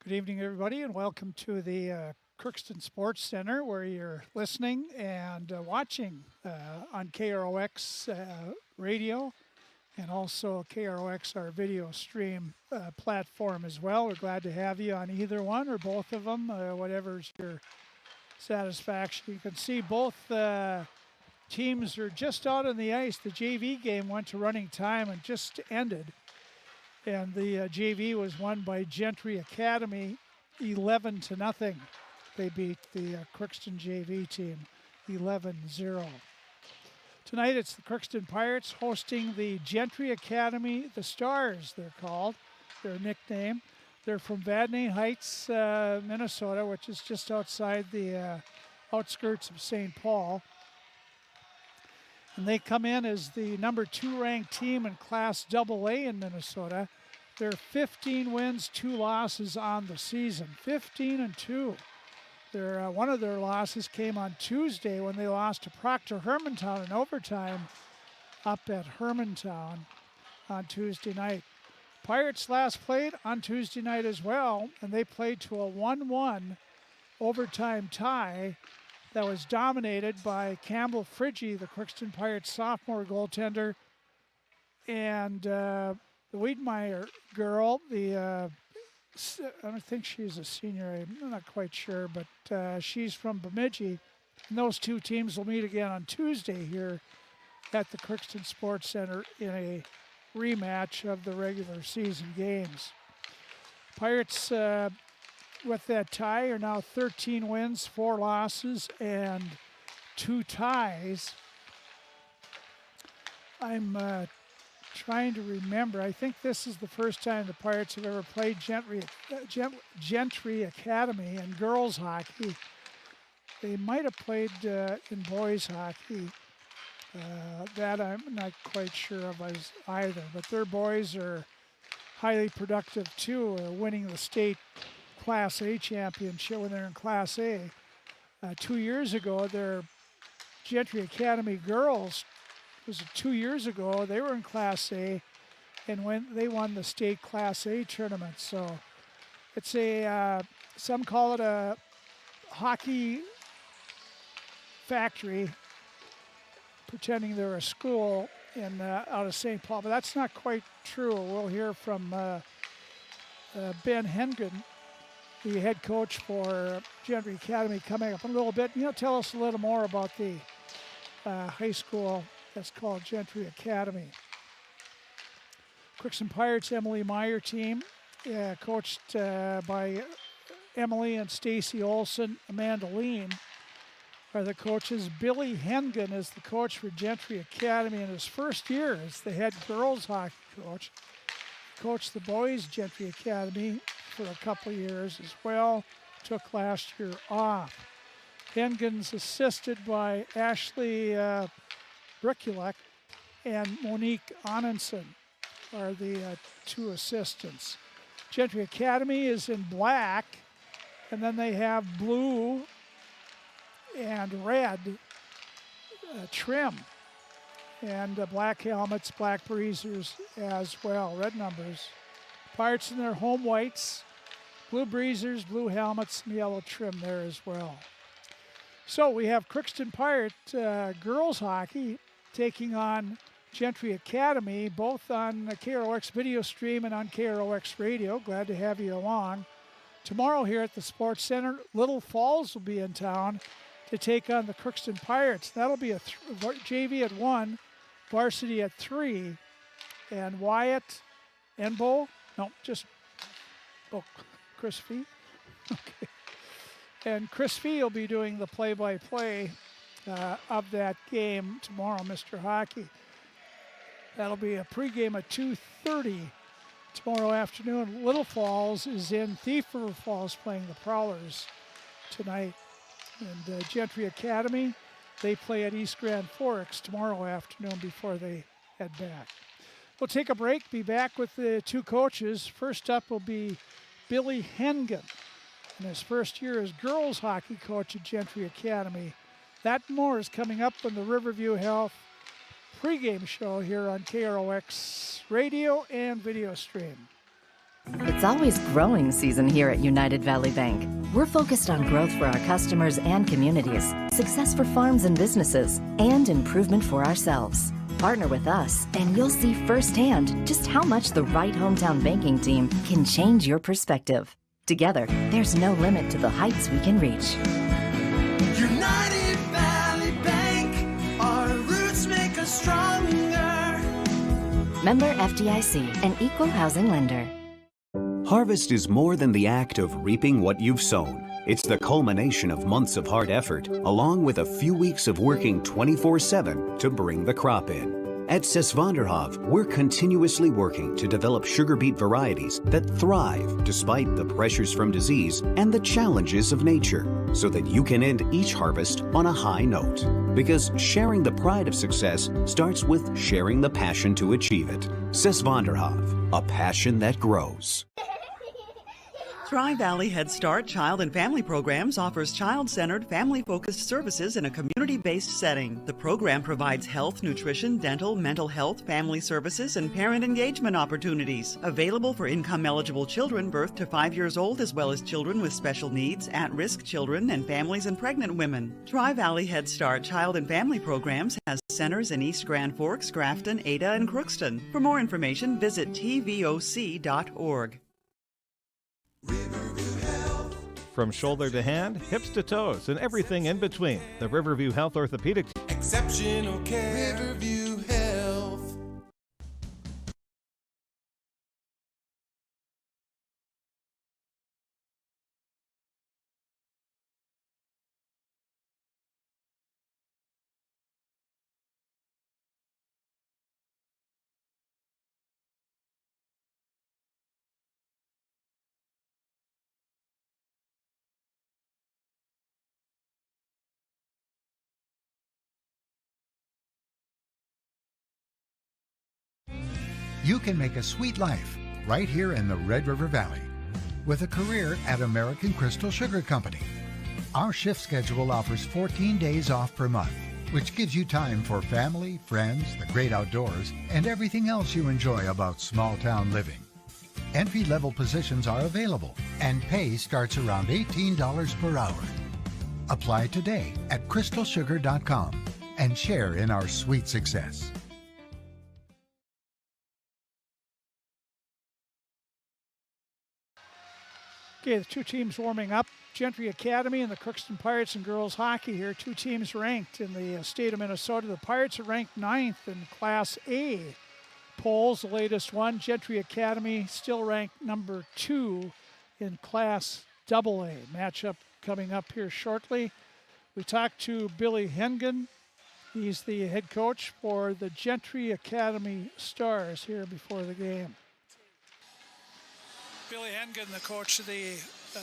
Good evening, everybody, and welcome to the Crookston Sports Center, where you're listening and watching on KROX radio, and also KROX, our video stream platform as well. We're glad to have you on either one or both of them, whatever's your satisfaction. You can see both teams are just out on the ice. The JV game went to running time and just ended. And the JV was won by Gentry Academy 11-0. They beat the Crookston JV team 11-0. Tonight it's the Crookston Pirates hosting the Gentry Academy, the Stars they're called, their nickname. They're from Vadnais Heights, Minnesota, which is just outside the outskirts of St. Paul. And they come in as the number 2 ranked team in Class AA in Minnesota. They're 15 wins, 2 losses on the season, 15-2. One of their losses came on Tuesday when they lost to Proctor Hermantown in overtime up at Hermantown on Tuesday night. Pirates last played on Tuesday night as well, and they played to a 1-1 overtime tie that was dominated by Campbell Friggy, the Crookston Pirates sophomore goaltender, and the Wiedmeyer girl, I don't think she's a senior, I'm not quite sure, but she's from Bemidji. And those two teams will meet again on Tuesday here at the Crookston Sports Center in a rematch of the regular season games. Pirates, with that tie, are now 13 wins, 4 losses, and 2 ties. I'm trying to remember. I think this is the first time the Pirates have ever played Gentry Academy in girls hockey. They might have played in boys hockey. That I'm not quite sure of either, but their boys are highly productive too, winning the state Class A championship when they're in Class A. 2 years ago, their Gentry Academy girls, was 2 years ago, they were in Class A, and when they won the state Class A tournament. So it's some call it a hockey factory, pretending they're a school out of St. Paul, but that's not quite true. We'll hear from Ben Hingan, the head coach for Gentry Academy, coming up in a little bit. And he'll tell us a little more about the high school that's called Gentry Academy. Crookston Pirates Emily Meyer team, coached by Emily and Stacy Olson, Amanda Lean, are the coaches. Billy Hengan is the coach for Gentry Academy in his first year as the head girls hockey coach. Coached the boys Gentry Academy for a couple years as well. Took last year off. Hengan's assisted by Ashley Briculek and Monique Anenson are the 2 assistants. Gentry Academy is in black, and then they have blue and red trim, and black helmets, black breezers as well, red numbers. Pirates in their home whites, blue breezers, blue helmets, and yellow trim there as well. So we have Crookston Pirate girls hockey taking on Gentry Academy, both on the KROX video stream and on KROX radio. Glad to have you along. Tomorrow here at the Sports Center, Little Falls will be in town to take on the Crookston Pirates. That'll be a JV at 1, varsity at 3, and Wyatt Enbo, Chris Fee. Okay. And Chris Fee will be doing the play-by-play of that game tomorrow, Mr. Hockey. That'll be a pregame at 2:30 tomorrow afternoon. Little Falls is in Thief River Falls playing the Prowlers tonight. And Gentry Academy, they play at East Grand Forks tomorrow afternoon before they head back. We'll take a break, be back with the 2 coaches. First up will be Billy Hengan in his first year as girls hockey coach at Gentry Academy. That and more is coming up on the Riverview Health pregame show here on KROX radio and video stream. It's always growing season here at United Valley Bank. We're focused on growth for our customers and communities, success for farms and businesses, and improvement for ourselves. Partner with us, and you'll see firsthand just how much the right hometown banking team can change your perspective. Together, there's no limit to the heights we can reach. United Valley Bank, our roots make us stronger. Member FDIC, an equal housing lender. Harvest is more than the act of reaping what you've sown. It's the culmination of months of hard effort, along with a few weeks of working 24/7 to bring the crop in. At Sesvanderhof, we're continuously working to develop sugar beet varieties that thrive despite the pressures from disease and the challenges of nature, so that you can end each harvest on a high note. Because sharing the pride of success starts with sharing the passion to achieve it. Sesvanderhof, a passion that grows. Tri-Valley Head Start Child and Family Programs offers child-centered, family-focused services in a community-based setting. The program provides health, nutrition, dental, mental health, family services, and parent engagement opportunities. Available for income-eligible children birth to 5 years old, as well as children with special needs, at-risk children, and families and pregnant women. Tri-Valley Head Start Child and Family Programs has centers in East Grand Forks, Grafton, Ada, and Crookston. For more information, visit tvoc.org. From shoulder to hand, hips to toes, and everything in between, the Riverview Health Orthopedic Exceptional care, Riverview Health. You can make a sweet life right here in the Red River Valley with a career at American Crystal Sugar Company. Our shift schedule offers 14 days off per month, which gives you time for family, friends, the great outdoors, and everything else you enjoy about small town living. Entry-level positions are available, and pay starts around $18 per hour. Apply today at crystalsugar.com and share in our sweet success. Okay, the two teams warming up. Gentry Academy and the Crookston Pirates and Girls Hockey here. Two teams ranked in the state of Minnesota. The Pirates are ranked 9th in Class A polls, the latest one. Gentry Academy still ranked number 2 in Class AA. Matchup coming up here shortly. We talked to Billy Hingan. He's the head coach for the Gentry Academy Stars here before the game. Billy Hingan, the coach of the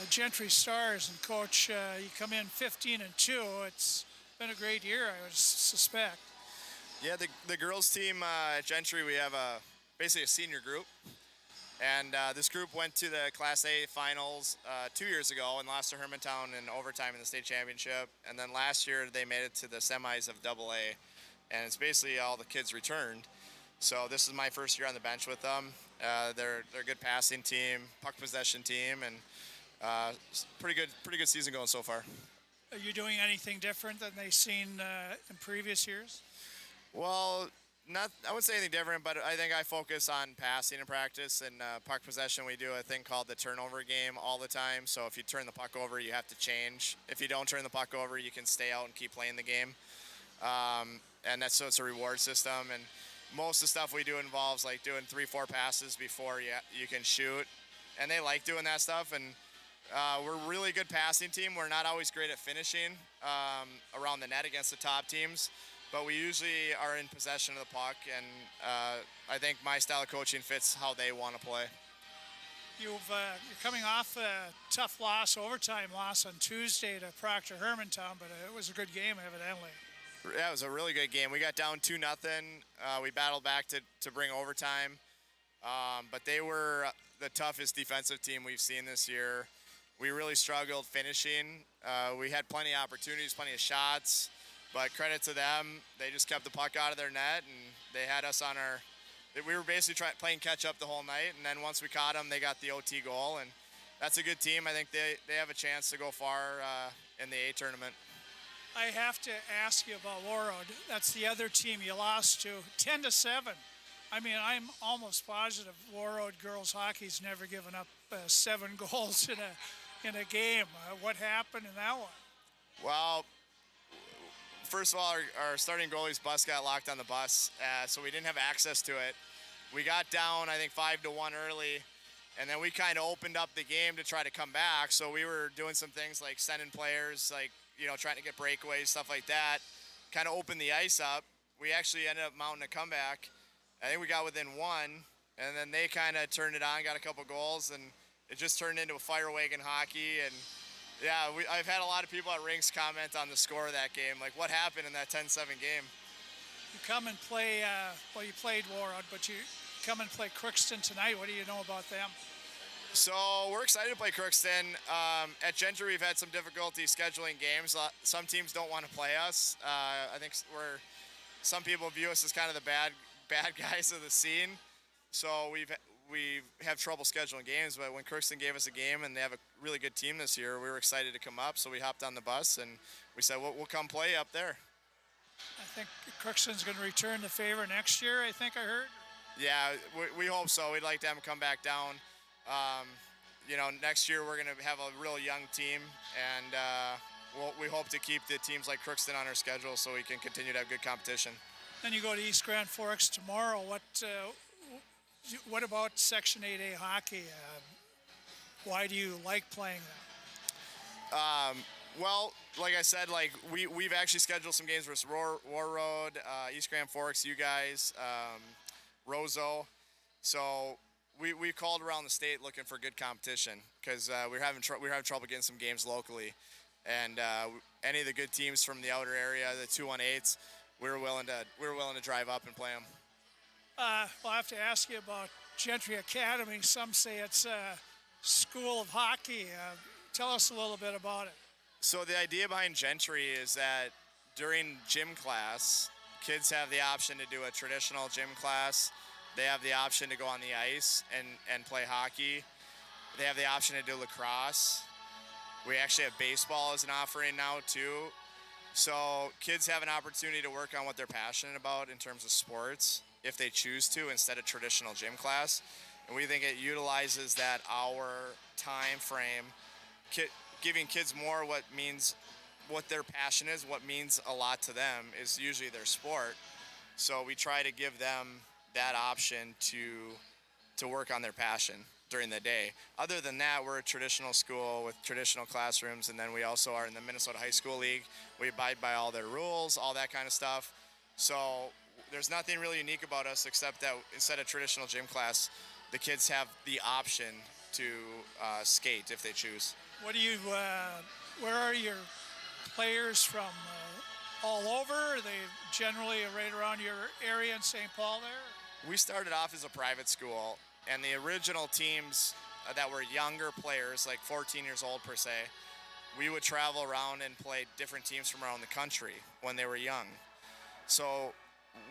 Gentry Stars, and coach, you come in 15-2. It's been a great year, I would suspect. Yeah, the girls team at Gentry, we have basically a senior group, and this group went to the Class A finals 2 years ago and lost to Hermantown in overtime in the state championship. And then last year they made it to the semis of AA, and it's basically all the kids returned. So this is my first year on the bench with them. They're a good passing team, puck possession team, and pretty good season going so far. Are you doing anything different than they've seen in previous years? Well, I wouldn't say anything different, but I think I focus on passing in practice, and puck possession we do a thing called the turnover game all the time. So if you turn the puck over, you have to change. If you don't turn the puck over, you can stay out and keep playing the game. And so it's a reward system. And most of the stuff we do involves like doing 3-4 passes before you can shoot, and they like doing that stuff. And we're a really good passing team. We're not always great at finishing around the net against the top teams, but we usually are in possession of the puck, and I think my style of coaching fits how they want to play. You're coming off a tough loss, overtime loss on Tuesday to Proctor Hermantown, but it was a good game evidently. Yeah, it was a really good game. We got down 2-0. We battled back to bring overtime, but they were the toughest defensive team we've seen this year. We really struggled finishing. We had plenty of opportunities, plenty of shots, but credit to them. They just kept the puck out of their net, and they had us on we were basically playing catch up the whole night, and then once we caught them, they got the OT goal, and that's a good team. I think they have a chance to go far in the A tournament. I have to ask you about Warroad. That's the other team you lost to, 10-7. I mean, I'm almost positive Warroad Girls Hockey's never given up 7 goals in a game. What happened in that one? Well, first of all, our starting goalie's bus got locked on the bus, so we didn't have access to it. We got down, I think, 5-1 early, and then we kind of opened up the game to try to come back. So we were doing some things like sending players, like, trying to get breakaways, stuff like that, kind of open the ice up. We actually ended up mounting a comeback. I think we got within 1, and then they kind of turned it on, got a couple goals, and it just turned into a fire wagon hockey. And yeah, I've had a lot of people at rinks comment on the score of that game, like what happened in that 10-7 game. You come and play, you played Warroad, but you come and play Crookston tonight. What do you know about them? So we're excited to play Crookston. At Gentry, we've had some difficulty scheduling games. Some teams don't want to play us. I think some people view us as kind of the bad guys of the scene. So we have trouble scheduling games, but when Crookston gave us a game and they have a really good team this year, we were excited to come up. So we hopped on the bus and we said, we'll come play up there. I think Crookston's going to return the favor next year, I think I heard. Yeah, we hope so. We'd like to have them come back down. Next year we're going to have a real young team, and we hope to keep the teams like Crookston on our schedule so we can continue to have good competition. Then you go to East Grand Forks tomorrow. What about Section 8A hockey? Why do you like playing that? Well, like I said, we've actually scheduled some games versus Warroad, East Grand Forks, you guys, Roseau. So we called around the state looking for good competition because we're having trouble getting some games locally, and any of the good teams from the outer area, the 2-1-8s, we were willing to drive up and play them. I'll have to ask you about Gentry Academy. Some say it's a school of hockey. Tell us a little bit about it. So the idea behind Gentry is that during gym class, kids have the option to do a traditional gym class. They have the option to go on the ice and play hockey. They have the option to do lacrosse. We actually have baseball as an offering now too. So kids have an opportunity to work on what they're passionate about in terms of sports if they choose to instead of traditional gym class. And we think it utilizes that hour time frame, giving kids more what their passion is, what means a lot to them is usually their sport. So we try to give them that option to work on their passion during the day. Other than that, we're a traditional school with traditional classrooms, and then we also are in the Minnesota High School League. We abide by all their rules, all that kind of stuff. So there's nothing really unique about us except that instead of traditional gym class, the kids have the option to skate if they choose. Where are your players from? All over? Are they generally right around your area in St. Paul there? We started off as a private school, and the original teams that were younger players, like 14 years old per se, we would travel around and play different teams from around the country when they were young. So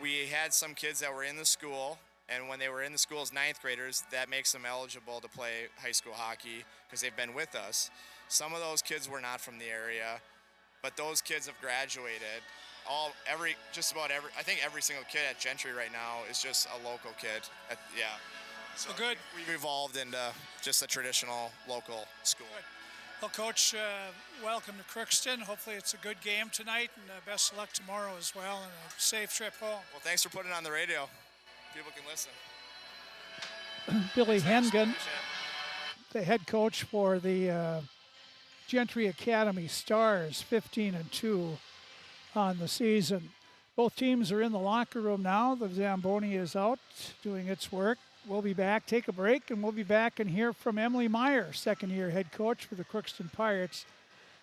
we had some kids that were in the school, and when they were in the school as 9th graders, that makes them eligible to play high school hockey because they've been with us. Some of those kids were not from the area, but those kids have graduated. Just about every single kid at Gentry right now is just a local kid. So good. We've evolved into just a traditional local school. Good. Well, Coach, welcome to Crookston. Hopefully it's a good game tonight, and best of luck tomorrow as well, and a safe trip home. Well, thanks for putting it on the radio. People can listen. Billy Hingan, the head coach for the Gentry Academy Stars, 15-2 on the season. Both teams are in the locker room now. The Zamboni is out doing its work. We'll be back, take a break, and we'll be back and hear from Emily Meyer, second-year head coach for the Crookston Pirates.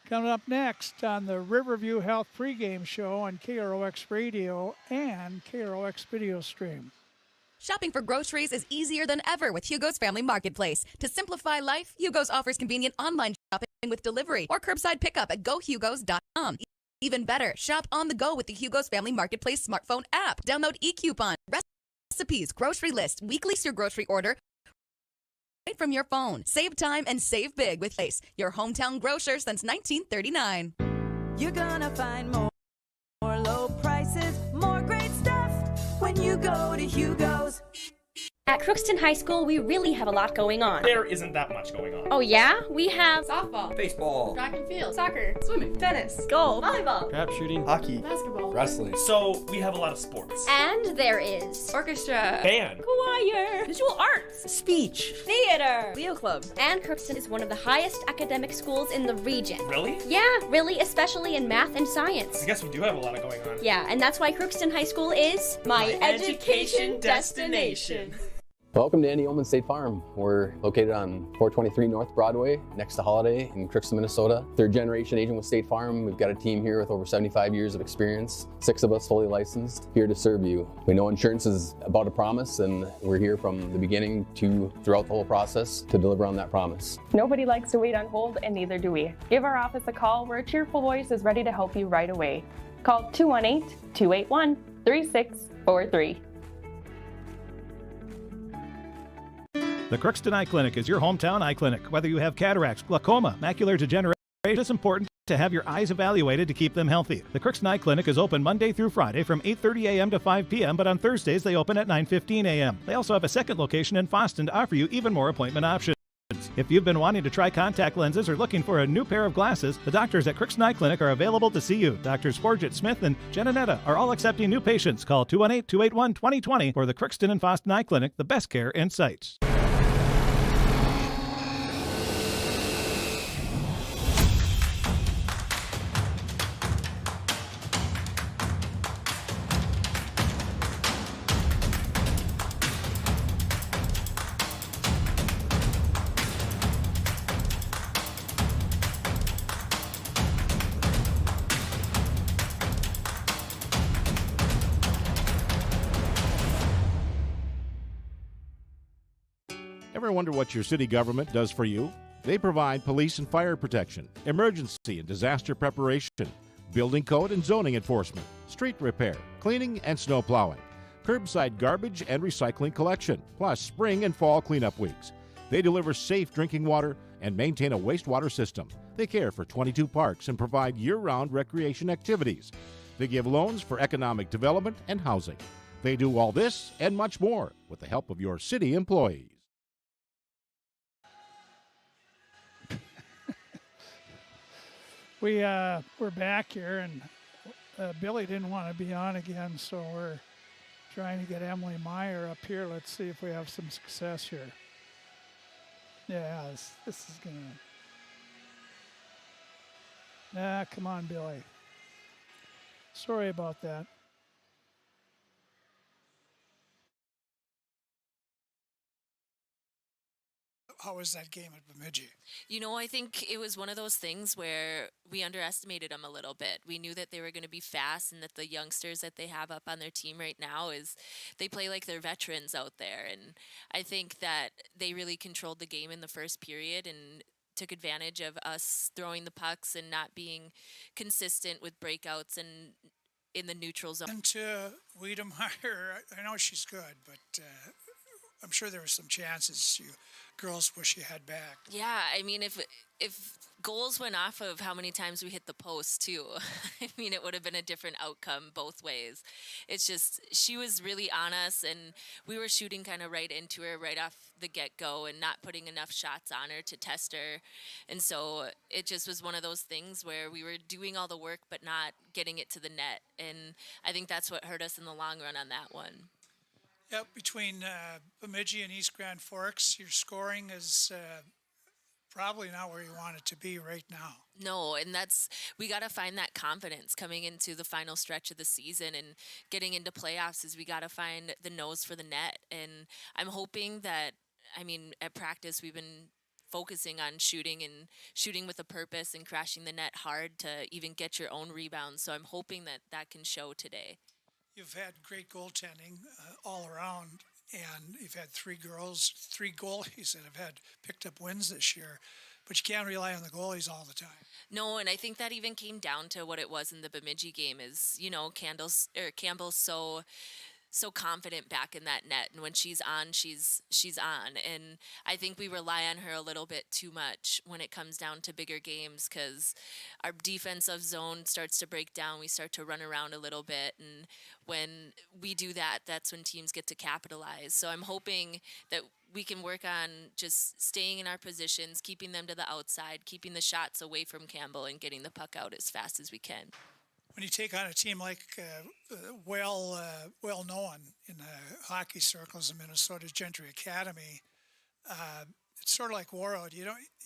Coming up next on the Riverview Health pregame show on KROX Radio and KROX video stream. Shopping for groceries is easier than ever with Hugo's Family Marketplace. To simplify life, Hugo's offers convenient online shopping with delivery or curbside pickup at gohugos.com. Even better, shop on the go with the Hugo's Family Marketplace smartphone app. Download eCoupon, recipes, grocery list, weekly your grocery order right from your phone. Save time and save big with Place, your hometown grocer since 1939. You're gonna find more low prices, more great stuff when you go to Hugo's. At Crookston High School, we really have a lot going on. There isn't that much going on. Oh yeah? We have softball, baseball, track and field, soccer, swimming, tennis, golf, volleyball, trap shooting, hockey, basketball, wrestling. So we have a lot of sports. And there is orchestra, band, choir, visual arts, speech, theater, Leo Club. And Crookston is one of the highest academic schools in the region. Really? Yeah, really, especially in math and science. I guess we do have a lot going on. Yeah, and that's why Crookston High School is my education destination. Welcome to Andy Oman State Farm. We're located on 423 North Broadway, next to Holiday in Crookston, Minnesota. Third generation agent with State Farm. We've got a team here with over 75 years of experience, 6 of us fully licensed, here to serve you. We know insurance is about a promise, and we're here from the beginning to throughout the whole process to deliver on that promise. Nobody likes to wait on hold, and neither do we. Give our office a call where a cheerful voice is ready to help you right away. Call 218-281-3643. The Crookston Eye Clinic is your hometown eye clinic. Whether you have cataracts, glaucoma, macular degeneration, it's important to have your eyes evaluated to keep them healthy. The Crookston Eye Clinic is open Monday through Friday from 8:30 a.m. to 5 p.m., but on Thursdays they open at 9:15 a.m. They also have a second location in Foston to offer you even more appointment options. If you've been wanting to try contact lenses or looking for a new pair of glasses, the doctors at Crookston Eye Clinic are available to see you. Doctors Forget Smith and Jananetta are all accepting new patients. Call 218-281-2020 for the Crookston and Foston Eye Clinic, the best care in sight. Ever wonder what your city government does for you? They provide police and fire protection, emergency and disaster preparation, building code and zoning enforcement, street repair, cleaning and snow plowing, curbside garbage and recycling collection, plus spring and fall cleanup weeks. They deliver safe drinking water and maintain a wastewater system. They care for 22 parks and provide year-round recreation activities. They give loans for economic development and housing. They do all this and much more with the help of your city employees. We're back here, and Billy didn't want to be on again, so we're trying to get Emily Meyer up here. Let's see if we have some success here. Yeah, this is gonna. Come on, Billy. Sorry about that. How was that game at Bemidji? You know, I think it was one of those things where we underestimated them a little bit. We knew that they were going to be fast, and that the youngsters that they have up on their team right now they play like they're veterans out there. And I think that they really controlled the game in the first period and took advantage of us throwing the pucks and not being consistent with breakouts and in the neutral zone. And to Wiedemeyer, I know she's good, but I'm sure there were some chances you girls wish you had back. Yeah, I mean, if goals went off of how many times we hit the post too, I mean, it would have been a different outcome both ways. It's just, she was really on us, and we were shooting kind of right into her right off the get-go and not putting enough shots on her to test her. And so it just was one of those things where we were doing all the work but not getting it to the net. And I think that's what hurt us in the long run on that one. Yep, between Bemidji and East Grand Forks, your scoring is probably not where you want it to be right now. No, and we got to find that confidence coming into the final stretch of the season and getting into playoffs. Is we got to find the nose for the net. And I'm hoping that, I mean, at practice we've been focusing on shooting with a purpose and crashing the net hard to even get your own rebounds. So I'm hoping that can show today. You've had great goaltending all around, and you've had three goalies that have had picked up wins this year, but you can't rely on the goalies all the time. No, and I think that even came down to what it was in the Bemidji game is, you know, Campbell's so so confident back in that net, and when she's on, she's on. And I think we rely on her a little bit too much when it comes down to bigger games, because our defensive zone starts to break down. We start to run around a little bit, and when we do that, that's when teams get to capitalize. So I'm hoping that we can work on just staying in our positions, keeping them to the outside, keeping the shots away from Campbell, and getting the puck out as fast as we can. When you take on a team like well known in the hockey circles in Minnesota's Gentry Academy, it's sort of like Warroad. You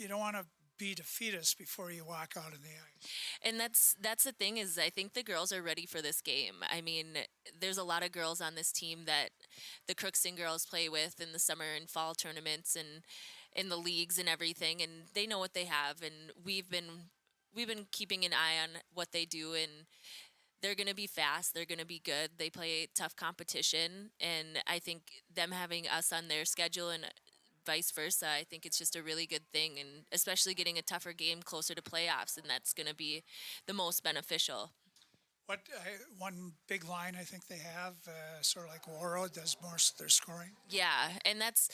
don't want to be defeatist before you walk out in the ice. And that's the thing, is I think the girls are ready for this game. I mean, there's a lot of girls on this team that the Crookston girls play with in the summer and fall tournaments and in the leagues and everything, and they know what they have, and we've been keeping an eye on what they do, and they're going to be fast. They're going to be good. They play tough competition, and I think them having us on their schedule and vice versa, I think it's just a really good thing, and especially getting a tougher game closer to playoffs, and that's going to be the most beneficial. One big line I think they have, sort of like Warroad, does most of their scoring. Yeah, and that's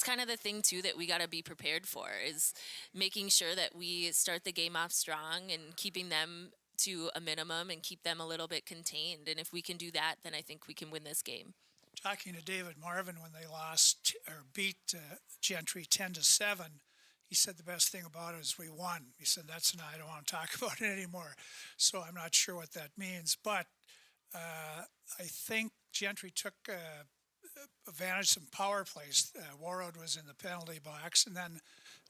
kind of the thing too that we got to be prepared for, is making sure that we start the game off strong and keeping them to a minimum and keep them a little bit contained. And if we can do that, then I think we can win this game. Talking to David Marvin when they lost or beat Gentry 10-7, he said the best thing about it is we won. He said, I don't want to talk about it anymore. So I'm not sure what that means. But I think Gentry took advantage of some power plays. Warroad was in the penalty box. And then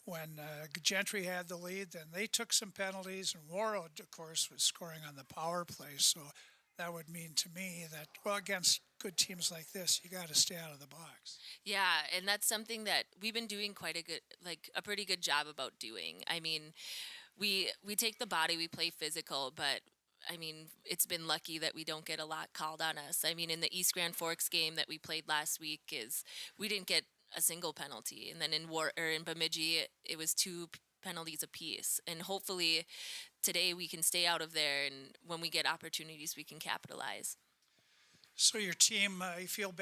when Gentry had the lead, then they took some penalties. And Warroad, of course, was scoring on the power play. So that would mean to me that, well, against good teams like this, you got to stay out of the box. Yeah, and that's something that we've been doing a pretty good job about doing. I mean, we take the body, we play physical, but I mean, it's been lucky that we don't get a lot called on us. I mean, in the East Grand Forks game that we played last week, we didn't get a single penalty, and then in Bemidji, it was 2 penalties apiece, and hopefully today we can stay out of there, and when we get opportunities, we can capitalize. So your team, you feel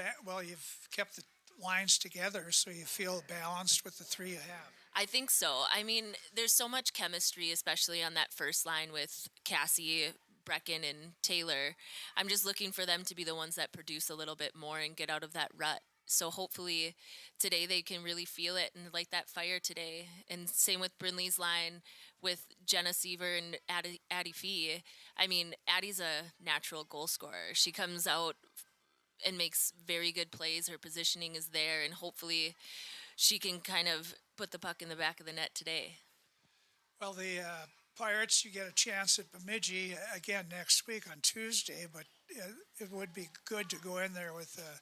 you've kept the lines together, so you feel balanced with the 3 you have. I think so. I mean, there's so much chemistry, especially on that first line with Cassie, Brecken, and Taylor. I'm just looking for them to be the ones that produce a little bit more and get out of that rut. So hopefully today they can really feel it and light that fire today. And same with Brinley's line with Jenna Seaver and Addie Fee. I mean, Addie's a natural goal scorer. She comes out and makes very good plays. Her positioning is there, and hopefully she can kind of put the puck in the back of the net today. Well, the Pirates, you get a chance at Bemidji again next week on Tuesday, but it would be good to go in there with a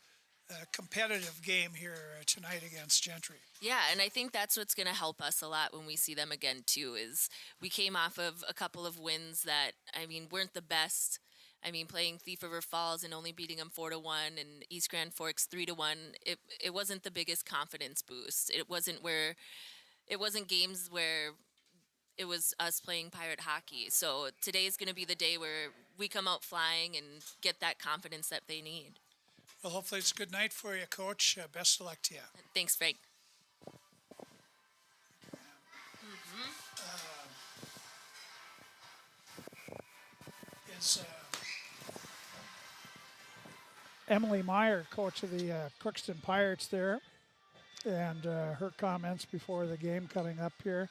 competitive game here tonight against Gentry. Yeah, and I think that's what's going to help us a lot when we see them again too, is we came off of a couple of wins that, I mean, weren't the best. I mean, playing Thief River Falls and only beating them 4-1 and East Grand Forks 3-1, it wasn't the biggest confidence boost. It wasn't games where it was us playing Pirate hockey. So today is going to be the day where we come out flying and get that confidence that they need. Well, hopefully it's a good night for you, Coach. Best of luck to you. Thanks, Frank. Emily Meyer, coach of the Crookston Pirates there, and her comments before the game coming up here.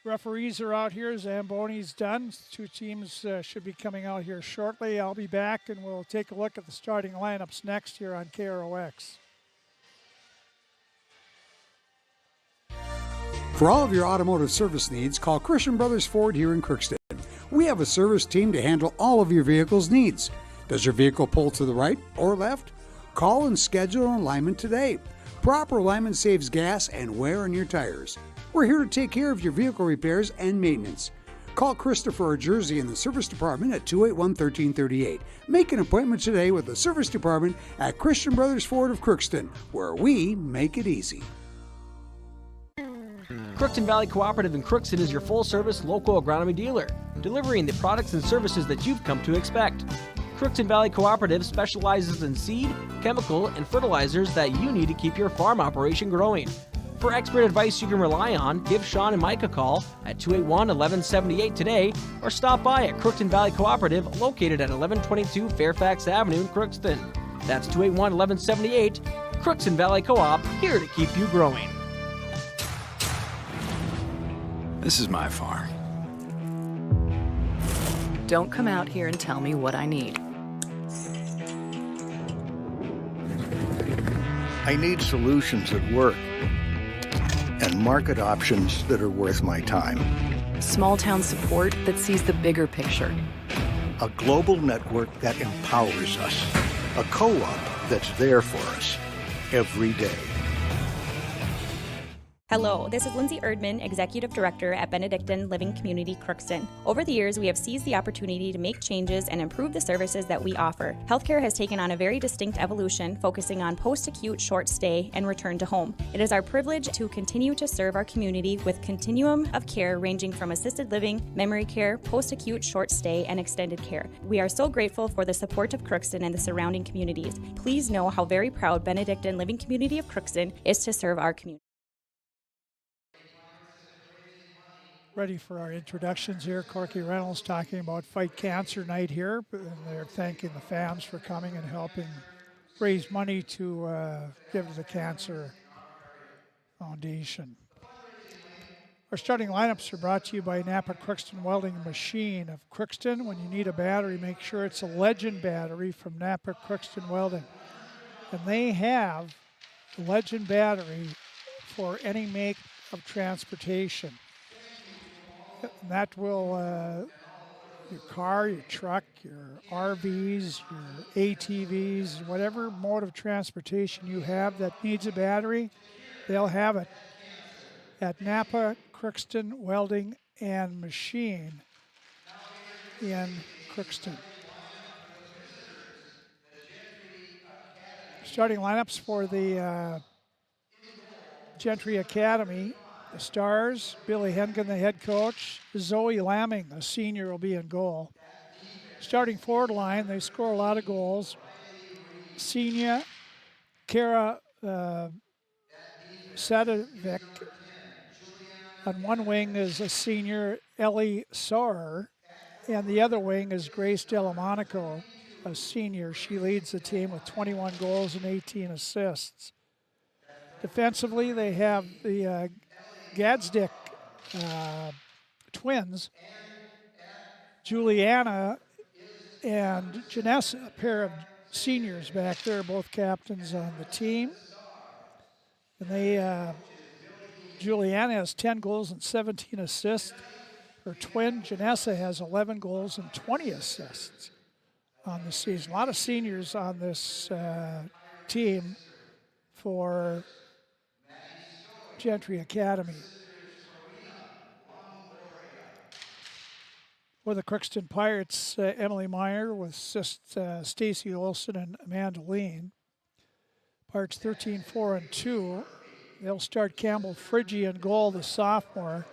Referees are out here. Zamboni's done. 2 teams should be coming out here shortly. I'll be back, and we'll take a look at the starting lineups next here on KROX. For all of your automotive service needs, call Christian Brothers Ford here in Crookston. We have a service team to handle all of your vehicle's needs. Does your vehicle pull to the right or left? Call and schedule an alignment today. Proper alignment saves gas and wear on your tires. We're here to take care of your vehicle repairs and maintenance. Call Christopher or Jersey in the service department at 281-1338. Make an appointment today with the service department at Christian Brothers Ford of Crookston, where we make it easy. Crookston Valley Cooperative in Crookston is your full-service local agronomy dealer, delivering the products and services that you've come to expect. Crookston Valley Cooperative specializes in seed, chemical, and fertilizers that you need to keep your farm operation growing. For expert advice you can rely on, give Sean and Mike a call at 281-1178 today or stop by at Crookston Valley Cooperative located at 1122 Fairfax Avenue in Crookston. That's 281-1178. Crookston Valley Co-op, here to keep you growing. This is my farm. Don't come out here and tell me what I need. I need solutions that work and market options that are worth my time. Small town support that sees the bigger picture. A global network that empowers us. A co-op that's there for us every day. Hello, this is Lindsay Erdman, Executive Director at Benedictine Living Community Crookston. Over the years, we have seized the opportunity to make changes and improve the services that we offer. Healthcare has taken on a very distinct evolution, focusing on post-acute, short stay, and return to home. It is our privilege to continue to serve our community with continuum of care ranging from assisted living, memory care, post-acute, short stay, and extended care. We are so grateful for the support of Crookston and the surrounding communities. Please know how very proud Benedictine Living Community of Crookston is to serve our community. Ready for our introductions here. Corky Reynolds talking about Fight Cancer Night here. And they're thanking the fans for coming and helping raise money to give to the Cancer Foundation. Our starting lineups are brought to you by Napa Crookston Welding Machine of Crookston. When you need a battery, make sure it's a Legend battery from Napa Crookston Welding. And they have a Legend battery for any make of transportation. And that will, your car, your truck, your RVs, your ATVs, whatever mode of transportation you have that needs a battery, they'll have it at Napa Crookston Welding and Machine in Crookston. Starting lineups for the Gentry Academy. The Stars, Billy Hingan, the head coach. Zoe Lamming, a senior, will be in goal. Starting forward line, they score a lot of goals. Senior, Kara Sadovic. On one wing is a senior, Ellie Sauer. And the other wing is Grace Dellamonico, a senior. She leads the team with 21 goals and 18 assists. Defensively, they have the Gadsdick twins, Juliana and Janessa, a pair of seniors back there, both captains on the team. And they, Juliana has 10 goals and 17 assists. Her twin, Janessa, has 11 goals and 20 assists on the season. A lot of seniors on this team for Gentry Academy. For the Crookston Pirates, Emily Meyer with Stacy Olson and Amanda Lean. Pirates 13-4-2. They'll start Campbell Friggy in goal, the sophomore.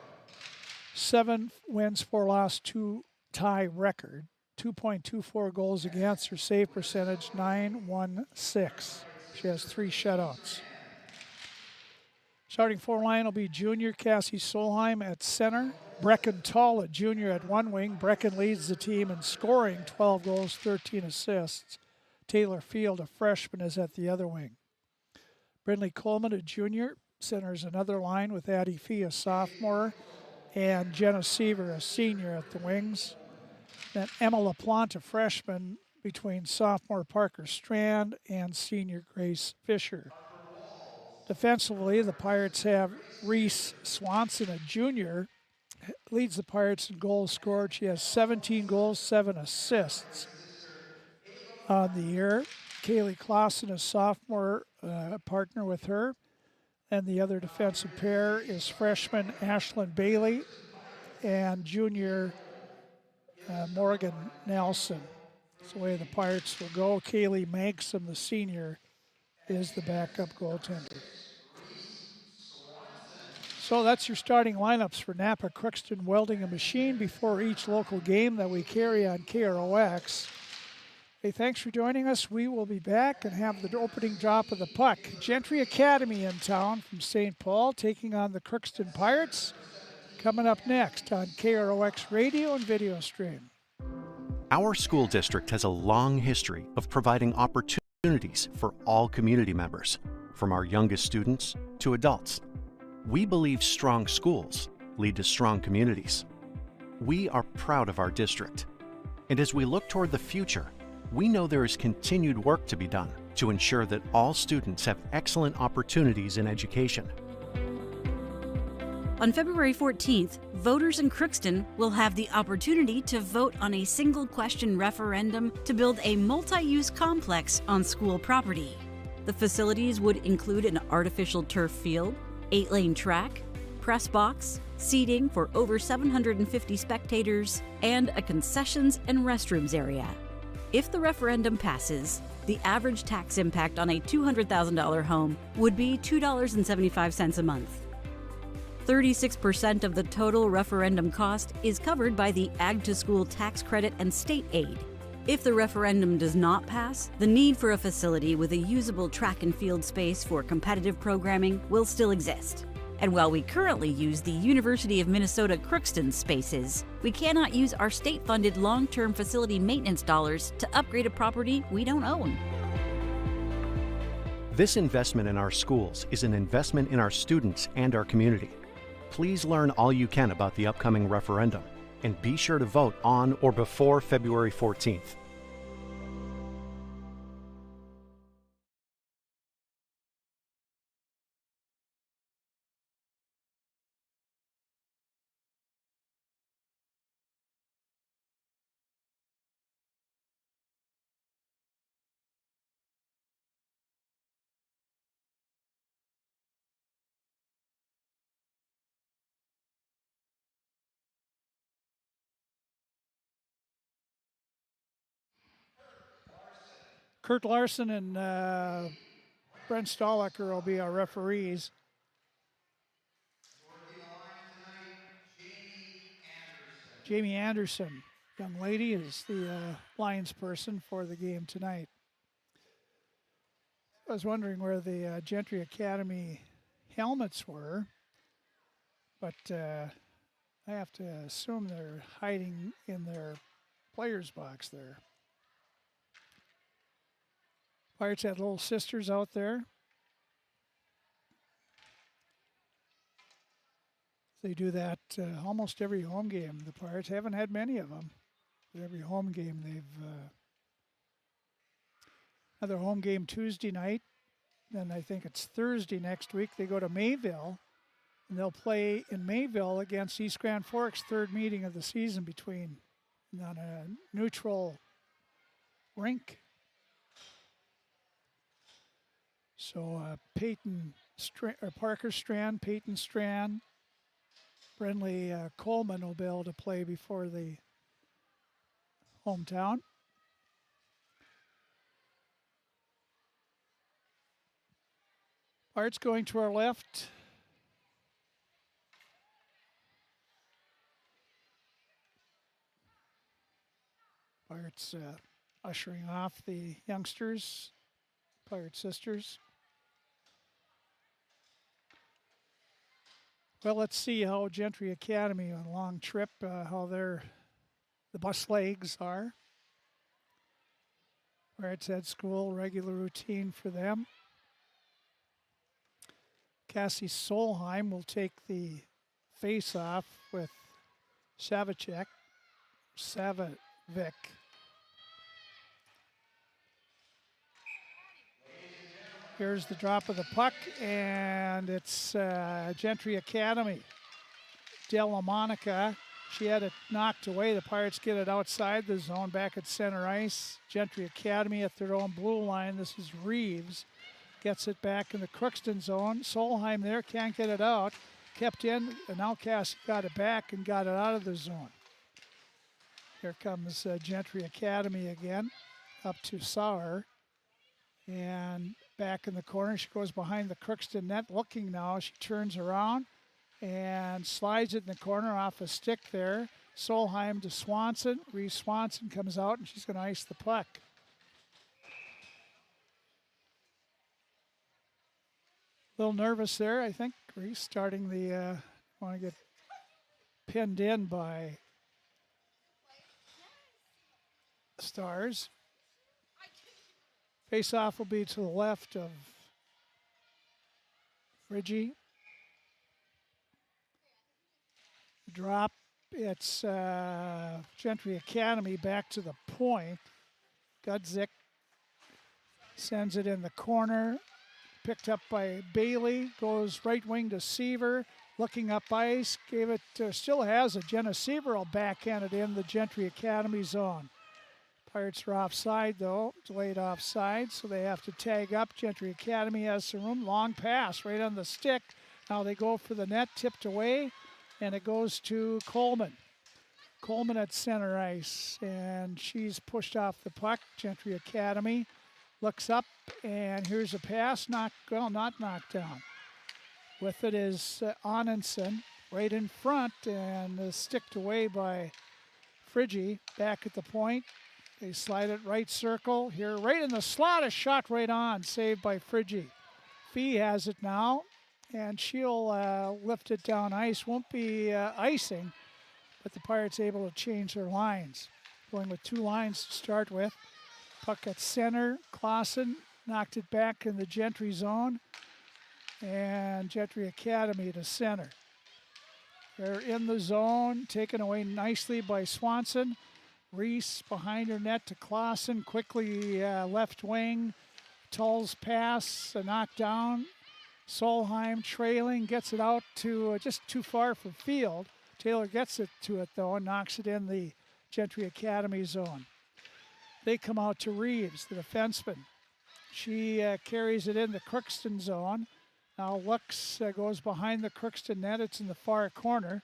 7 wins, 4 losses, 2 tie record. 2.24 goals against. Her save percentage, .916. She has 3 shutouts. Starting forward line will be junior Cassie Solheim at center. Brecken Tall, a junior, at one wing. Brecken leads the team in scoring, 12 goals, 13 assists. Taylor Field, a freshman, is at the other wing. Brindley Coleman, a junior, centers another line with Addie Fee, a sophomore, and Jenna Seaver, a senior, at the wings. Then Emma LaPlante, a freshman, between sophomore Parker Strand and senior Grace Fisher. Defensively, the Pirates have Reese Swanson, a junior, leads the Pirates in goals scored. She has 17 goals, 7 assists on the year. Kaylee Clausen, a sophomore, partner with her. And the other defensive pair is freshman Ashlyn Bailey and junior Morgan Nelson. That's the way the Pirates will go. Kaylee Magson, the senior, is the backup goaltender. So that's your starting lineups for Napa Crookston Welding and Machine before each local game that we carry on KROX. Hey, thanks for joining us. We will be back and have the opening drop of the puck. Gentry Academy in town from St. Paul taking on the Crookston Pirates. Coming up next on KROX radio and video stream. Our school district has a long history of providing opportunities for all community members, from our youngest students to adults. We believe strong schools lead to strong communities. We are proud of our district. And as we look toward the future, we know there is continued work to be done to ensure that all students have excellent opportunities in education. On February 14th, voters in Crookston will have the opportunity to vote on a single-question referendum to build a multi-use complex on school property. The facilities would include an artificial turf field, 8-lane track, press box, seating for over 750 spectators, and a concessions and restrooms area. If the referendum passes, the average tax impact on a $200,000 home would be $2.75 a month. 36% of the total referendum cost is covered by the Ag to School tax credit and state aid. If the referendum does not pass, the need for a facility with a usable track and field space for competitive programming will still exist. And while we currently use the University of Minnesota Crookston spaces, we cannot use our state-funded long-term facility maintenance dollars to upgrade a property we don't own. This investment in our schools is an investment in our students and our community. Please learn all you can about the upcoming referendum and be sure to vote on or before February 14th. Kurt Larson and Brent Stolacher will be our referees. Jamie Anderson, young lady, is the Lions person for the game tonight. I was wondering where the Gentry Academy helmets were, but I have to assume they're hiding in their players' box there. Pirates had little sisters out there. They do that almost every home game. The Pirates haven't had many of them, but every home game they've another home game Tuesday night. Then I think it's Thursday next week. They go to Mayville, and they'll play in Mayville against East Grand Forks, third meeting of the season between on a neutral rink. So Parker Strand, Peyton Strand, Brenley Coleman will be able to play before the hometown. Pirates going to our left. Pirates ushering off the youngsters, Pirate sisters. Well, let's see how Gentry Academy on a long trip, how the bus legs are. Pirates at school, regular routine for them. Cassie Solheim will take the face-off with Savic. Here's the drop of the puck, and it's Gentry Academy. Della Monica, she had it knocked away. The Pirates get it outside the zone, back at center ice. Gentry Academy at their own blue line. This is Reeves. Gets it back in the Crookston zone. Solheim there, can't get it out. Kept in, and now Cassie got it back and got it out of the zone. Here comes Gentry Academy again, up to Sauer. And back in the corner, she goes behind the Crookston net, looking now. She turns around and slides it in the corner off a stick there. Solheim to Swanson. Reese Swanson comes out, and she's going to ice the puck. little nervous there, I think. Restarting the, want to get pinned in by Stars. Face-off will be to the left of Friggy. Drop, it's Gentry Academy back to the point. Gudzik sends it in the corner. Picked up by Bailey, goes right wing to Seaver, looking up ice, gave it, still has it. Jenna Seaver will backhand it in the Gentry Academy zone. Pirates are offside though, delayed offside, so they have to tag up. Gentry Academy has some room, long pass right on the stick. Now they go for the net, tipped away, and it goes to Coleman. Coleman at center ice, and she's pushed off the puck. Gentry Academy looks up, and here's a pass, not knocked down. With it is Anundsen right in front, and sticked away by Friggy. Back at the point, they slide it right circle. Here, right in the slot, a shot right on, saved by Friggy. Fee has it now, and she'll lift it down ice. Won't be icing, but the Pirates able to change their lines. Going with two lines to start with. Puck at center, Clausen knocked it back in the Gentry zone, and Gentry Academy to center. They're in the zone, taken away nicely by Swanson. Reese behind her net to Clausen, quickly left wing. Tull's pass, a knockdown. Solheim trailing, gets it out to just too far for field. Taylor gets it to it though and knocks it in the Gentry Academy zone. They come out to Reeves, the defenseman. She carries it in the Crookston zone. Now Lux goes behind the Crookston net. It's in the far corner.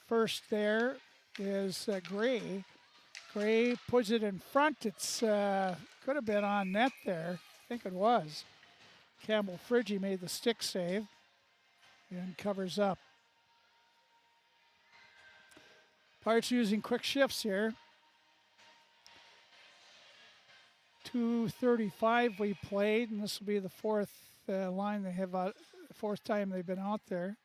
First there is Gray. Gray puts it in front. It's could have been on net there. I think it was. Campbell Friggy made the stick save and covers up. Pirates using quick shifts here. 2:35 we played, and this will be the fourth line they have out, fourth time they've been out there.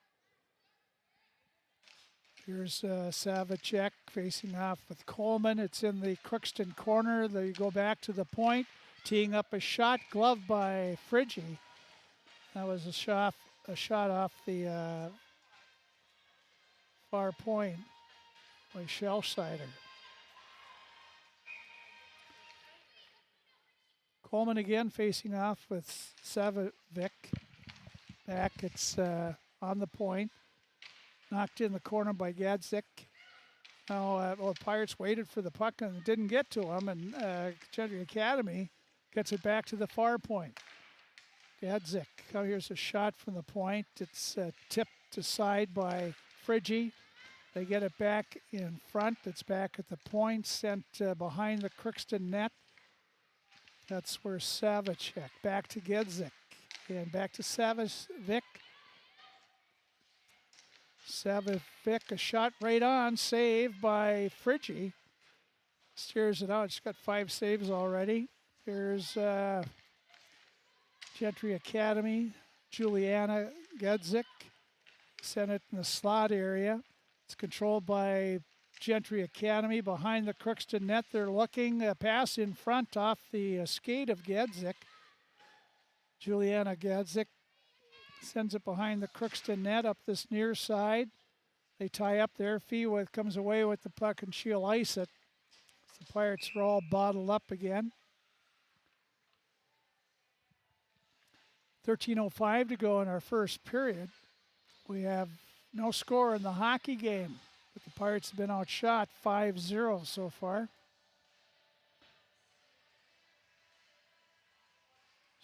Here's Savicek facing off with Coleman. It's in the Crookston corner. They go back to the point, teeing up a shot, gloved by Friggy. That was a shot off the far point by Schellscheider. Coleman again facing off with Savic. Back, it's on the point. Knocked in the corner by Gadzik. Now, the Pirates waited for the puck and it didn't get to him, and Gentry Academy gets it back to the far point. Gadzik. Now here's a shot from the point. It's tipped aside by Friggy. They get it back in front. It's back at the point, sent behind the Crookston net. That's where Savicek, back to Gedzik, and back to Savic. Savic, a shot right on, saved by Friggy. Steers it out, she's got 5 saves already. Here's Gentry Academy, Juliana Gedzik. Sent it in the slot area. It's controlled by Gentry Academy behind the Crookston net. They're looking, a pass in front off the skate of Gedzik. Juliana Gedzik sends it behind the Crookston net up this near side. They tie up there. Feeworth comes away with the puck and she'll ice it. The Pirates are all bottled up again. 13:05 to go in our first period. We have no score in the hockey game, but the Pirates have been outshot 5-0 so far.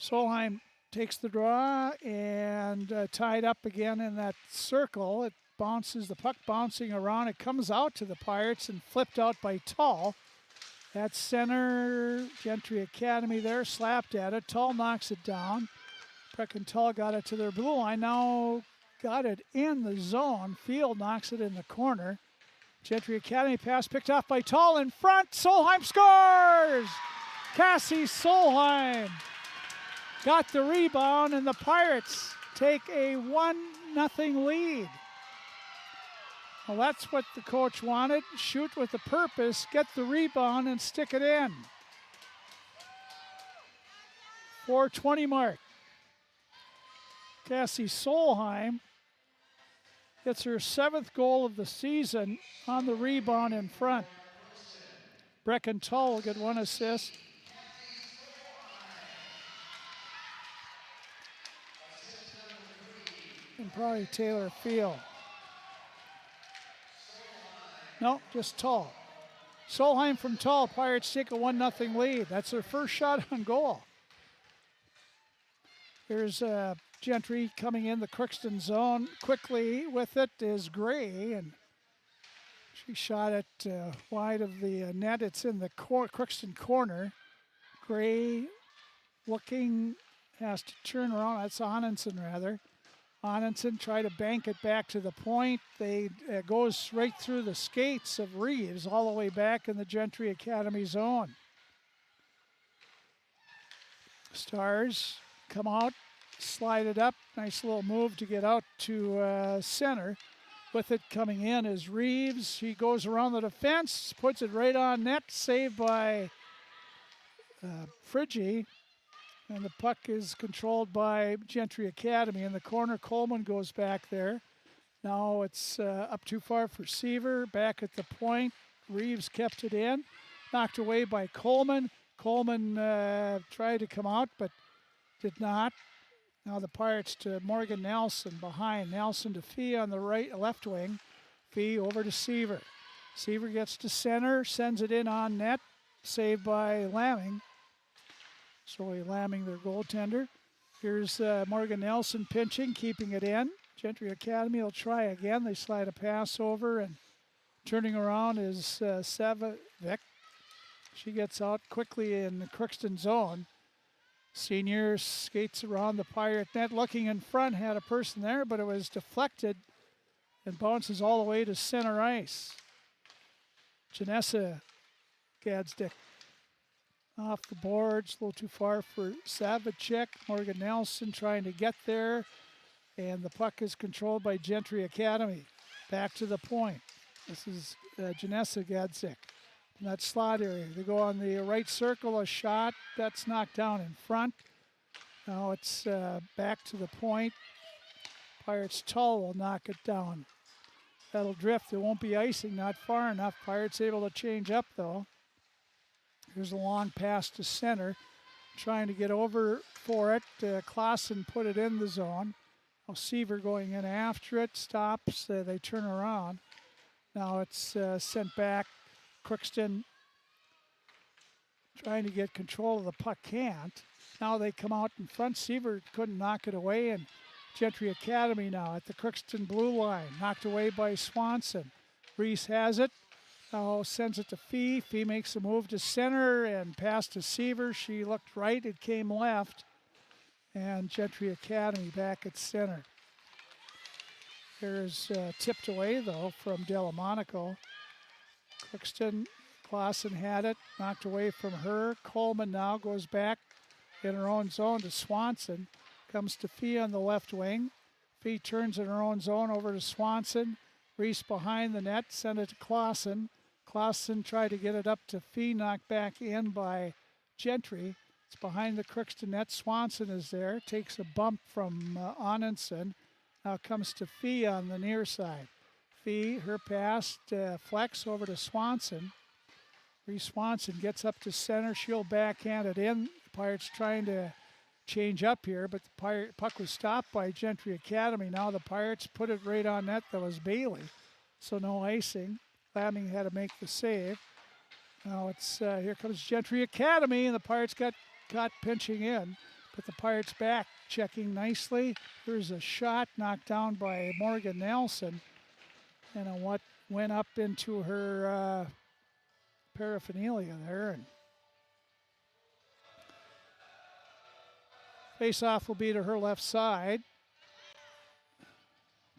Solheim takes the draw and tied up again in that circle. It bounces, the puck bouncing around. It comes out to the Pirates and flipped out by Tull. At center, Gentry Academy there, slapped at it. Tull knocks it down. Preck and Tull got it to their blue line. Now got it in the zone. Field knocks it in the corner. Gentry Academy pass picked off by Tull in front. Solheim scores! Cassie Solheim got the rebound, and the Pirates take a 1-0 lead. Well, that's what the coach wanted. Shoot with a purpose, get the rebound, and stick it in. 4:20 mark. Cassie Solheim gets her 7th goal of the season on the rebound in front. Brecken Tull will get 1 assist. And probably Taylor Field. No, just Tull. Solheim from Tull. Pirates take a 1-0 lead. That's their first shot on goal. Here's Gentry coming in the Crookston zone. Quickly with it is Gray, and she shot it wide of the net. It's in the Crookston corner. Gray looking, has to turn around. That's Onenson rather. Onenson tried to bank it back to the point. It goes right through the skates of Reeves all the way back in the Gentry Academy zone. Stars come out, slide it up. Nice little move to get out to center. With it coming in is Reeves. He goes around the defense, puts it right on net. Saved by Friggy. And the puck is controlled by Gentry Academy. In the corner, Coleman goes back there. Now it's up too far for Seaver. Back at the point. Reeves kept it in. Knocked away by Coleman. Coleman tried to come out, but did not. Now the Pirates to Morgan Nelson behind. Nelson to Fee on the left wing. Fee over to Seaver. Seaver gets to center, sends it in on net. Saved by Lamming. Zoe Lamming, their goaltender. Here's Morgan Nelson pinching, keeping it in. Gentry Academy will try again. They slide a pass over, and turning around is Savic. She gets out quickly in the Crookston zone. Senior skates around the Pirate net, looking in front, had a person there, but it was deflected and bounces all the way to center ice. Janessa Gadsdick off the boards, a little too far for Savicek. Morgan Nelson trying to get there, and the puck is controlled by Gentry Academy. Back to the point. This is Janessa Gadsdick. In that slot area, they go on the right circle, a shot that's knocked down in front. Now it's back to the point. Pirates Tull will knock it down. That'll drift. There won't be icing, not far enough. Pirates able to change up though. Here's a long pass to center. Trying to get over for it. Clausen put it in the zone. Now Seaver going in after it. Stops. They turn around. Now it's sent back. Crookston trying to get control of the puck. Can't. Now they come out in front. Seaver couldn't knock it away. And Gentry Academy now at the Crookston blue line. Knocked away by Swanson. Reese has it. Now sends it to Fee. Fee makes a move to center and pass to Seaver. She looked right, it came left. And Gentry Academy back at center. There's tipped away though from Delmonico. Crookston, Clausen had it, knocked away from her. Coleman now goes back in her own zone to Swanson. Comes to Fee on the left wing. Fee turns in her own zone over to Swanson. Reese behind the net, send it to Clausen. Clausen tried to get it up to Fee, knocked back in by Gentry. It's behind the Crookston net. Swanson is there, takes a bump from Onenson. Now comes to Fee on the near side. Fee, her pass, flex over to Swanson. Reese Swanson gets up to center. She'll backhand it in. The Pirates trying to change up here, but the puck was stopped by Gentry Academy. Now the Pirates put it right on net. That was Bailey, so no icing. Lamming had to make the save. Now it's here comes Gentry Academy, and the Pirates got caught pinching in, but the Pirates back checking nicely. Here's a shot knocked down by Morgan Nelson, and what went up into her paraphernalia there. And face-off will be to her left side.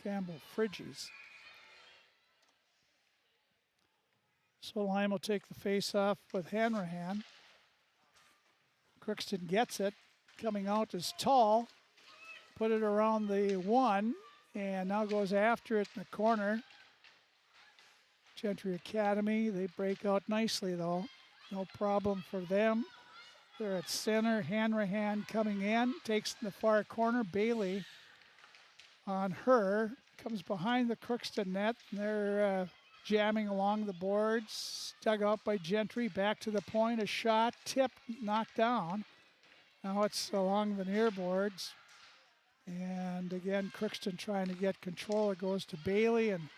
Campbell Friggies. Solheim will take the face-off with Hanrahan. Crookston gets it. Coming out is Tall. put it around the 1, and now goes after it in the corner. Gentry Academy, they break out nicely though. No problem for them. They're at center. Hanrahan coming in, takes in the far corner. Bailey on her, comes behind the Crookston net, and they're jamming along the boards. Dug out by Gentry, back to the point, a shot, tipped, knocked down. Now it's along the near boards. And again, Crookston trying to get control. It goes to Bailey, and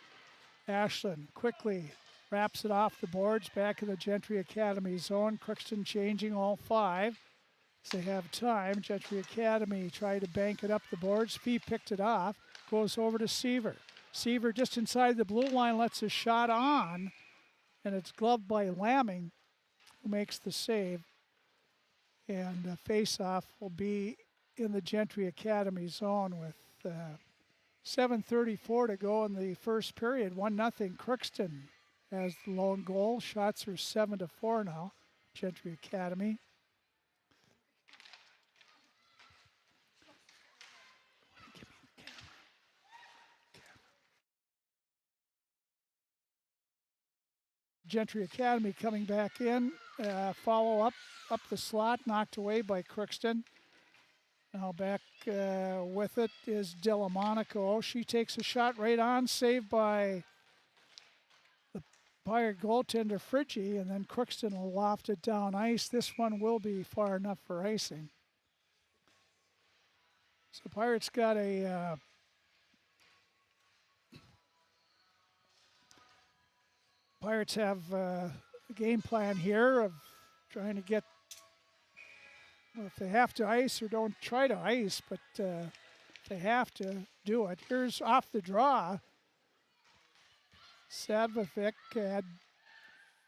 Ashland quickly wraps it off the boards, back in the Gentry Academy zone. Crookston changing all 5 as they have time. Gentry Academy tried to bank it up the boards. Fee picked it off, goes over to Seaver. Seaver just inside the blue line lets a shot on, and it's gloved by Lamming, who makes the save. And the face-off will be in the Gentry Academy zone with 7:34 to go in the first period. 1-0 Crookston has the lone goal. Shots are 7-4 now, Gentry Academy. Gentry Academy coming back in. Follow up the slot, knocked away by Crookston. Now back with it is Dellamonico. She takes a shot right on, saved by the Pirate goaltender Friggy, and then Crookston will loft it down ice. This one will be far enough for icing. So Pirates got a Pirates have a game plan here of trying to get, well, if they have to ice or don't try to ice, but if they have to do it. Here's off the draw. Sadvovic had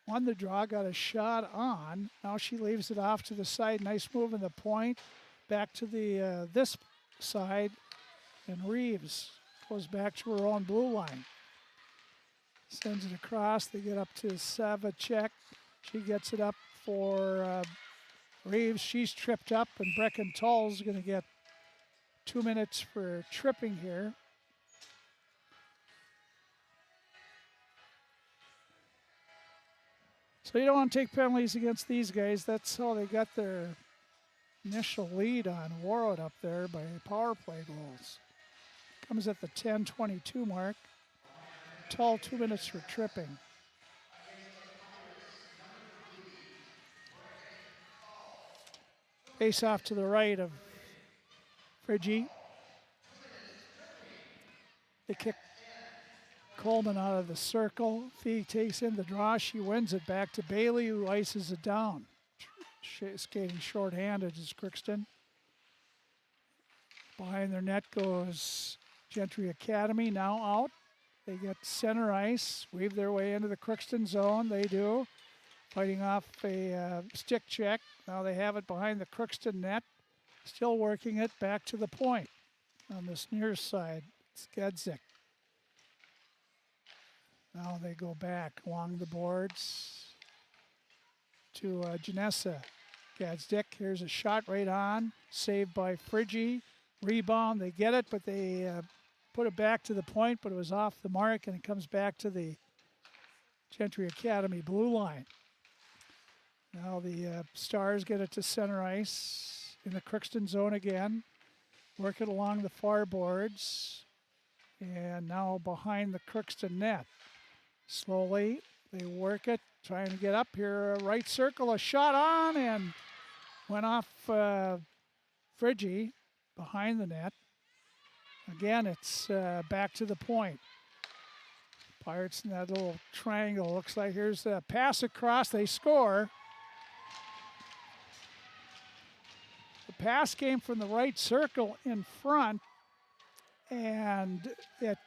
won the draw, got a shot on. Now she leaves it off to the side. Nice move in the point. Back to the this side, and Reeves goes back to her own blue line. Sends it across. They get up to Savacek. She gets it up for Reeves. She's tripped up, and Brecken Tull's going to get 2 minutes for tripping here. So you don't want to take penalties against these guys. That's how they got their initial lead on Warroad up there by power play goals. Comes at the 10:22 mark. Tull 2 minutes for tripping. Face off to the right of Friggy. They kick Coleman out of the circle. Fee takes in the draw. She wins it back to Bailey, who ices it down. Skating short-handed is Crookston. Behind their net goes Gentry Academy, now out. They get center ice, weave their way into the Crookston zone. They do. Fighting off a stick check. Now they have it behind the Crookston net. Still working it back to the point. On this near side, it's Gedzik. Now they go back along the boards to Janessa. Gadsdick, here's a shot right on. Saved by Friggy. Rebound, they get it, but they put it back to the point, but it was off the mark, and it comes back to the Gentry Academy blue line. Now the Stars get it to center ice in the Crookston zone again. Work it along the far boards. And now behind the Crookston net. Slowly, they work it, trying to get up here. Right circle, a shot on, and went off Friggy behind the net. Again, it's back to the point. Pirates in that little triangle. Looks like here's a pass across. They score. The pass came from the right circle in front, and it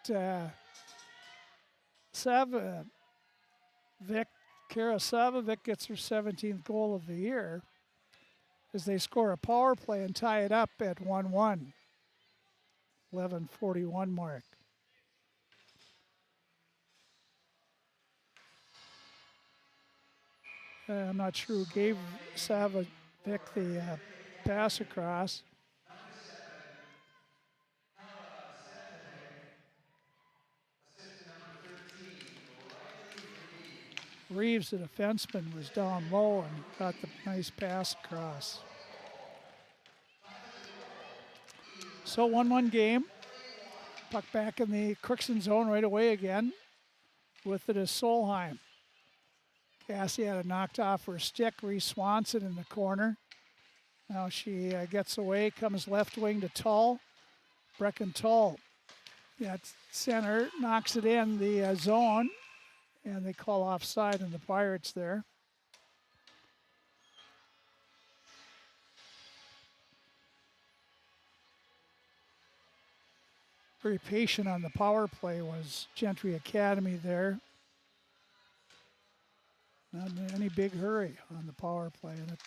Kara Savovic gets her 17th goal of the year as they score a power play and tie it up at 1-1. 11:41 mark. I'm not sure who gave Savovic the pass across. Reeves, the defenseman, was down low and got the nice pass across. So 1-1 game. Puck back in the Crookston zone right away again. With it is Solheim. Cassie had it knocked off her stick. Reese Swanson in the corner. Now she gets away, comes left wing to Tull. Brecken Tull at center, knocks it in the zone, and they call offside in the Pirates there. Very patient on the power play was Gentry Academy there. Not in any big hurry on the power play, and it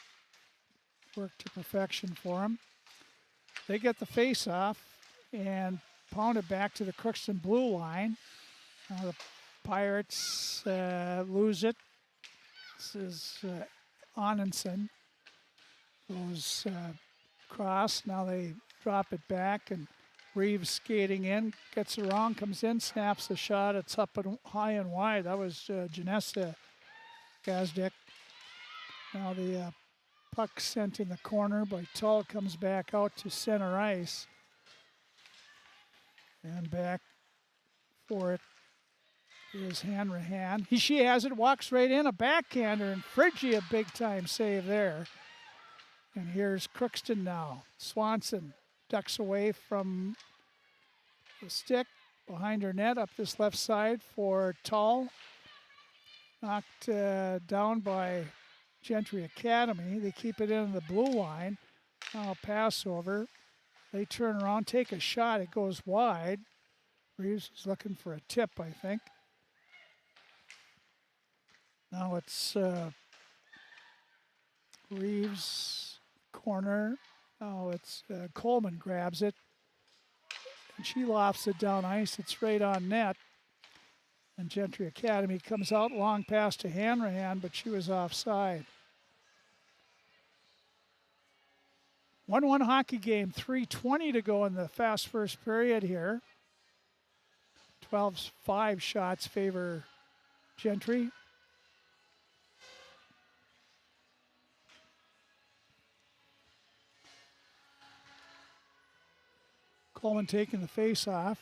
worked to perfection for them. They get the face-off and pound it back to the Crookston blue line. Now the Pirates lose it. This is Anundsen goes cross. Now they drop it back, and Reeves skating in, gets it wrong, comes in, snaps the shot. It's up and high and wide. That was Janessa Gazdick. Now the puck sent in the corner by Tull, comes back out to center ice. And back for it is Hanrahan. She has it, walks right in, a backhander, and Friggy a big-time save there. And here's Crookston now. Swanson ducks away from the stick behind her net up this left side for Tull. Knocked down by Gentry Academy. They keep it in the blue line. Now a pass over. They turn around, take a shot. It goes wide. Reeves is looking for a tip, I think. Now it's Reeves corner. Oh, it's Coleman grabs it. And she lofts it down ice. It's right on net. And Gentry Academy comes out, long pass to Hanrahan, but she was offside. 1-1 hockey game, 3:20 to go in the fast first period here. 12-5 shots favor Gentry. Coleman taking the face off.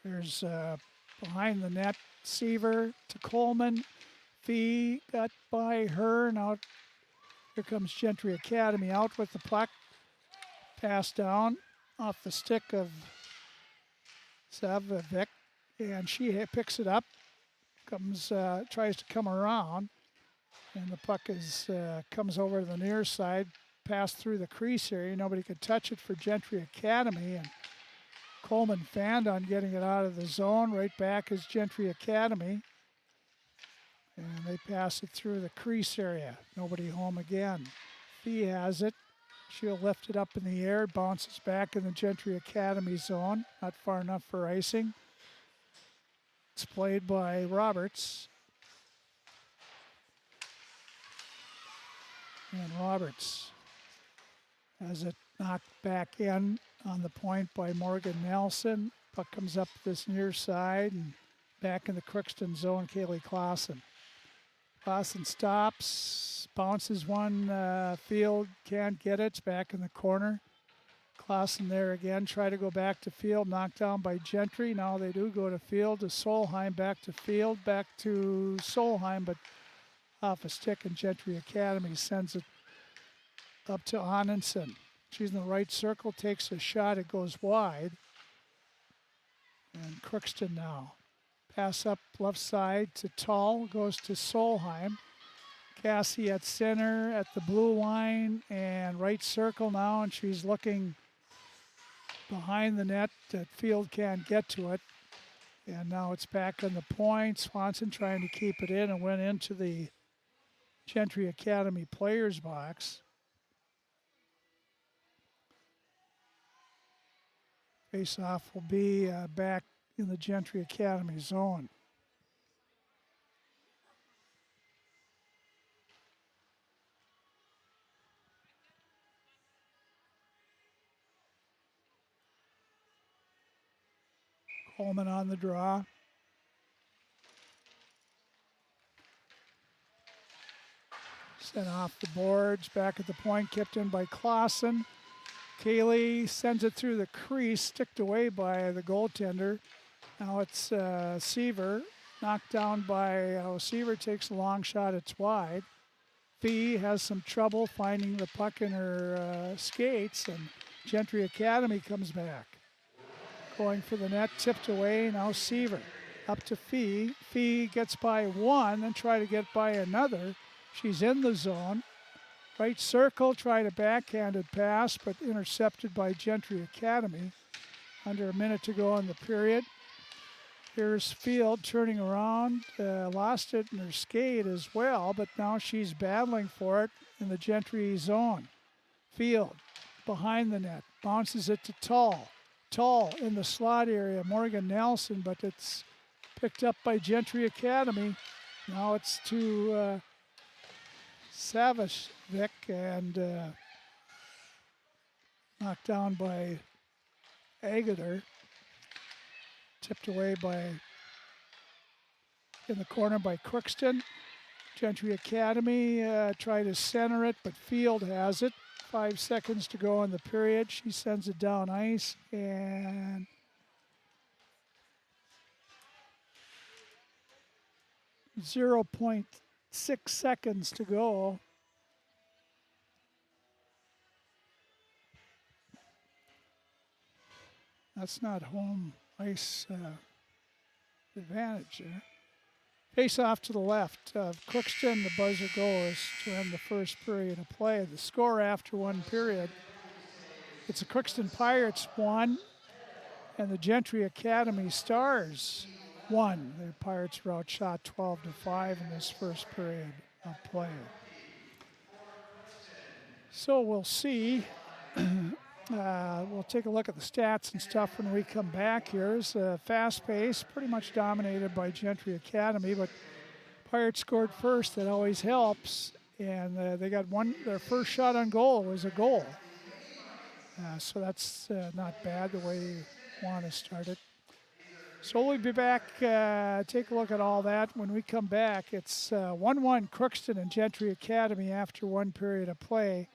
There's behind the net, Seaver to Coleman. Fee got by her. Now here comes Gentry Academy out with the puck. Pass down off the stick of Savovic, and she picks it up. Tries to come around, and the puck comes over to the near side, passed through the crease area. Nobody could touch it for Gentry Academy, and Coleman fanned on getting it out of the zone. Right back is Gentry Academy. And they pass it through the crease area. Nobody home again. Fee has it. She'll lift it up in the air. Bounces back in the Gentry Academy zone. Not far enough for icing. It's played by Roberts. And Roberts has it knocked back in on the point by Morgan Nelson. Puck comes up this near side and back in the Crookston zone, Kaylee Clausen. Clausen stops, bounces one field, can't get it. It's back in the corner. Clausen there again, try to go back to field, knocked down by Gentry. Now they do go to field, to Solheim, back to field, back to Solheim, but off a stick, and Gentry Academy sends it up to Anundsen. She's in the right circle, takes a shot, it goes wide. And Crookston now. Pass up left side to Tull, goes to Solheim. Cassie at center at the blue line and right circle now, and she's looking behind the net. That field can't get to it. And now it's back on the point. Swanson trying to keep it in and went into the Gentry Academy players box. Face-off will be back in the Gentry Academy zone. Coleman on the draw. Sent off the boards, back at the point, kept in by Clausen. Kaylee sends it through the crease, sticked away by the goaltender. Now it's Seaver, knocked down by Seaver, takes a long shot, it's wide. Fee has some trouble finding the puck in her skates, and Gentry Academy comes back. Going for the net, tipped away, now Seaver. Up to Fee. Fee gets by one, then try to get by another. She's in the zone. Right circle, tried a backhanded pass, but intercepted by Gentry Academy. Under a minute to go in the period. Here's Field turning around, lost it in her skate as well, but now she's battling for it in the Gentry zone. Field behind the net, bounces it to Tull. Tull in the slot area, Morgan Nelson, but it's picked up by Gentry Academy. Now it's to Savishvik and knocked down by Agater. Tipped away in the corner by Crookston. Gentry Academy tried to center it, but Field has it. 5 seconds to go in the period. She sends it down ice, and .6 seconds to go. That's not home ice advantage there. Face off to the left of Crookston. The buzzer goes to end the first period of play. The score after one period, it's the Crookston Pirates 1 and the Gentry Academy Stars 1. The Pirates were outshot 12-5 in this first period of play. So we'll see. We'll take a look at the stats and stuff when we come back here. It's a fast pace, pretty much dominated by Gentry Academy, but Pirates scored first. That always helps. And they got their first shot on goal was a goal. So that's not bad the way you want to start it. So we'll be back, take a look at all that. When we come back, it's 1-1 Crookston and Gentry Academy after one period of play.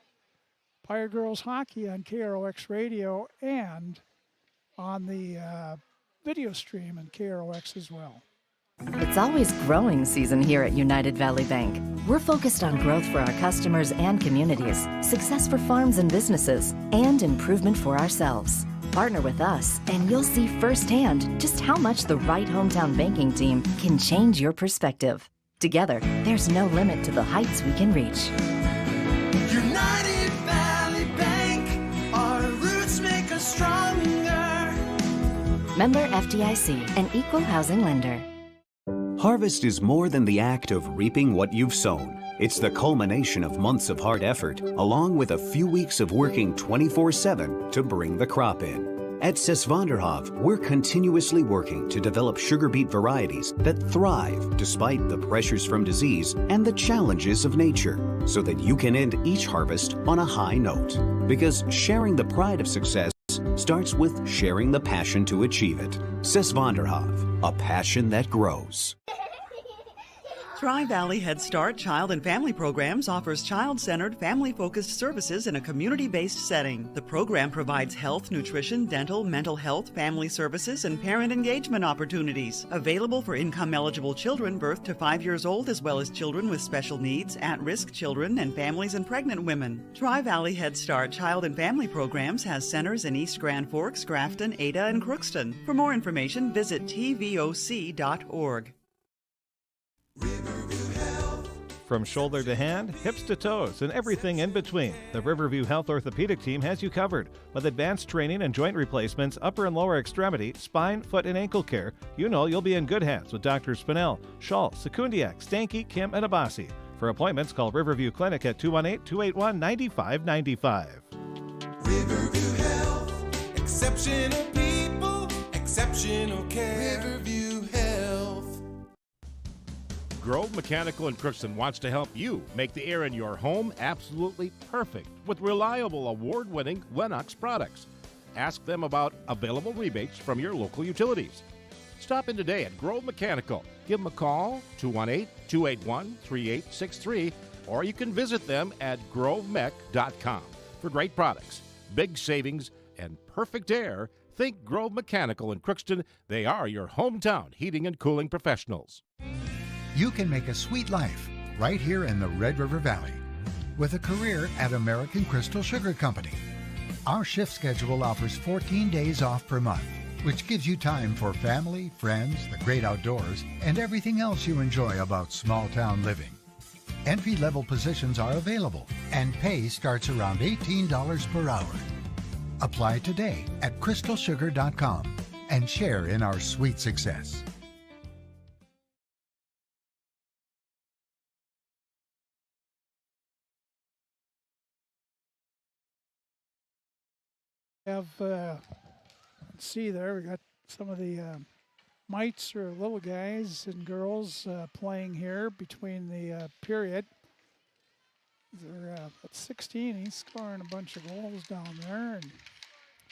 Pirate Girls Hockey on KROX Radio and on the video stream and KROX as well. It's always growing season here at United Valley Bank. We're focused on growth for our customers and communities, success for farms and businesses, and improvement for ourselves. Partner with us, and you'll see firsthand just how much the right hometown banking team can change your perspective. Together, there's no limit to the heights we can reach. United Valley Bank, our roots make us stronger. Member FDIC, an equal housing lender. Harvest is more than the act of reaping what you've sown. It's the culmination of months of hard effort, along with a few weeks of working 24/7 to bring the crop in. At Sesvanderhof, we're continuously working to develop sugar beet varieties that thrive despite the pressures from disease and the challenges of nature, so that you can end each harvest on a high note. Because sharing the pride of success starts with sharing the passion to achieve it. Sesvanderhof, a passion that grows. Tri-Valley Head Start Child and Family Programs offers child-centered, family-focused services in a community-based setting. The program provides health, nutrition, dental, mental health, family services, and parent engagement opportunities. Available for income-eligible children birth to 5 years old, as well as children with special needs, at-risk children, and families and pregnant women. Tri-Valley Head Start Child and Family Programs has centers in East Grand Forks, Grafton, Ada, and Crookston. For more information, visit tvoc.org. From shoulder to hand, hips to toes, and everything in between, the Riverview Health Orthopedic Team has you covered. With advanced training and joint replacements, upper and lower extremity, spine, foot, and ankle care, you know you'll be in good hands with Drs. Spinell, Schall, Sekundiak, Stanky, Kim, and Abasi. For appointments, call Riverview Clinic at 218-281-9595. Riverview Health, exceptional people, exceptional care. Riverview Health. Grove Mechanical in Crookston wants to help you make the air in your home absolutely perfect with reliable, award-winning Lennox products. Ask them about available rebates from your local utilities. Stop in today at Grove Mechanical. Give them a call, 218-281-3863, or you can visit them at grovemech.com. For great products, big savings, and perfect air, think Grove Mechanical in Crookston. They are your hometown heating and cooling professionals. You can make a sweet life right here in the Red River Valley with a career at American Crystal Sugar Company. Our shift schedule offers 14 days off per month, which gives you time for family, friends, the great outdoors, and everything else you enjoy about small-town living. Entry-level positions are available, and pay starts around $18 per hour. Apply today at crystalsugar.com and share in our sweet success. Let's see there, we got some of the mites or little guys and girls playing here between the period. They're at 16. He's scoring a bunch of goals down there, and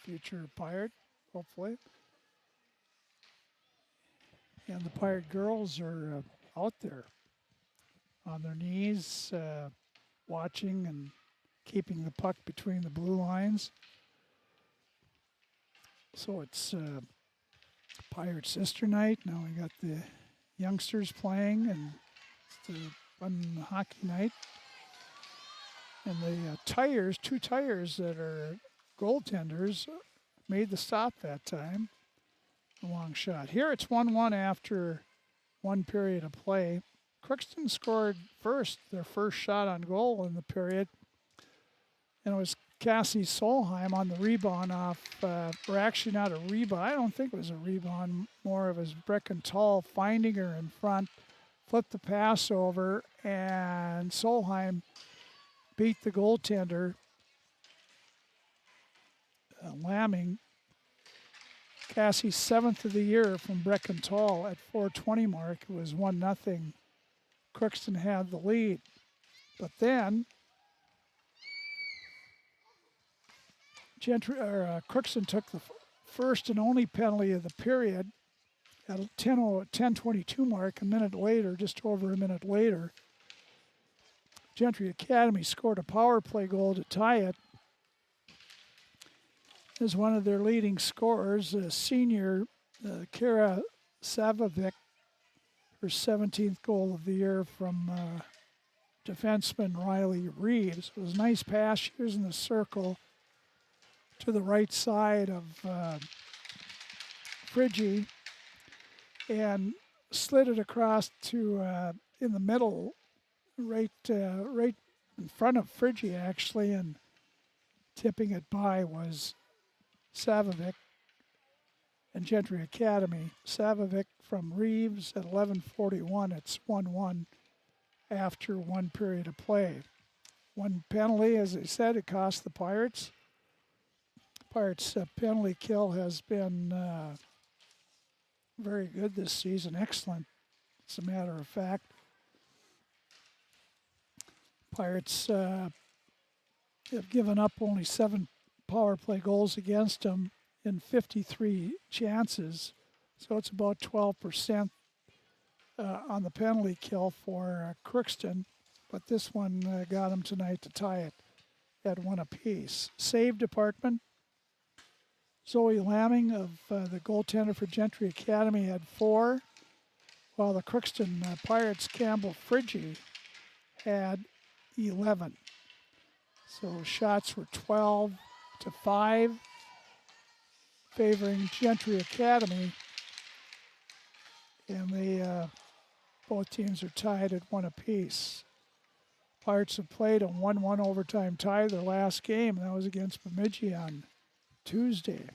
future Pirate, hopefully. And the Pirate girls are out there on their knees, watching and keeping the puck between the blue lines. So it's Pirate Sister Night. Now we got the youngsters playing, and it's the fun hockey night. And the two tires that are goaltenders made the stop that time. A long shot. Here it's 1-1 after one period of play. Crookston scored their first shot on goal in the period. And it was Cassie Solheim on the rebound off, or actually not a rebound. I don't think it was a rebound. More of it was Breckenthal finding her in front, flipped the pass over, and Solheim beat the goaltender, Lamming. Cassie's 7th of the year from Breckenthal at 4:20 mark. It was 1-0. Crookston had the lead. But then Crookston took the first and only penalty of the period at 10:22 mark. A minute later, just over a minute later, Gentry Academy scored a power play goal to tie it. As one of their leading scorers, senior Kara Savovic, her 17th goal of the year from defenseman Riley Reeves. It was a nice pass. She was in the circle to the right side of Friggy and slid it across to in the middle, right in front of Friggy actually, and tipping it by was Savovic and Gentry Academy. Savovic from Reeves at 11:41. It's 1-1 after one period of play. One penalty, as I said, it cost the Pirates. Pirates' penalty kill has been very good this season. Excellent, as a matter of fact. Pirates have given up only 7 power play goals against them in 53 chances. So it's about 12% on the penalty kill for Crookston. But this one got them tonight to tie it at 1 apiece. Save department, Zoe Lamming of the goaltender for Gentry Academy had 4, while the Crookston Pirates' Campbell Friggy had 11. So shots were 12-5, favoring Gentry Academy, and they both teams are tied at 1 apiece. Pirates have played a 1-1 overtime tie their last game, and that was against Bemidji on Tuesday.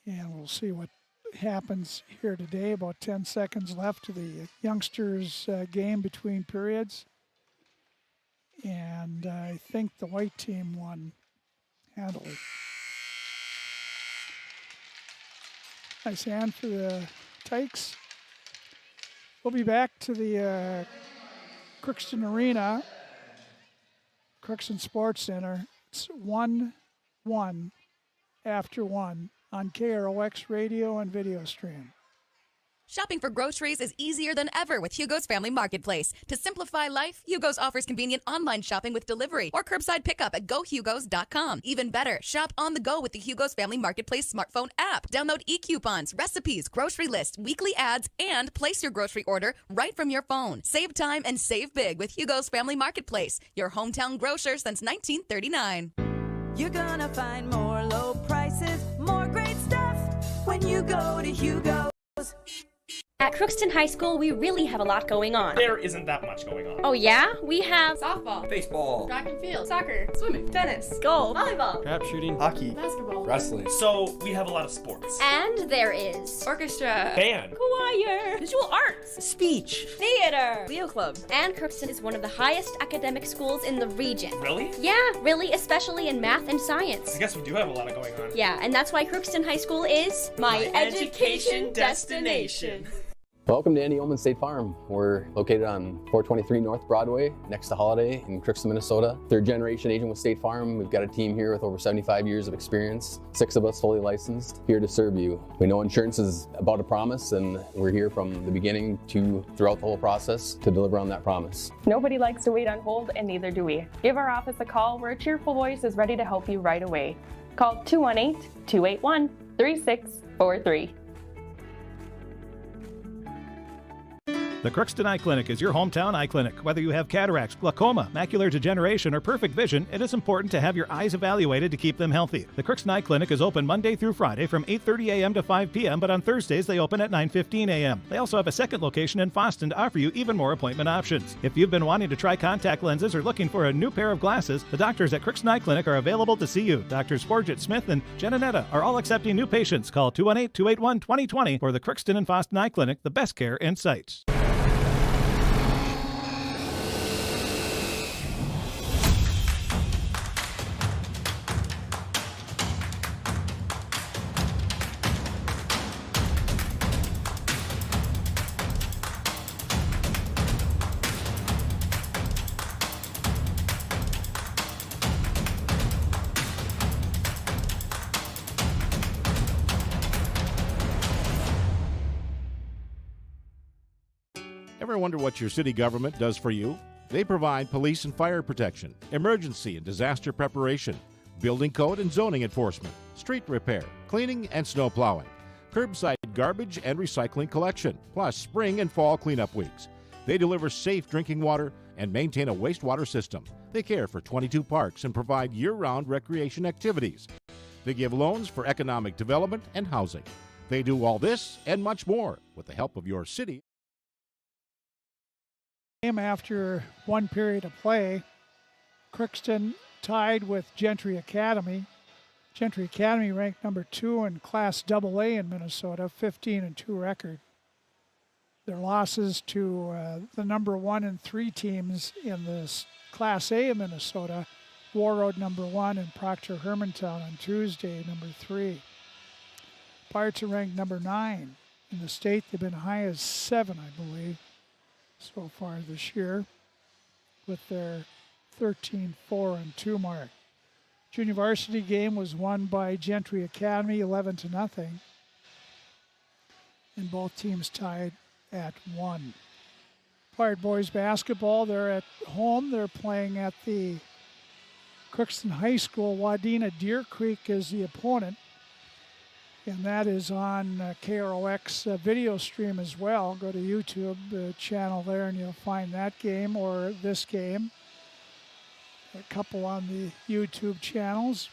And we'll see what happens here today. About 10 seconds left to the youngsters' game between periods. And I think the white team won handily. Nice hand for the Tykes. We'll be back to the Crookston Arena, Crookston Sports Center. It's 1 1 after 1 on KROX radio and video stream. Shopping for groceries is easier than ever with Hugo's Family Marketplace. To simplify life, Hugo's offers convenient online shopping with delivery or curbside pickup at gohugos.com. Even better, shop on the go with the Hugo's Family Marketplace smartphone app. Download e-coupons, recipes, grocery lists, weekly ads, and place your grocery order right from your phone. Save time and save big with Hugo's Family Marketplace, your hometown grocer since 1939. You're gonna find more low prices, more great stuff when you go to Hugo's. At Crookston High School, we really have a lot going on. There isn't that much going on. Oh yeah? We have softball, baseball, track and field, soccer, swimming, tennis, golf, volleyball, crap shooting, hockey, basketball, wrestling. So we have a lot of sports. And there is orchestra, band, choir, visual arts, speech, theater, Leo Club. And Crookston is one of the highest academic schools in the region. Really? Yeah, really, especially in math and science. I guess we do have a lot going on. Yeah, and that's why Crookston High School is my education destination. Welcome to Andy Oman State Farm. We're located on 423 North Broadway, next to Holiday in Crookston, Minnesota. Third generation agent with State Farm. We've got a team here with over 75 years of experience, 6 of us fully licensed, here to serve you. We know insurance is about a promise, and we're here from the beginning to throughout the whole process to deliver on that promise. Nobody likes to wait on hold, and neither do we. Give our office a call where a cheerful voice is ready to help you right away. Call 218-281-3643. The Crookston Eye Clinic is your hometown eye clinic. Whether you have cataracts, glaucoma, macular degeneration, or perfect vision, it is important to have your eyes evaluated to keep them healthy. The Crookston Eye Clinic is open Monday through Friday from 8:30 a.m. to 5 p.m., but on Thursdays they open at 9:15 a.m. They also have a second location in Boston to offer you even more appointment options. If you've been wanting to try contact lenses or looking for a new pair of glasses, the doctors at Crookston Eye Clinic are available to see you. Doctors Forget Smith and Jananetta are all accepting new patients. Call 218-281-2020 for the Crookston and Boston Eye Clinic, the best care in sight. Ever wonder what your city government does for you? They provide police and fire protection, emergency and disaster preparation, building code and zoning enforcement, street repair, cleaning and snow plowing, curbside garbage and recycling collection, plus spring and fall cleanup weeks. They deliver safe drinking water and maintain a wastewater system. They care for 22 parks and provide year-round recreation activities. They give loans for economic development and housing. They do all this and much more with the help of your city. After one period of play, Crookston tied with Gentry Academy. Gentry Academy ranked number 2 in Class AA in Minnesota, 15-2 record. Their losses to the number 1 and 3 teams in this Class A in Minnesota, Warroad number 1 and Proctor Hermantown on Tuesday, number 3. Pirates are ranked number 9 in the state. They've been high as 7, I believe, so far this year, with their 13-4-2 mark. Junior varsity game was won by Gentry Academy 11-0, and both teams tied at 1. Pirate boys basketball, they're at home. They're playing at the Crookston High School. Wadena Deer Creek is the opponent, and that is on KROX video stream as well. Go to YouTube channel there and you'll find that game or this game. A couple on the YouTube channels.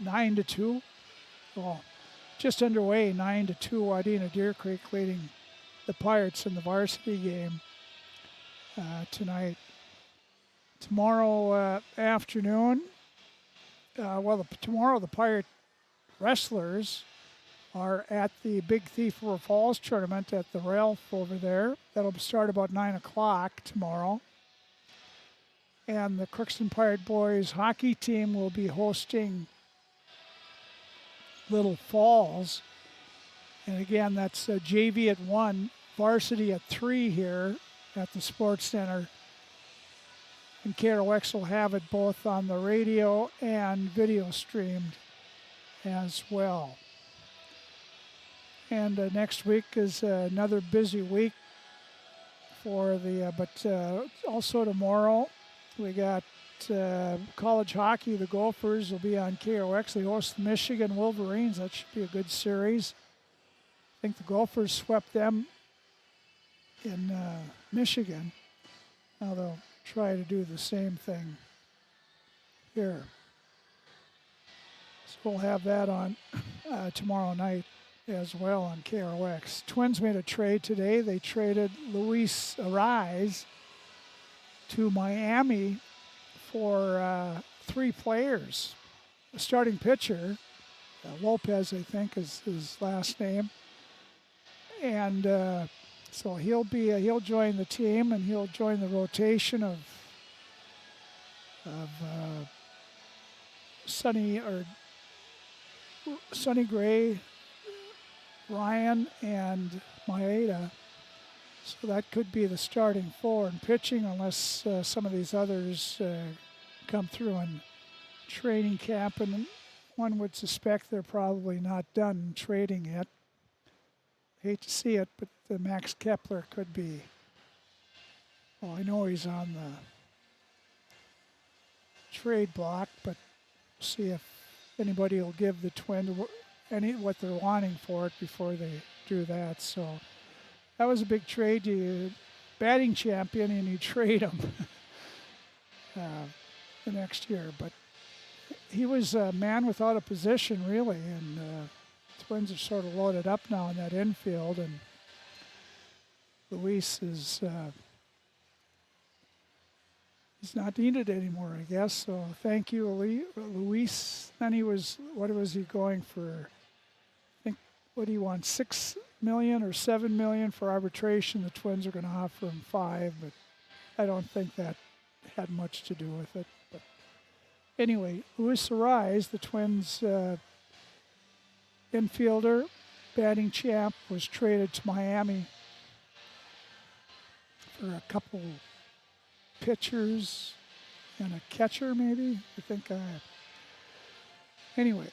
9-2. Well, just underway, 9-2. Wadena Deer Creek leading the Pirates in the varsity game tonight. Tomorrow afternoon, tomorrow the Pirate Wrestlers are at the Big Thief River Falls tournament at the Ralph over there. That'll start about 9 o'clock tomorrow. And the Crookston Pirate Boys hockey team will be hosting Little Falls. And again, that's JV at 1, varsity at 3 here at the Sports Center And KROX will have it both on the radio and video streamed as well. And next week is another busy week for the, but also tomorrow we got college hockey. The Gophers will be on KROX. They host the Michigan Wolverines. That should be a good series. I think the Gophers swept them in Michigan. Now they'll try to do the same thing here. So we'll have that on tomorrow night as well on KROX. Twins made a trade today. They traded Luis Arise to Miami for 3 players. A starting pitcher, Lopez, I think is his last name. And so he'll join the team, and he'll join the rotation of Sonny Gray, Ryan, and Maeda. So that could be the starting 4 in pitching, unless some of these others come through in training camp, and one would suspect they're probably not done trading yet. Hate to see it, but the Max Kepler could be. Well, I know he's on the trade block, but see if anybody will give the Twins what they're wanting for it before they do that. So that was a big trade. You batting champion and you trade him the next year. But he was a man without a position, really, and Twins are sort of loaded up now in that infield, and Luis is he's not needed anymore, I guess. So thank you, Luis. Then what was he going for? I think, what do you want, $6 million or $7 million for arbitration? The Twins are going to offer him $5 million, but I don't think that had much to do with it. But anyway, Luis Arise, the Twins infielder, batting champ, was traded to Miami for a couple pitchers and a catcher, maybe. Anyway,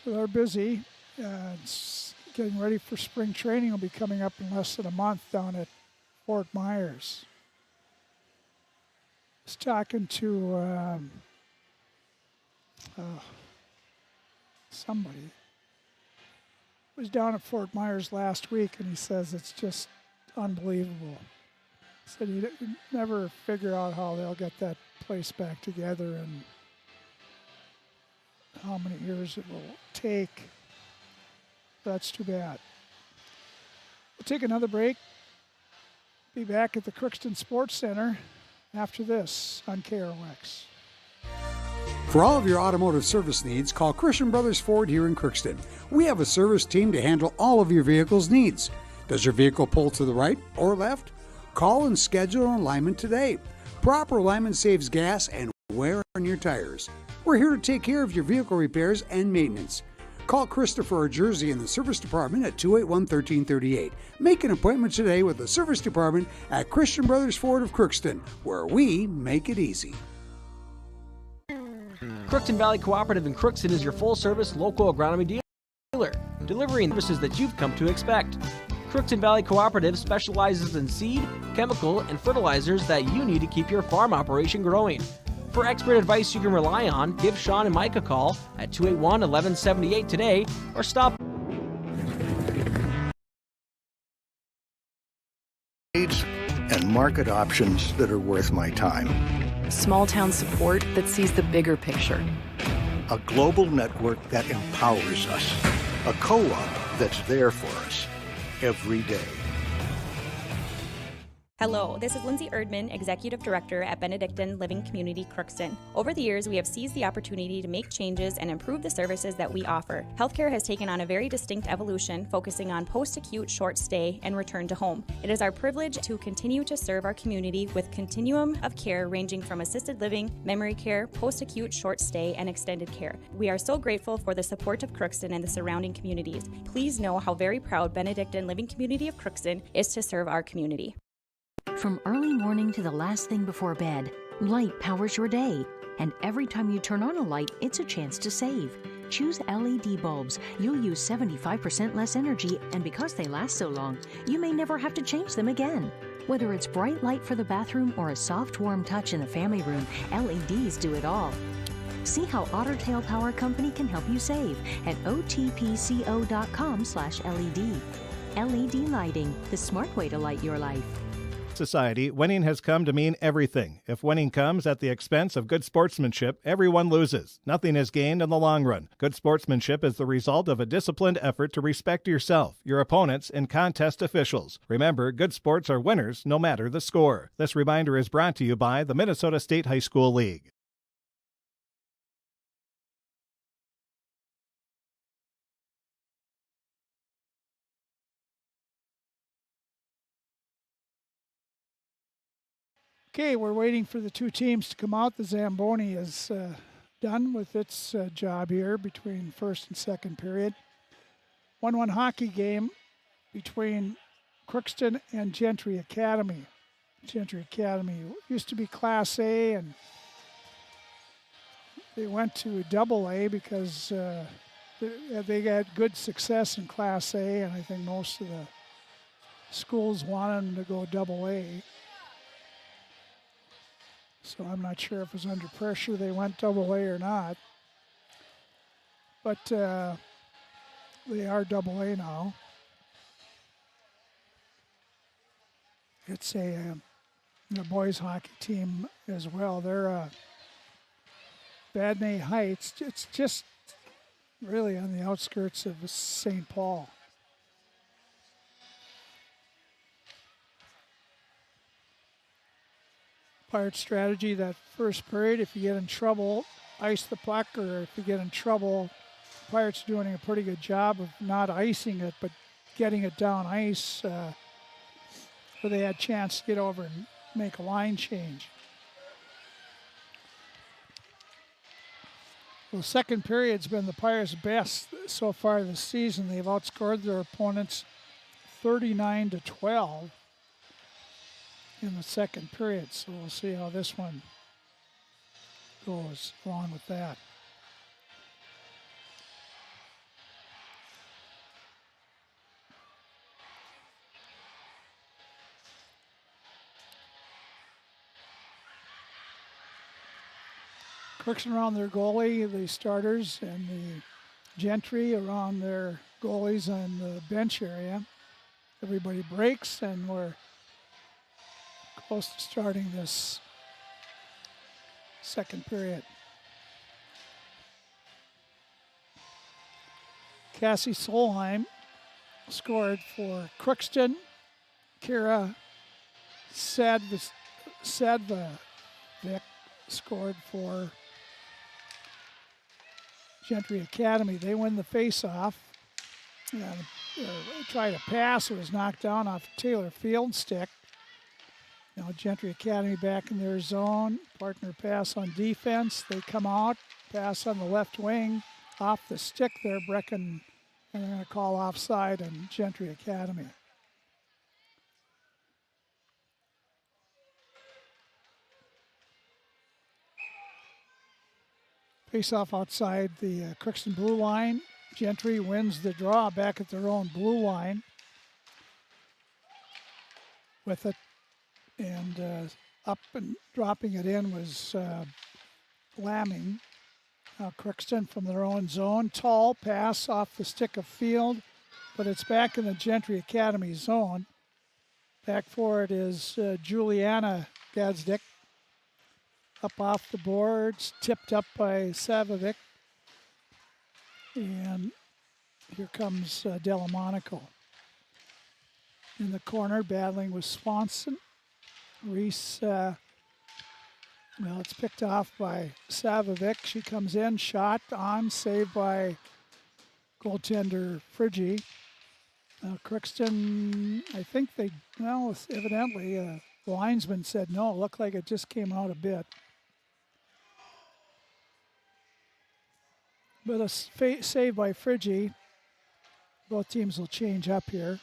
so they're busy. It's getting ready for spring training. Will be coming up in less than a month down at Fort Myers. I was talking to somebody was down at Fort Myers last week, and he says it's just unbelievable. He said he'd never figure out how they'll get that place back together and how many years it will take. That's too bad. We'll take another break. Be back at the Crookston Sports Center after this on KROX. For all of your automotive service needs, call Christian Brothers Ford here in Crookston. We have a service team to handle all of your vehicle's needs. Does your vehicle pull to the right or left? Call and schedule an alignment today. Proper alignment saves gas and wear on your tires. We're here to take care of your vehicle repairs and maintenance. Call Christopher or Jersey in the service department at 281-1338. Make an appointment today with the service department at Christian Brothers Ford of Crookston, where we make it easy. Crookston Valley Cooperative in Crookston is your full-service local agronomy dealer, delivering services that you've come to expect. Crookston Valley Cooperative specializes in seed, chemical, and fertilizers that you need to keep your farm operation growing. For expert advice you can rely on, give Sean and Mike a call at 281-1178 today or stop. Needs and market options that are worth my time. Small town support that sees the bigger picture. A global network that empowers us. A co-op that's there for us every day. Hello, this is Lindsay Erdman, Executive Director at Benedictine Living Community Crookston. Over the years, we have seized the opportunity to make changes and improve the services that we offer. Healthcare has taken on a very distinct evolution, focusing on post-acute, short stay, and return to home. It is our privilege to continue to serve our community with continuum of care ranging from assisted living, memory care, post-acute, short stay, and extended care. We are so grateful for the support of Crookston and the surrounding communities. Please know how very proud Benedictine Living Community of Crookston is to serve our community. From early morning to the last thing before bed, light powers your day. And every time you turn on a light, it's a chance to save. Choose LED bulbs. You'll use 75% less energy, and because they last so long, you may never have to change them again. Whether it's bright light for the bathroom or a soft, warm touch in the family room, LEDs do it all. See how Otter Tail Power Company can help you save at otpco.com/LED. LED lighting, the smart way to light your life. Society, winning has come to mean everything. If winning comes at the expense of good sportsmanship, everyone loses. Nothing is gained in the long run. Good sportsmanship is the result of a disciplined effort to respect yourself, your opponents, and contest officials. Remember, good sports are winners no matter the score. This reminder is brought to you by the Minnesota State High School League. Okay, we're waiting for the two teams to come out. The Zamboni is done with its job here between first and second period. 1-1 hockey game between Crookston and Gentry Academy. Gentry Academy used to be Class A, and they went to Double A because they had good success in Class A, and I think most of the schools wanted them to go Double A. So I'm not sure if it was under pressure they went Double A or not. But they are Double A now. It's a boys hockey team as well. They're Badney Heights. It's just really on the outskirts of St. Paul. Pirate strategy that first period, if you get in trouble, ice the puck, or if you get in trouble, Pirates are doing a pretty good job of not icing it, but getting it down ice where they had a chance to get over and make a line change. Well, the second period's been the Pirates' best so far this season. They've outscored their opponents 39-12. In the second period, so we'll see how this one goes along with that. Crookston around their goalie, the starters, and the Gentry around their goalies on the bench area. Everybody breaks, and we're close to starting this second period. Cassie Solheim scored for Crookston. Kira Sadvavic scored for Gentry Academy. They win the face-off. Tried to pass. It was knocked down off Taylor Field's stick. Now Gentry Academy back in their zone. Partner pass on defense. They come out. Pass on the left wing. Off the stick there, Brecken. And they're going to call offside on Gentry Academy. Face off outside the Crookston blue line. Gentry wins the draw back at their own blue line. With it. And up and dropping it in was Lamming. Now Crookston from their own zone. Tall pass off the stick of Field, but it's back in the Gentry Academy zone. Back for it is Juliana Gadsdick. Up off the boards, tipped up by Savovic. And here comes Delmonico. In the corner, battling with Swanson. Reese, it's picked off by Savovic. She comes in, shot on, saved by goaltender Friggy. Crookston, I think evidently the linesman said no. It looked like it just came out a bit. But a save by Friggy. Both teams will change up here.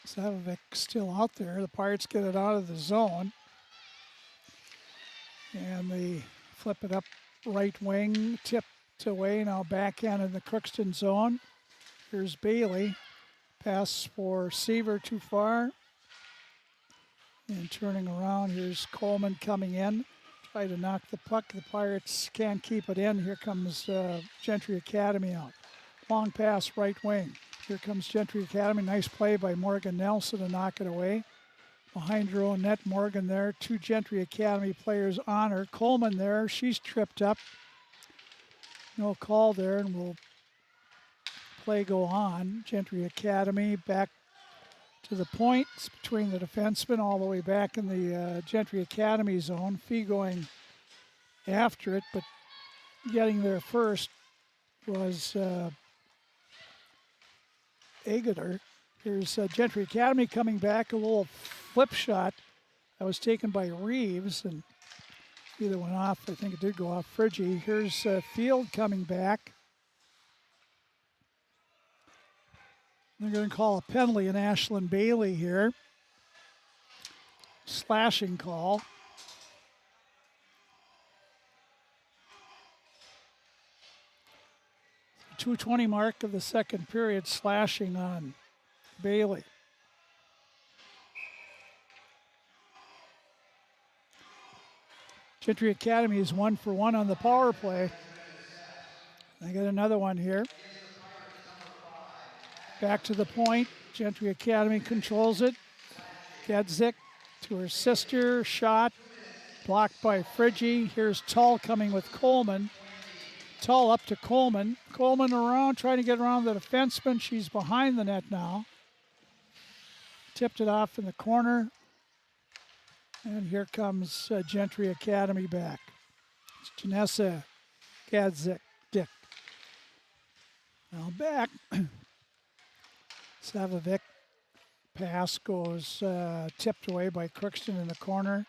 Savovic still out there. The Pirates get it out of the zone. And they flip it up right wing, tipped away, now backhand in the Crookston zone. Here's Bailey. Pass for Seaver too far. And turning around, here's Coleman coming in. Try to knock the puck. The Pirates can't keep it in. Here comes Gentry Academy out. Long pass right wing. Here comes Gentry Academy. Nice play by Morgan Nelson to knock it away. Behind her own net, Morgan there. 2 Gentry Academy players on her. Coleman there. She's tripped up. No call there, and will play go on. Gentry Academy back to the point. It's between the defensemen all the way back in the Gentry Academy zone. Fee going after it, but getting there first was Agutter. Here's Gentry Academy coming back. A little flip shot that was taken by Reeves, and either went off. I think it did go off Friggy. Here's Field coming back. They're going to call a penalty on Ashlyn Bailey here. Slashing call. .220 mark of the second period, slashing on Bailey. Gentry Academy is 1 for 1 on the power play. They get another one here. Back to the point. Gentry Academy controls it. Gedzik to her sister. Shot. Blocked by Friggy. Here's Tull coming with Coleman. Tull up to Coleman. Coleman around, trying to get around the defenseman. She's behind the net now. Tipped it off in the corner. And here comes Gentry Academy back. It's Janessa Gadzik Dick. Now back. Savovic. Pass goes tipped away by Crookston in the corner.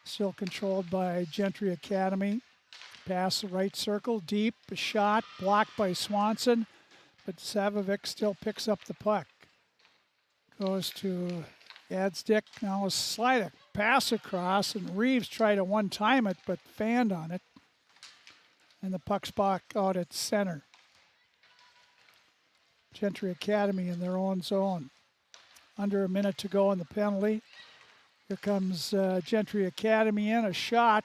Still controlled by Gentry Academy. Pass the right circle, deep, a shot, blocked by Swanson, but Savovic still picks up the puck. Goes to Gadzik, now a slide a pass across, and Reeves tried to one-time it, but fanned on it. And the puck's back out at center. Gentry Academy in their own zone. Under a minute to go in the penalty. Here comes Gentry Academy in, a shot.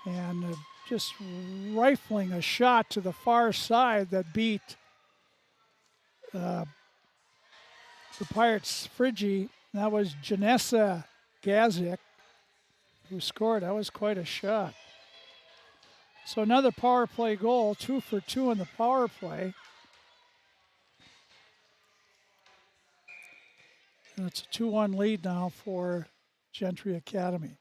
And just rifling a shot to the far side that beat the Pirates' Friggy. That was Janessa Gadzik who scored. That was quite a shot. So another power play goal, 2 for 2 in the power play. And it's a 2-1 lead now for Gentry Academy.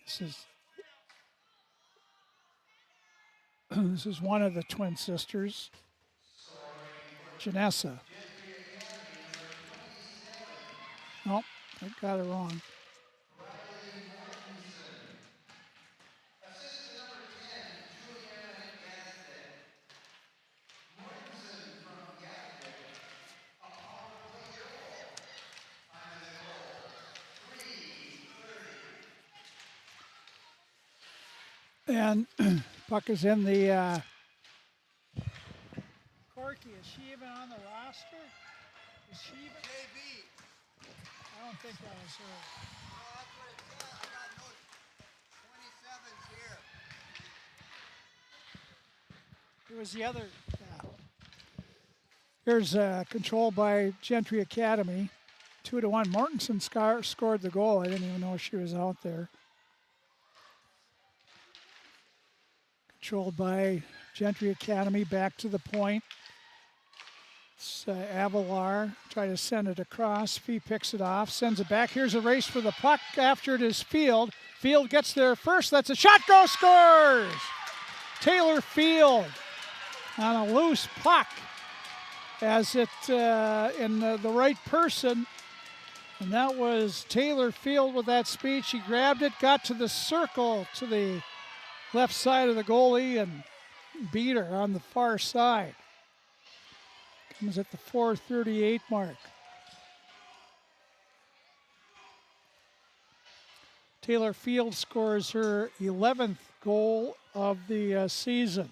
This is one of the twin sisters, Janessa. Nope, I got it wrong. And puck is in the Corky. Is she even on the roster? Is she even? JV. I don't think that was her. No, that's what it says. I got no 27s here. It was the other. Here's control by Gentry Academy. 2-1. Mortensen scored the goal. I didn't even know she was out there. Controlled by Gentry Academy, back to the point. It's Avalar, try to send it across. Fee picks it off, sends it back. Here's a race for the puck. After it is Field. Field gets there first. That's a shot. Go scores! Taylor Field on a loose puck. Has it in the right person. And that was Taylor Field with that speed. She grabbed it, got to the circle, to the left side of the goalie, and beater on the far side. Comes at the 4:38 mark. Taylor Field scores her 11th goal of the season.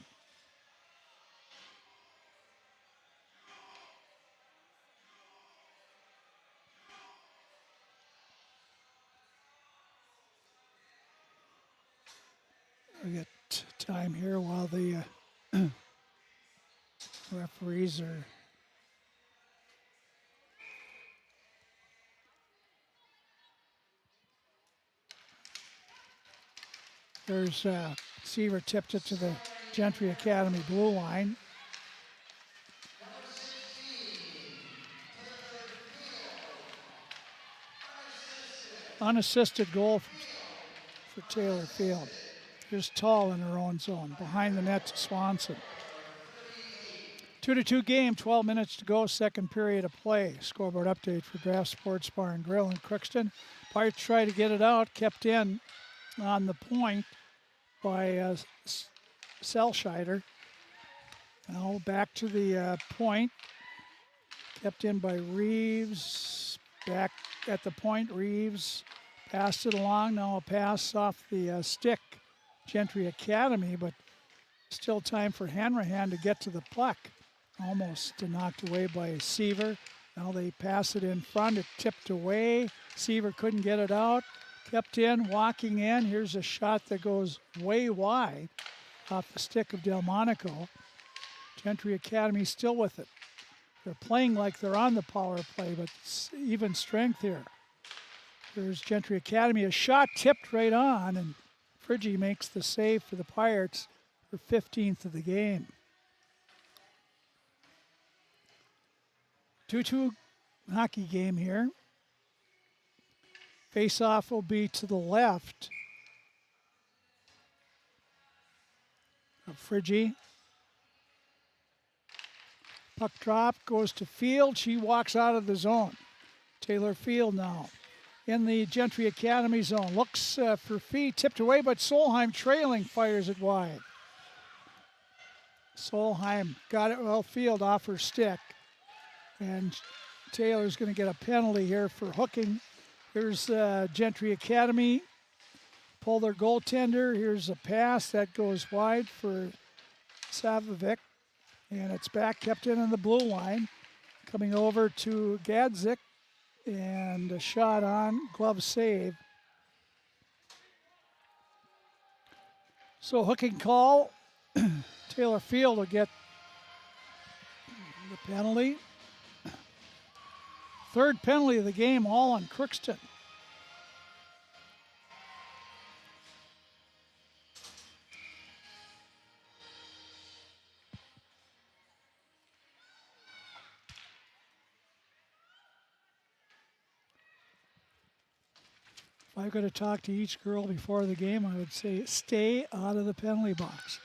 We got time here while the referees are there's Seaver tipped it to the Gentry Academy blue line. Unassisted goal for Taylor Field. Just tall in her own zone. Behind the net to Swanson. 2-2 game, 12 minutes to go, second period of play. Scoreboard update for Draft Sports Bar and Grill in Crookston. Pirates try to get it out, kept in on the point by Selscheider. Now back to the point. Kept in by Reeves. Back at the point, Reeves passed it along. Now a pass off the stick. Gentry Academy, but still time for Hanrahan to get to the puck. Almost knocked away by Seaver. Now they pass it in front. It tipped away. Seaver couldn't get it out. Kept in, walking in. Here's a shot that goes way wide off the stick of Delmonico. Gentry Academy still with it. They're playing like they're on the power play, but it's even strength here. There's Gentry Academy. A shot tipped right on, and Friggy makes the save for the Pirates for 15th of the game. 2-2 hockey game here. Face-off will be to the left of Friggy. Puck drop goes to Field. She walks out of the zone. Taylor Field now in the Gentry Academy zone. Looks for feet, tipped away, but Solheim trailing, fires it wide. Solheim got it well, Field off her stick. And Taylor's going to get a penalty here for hooking. Here's Gentry Academy. Pull their goaltender. Here's a pass that goes wide for Savovic. And it's back, kept in on the blue line. Coming over to Gadzik. And a shot on, glove save. So hooking call. Taylor Field will get the penalty. Third penalty of the game, all on Crookston. If I could have talked to each girl before the game, I would say, stay out of the penalty box.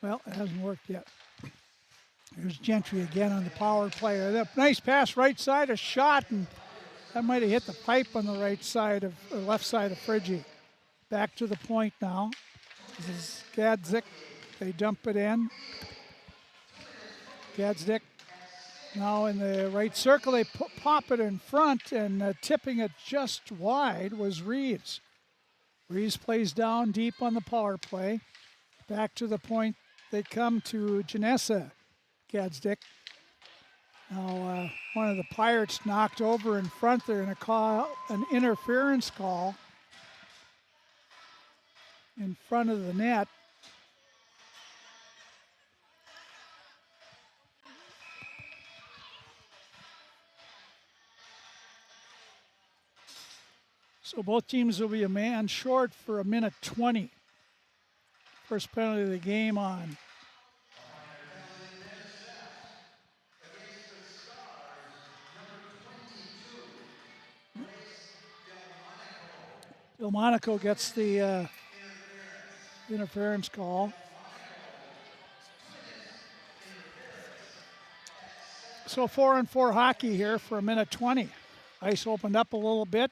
Well, it hasn't worked yet. Here's Gentry again on the power play. A nice pass right side, a shot, and that might have hit the pipe on the right side of, or left side of Friggy. Back to the point now. This is Gadzik. They dump it in. Gadzik now in the right circle. They pop it in front, and tipping it just wide was Reeves. Reeves plays down deep on the power play. Back to the point. They come to Janessa Gadzik. Now one of the Pirates knocked over in front. They're going to call an interference call in front of the net. So both teams will be a man short for a minute 20. First penalty of the game on. Delmonico gets the interference call. So 4-on-4 hockey here for a minute 20. Ice opened up a little bit.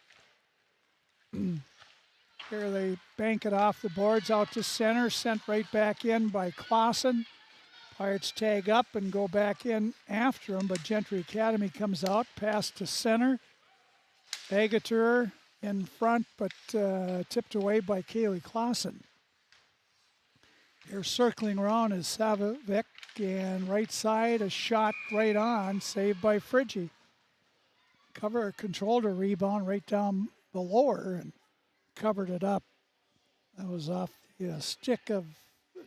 Here they bank it off the boards out to center, sent right back in by Clausen. Pirates tag up and go back in after him, but Gentry Academy comes out, pass to center. Agater in front, but tipped away by Kaylee Clausen. Here circling around is Savovic, and right side, a shot right on, saved by Friggy. Controlled a rebound right down below her and covered it up. That was off the stick of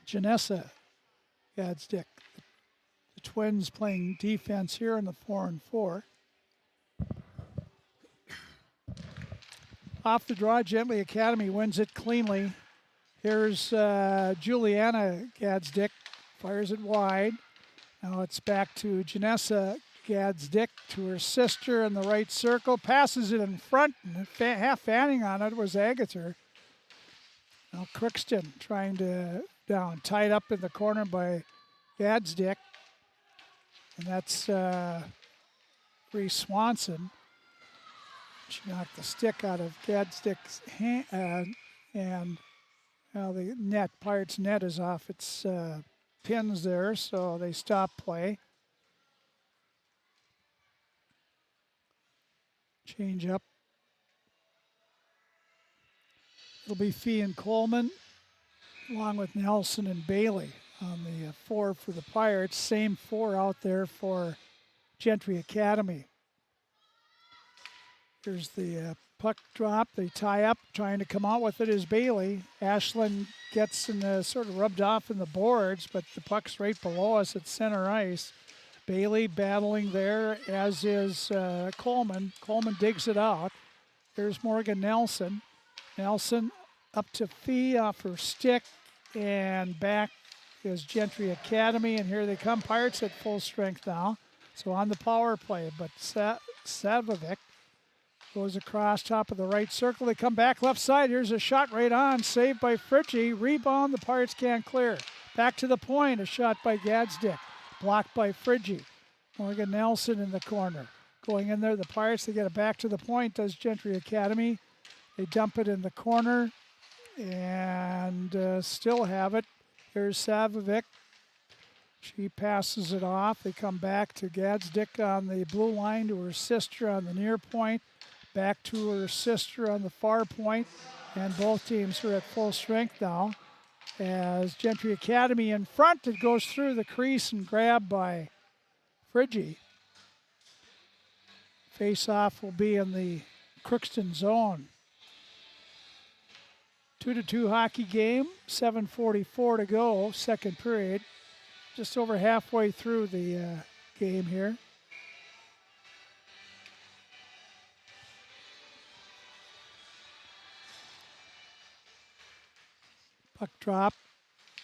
Janessa Gadstick. The Twins playing defense here in the 4-and-4. Off the draw, Gentry Academy wins it cleanly. Here's Juliana Gadsdick, fires it wide. Now it's back to Janessa Gadsdick, to her sister in the right circle, passes it in front, and half fanning on it was Agater. Now Crookston trying to down, tied up in the corner by Gadsdick, and that's Reese Swanson. She knocked the stick out of Gadstick's hand, and now the net, Pirates net is off its pins there, so they stop play. Change up. It'll be Fee and Coleman, along with Nelson and Bailey on the 4 for the Pirates. Same 4 out there for Gentry Academy. Here's the puck drop. They tie up. Trying to come out with it is Bailey. Ashlyn gets sort of rubbed off in the boards, but the puck's right below us at center ice. Bailey battling there, as is Coleman. Coleman digs it out. There's Morgan Nelson. Nelson up to Fee off her stick, and back is Gentry Academy, and here they come. Pirates at full strength now. So on the power play, but Savovic goes across top of the right circle. They come back left side. Here's a shot right on. Saved by Fritchie. Rebound. The Pirates can't clear. Back to the point. A shot by Gadsdick. Blocked by Fritchie. Morgan Nelson in the corner. Going in there. The Pirates, they get it back to the point. Does Gentry Academy. They dump it in the corner. And still have it. Here's Savovic. She passes it off. They come back to Gadsdick on the blue line, to her sister on the near point. Back to her sister on the far point, and both teams are at full strength now. As Gentry Academy in front, it goes through the crease and grabbed by Friggy. Face-off will be in the Crookston zone. 2-2 hockey game, 7:44 to go, second period. Just over halfway through the game here. Puck drop.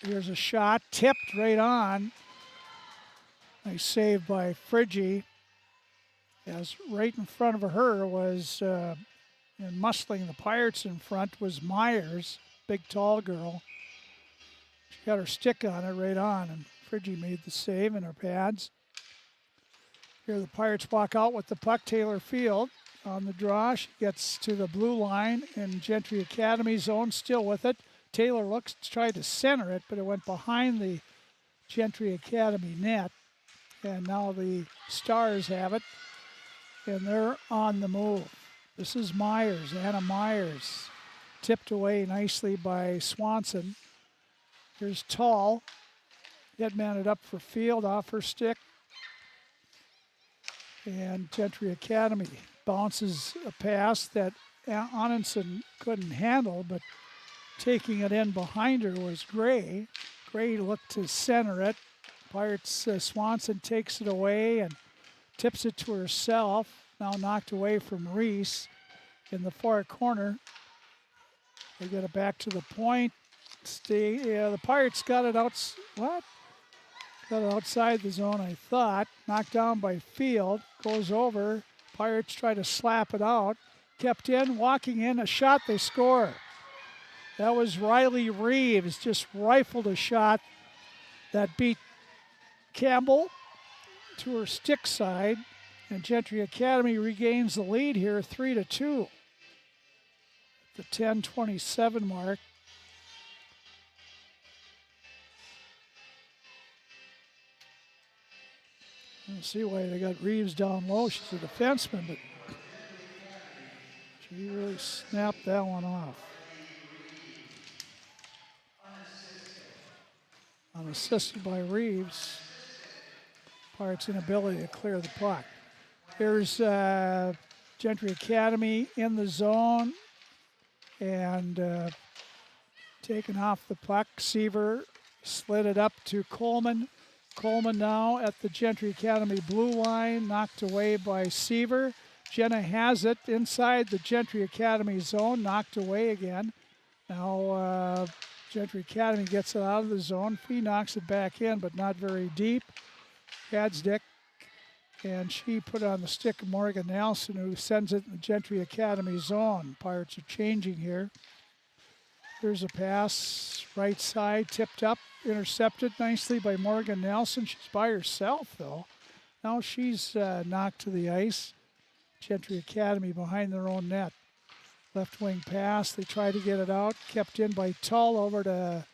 Here's a shot, tipped right on. Nice save by Friggy. As right in front of her was, and muscling the Pirates in front was Myers, big tall girl. She got her stick on it right on, and Friggy made the save in her pads. Here the Pirates walk out with the puck. Taylor Field on the draw. She gets to the blue line in Gentry Academy zone, still with it. Taylor looks to try to center it, but it went behind the Gentry Academy net. And now the Stars have it, and they're on the move. This is Myers, Anna Myers, tipped away nicely by Swanson. Here's Tall, head-mounted up for Field, off her stick. And Gentry Academy bounces a pass that Anunson couldn't handle, but taking it in behind her was Gray. Gray looked to center it. Pirates Swanson takes it away and tips it to herself. Now knocked away from Reese in the far corner. They get it back to the point. The Pirates got it out. What? Got it outside the zone, I thought. Knocked down by Field. Goes over. Pirates try to slap it out. Kept in, walking in. A shot, they score. That was Riley Reeves. Just rifled a shot that beat Campbell to her stick side. And Gentry Academy regains the lead here, 3-2. The 10:27 mark. don't see why they got Reeves down low. She's a defenseman, but she really snapped that one off. Unassisted by Reeves. Pirates' inability to clear the puck. Here's Gentry Academy in the zone and taken off the puck. Seaver slid it up to Coleman. Coleman now at the Gentry Academy blue line, knocked away by Seaver. Jenna has it inside the Gentry Academy zone, knocked away again. Now Gentry Academy gets it out of the zone. Fee knocks it back in, but not very deep. Gadsdick, and she put it on the stick of Morgan Nelson, who sends it in the Gentry Academy zone. Pirates are changing here. Here's a pass, right side, tipped up, intercepted nicely by Morgan Nelson. She's by herself, though. Now she's knocked to the ice. Gentry Academy behind their own net. Left wing pass, they try to get it out. Kept in by Tull over to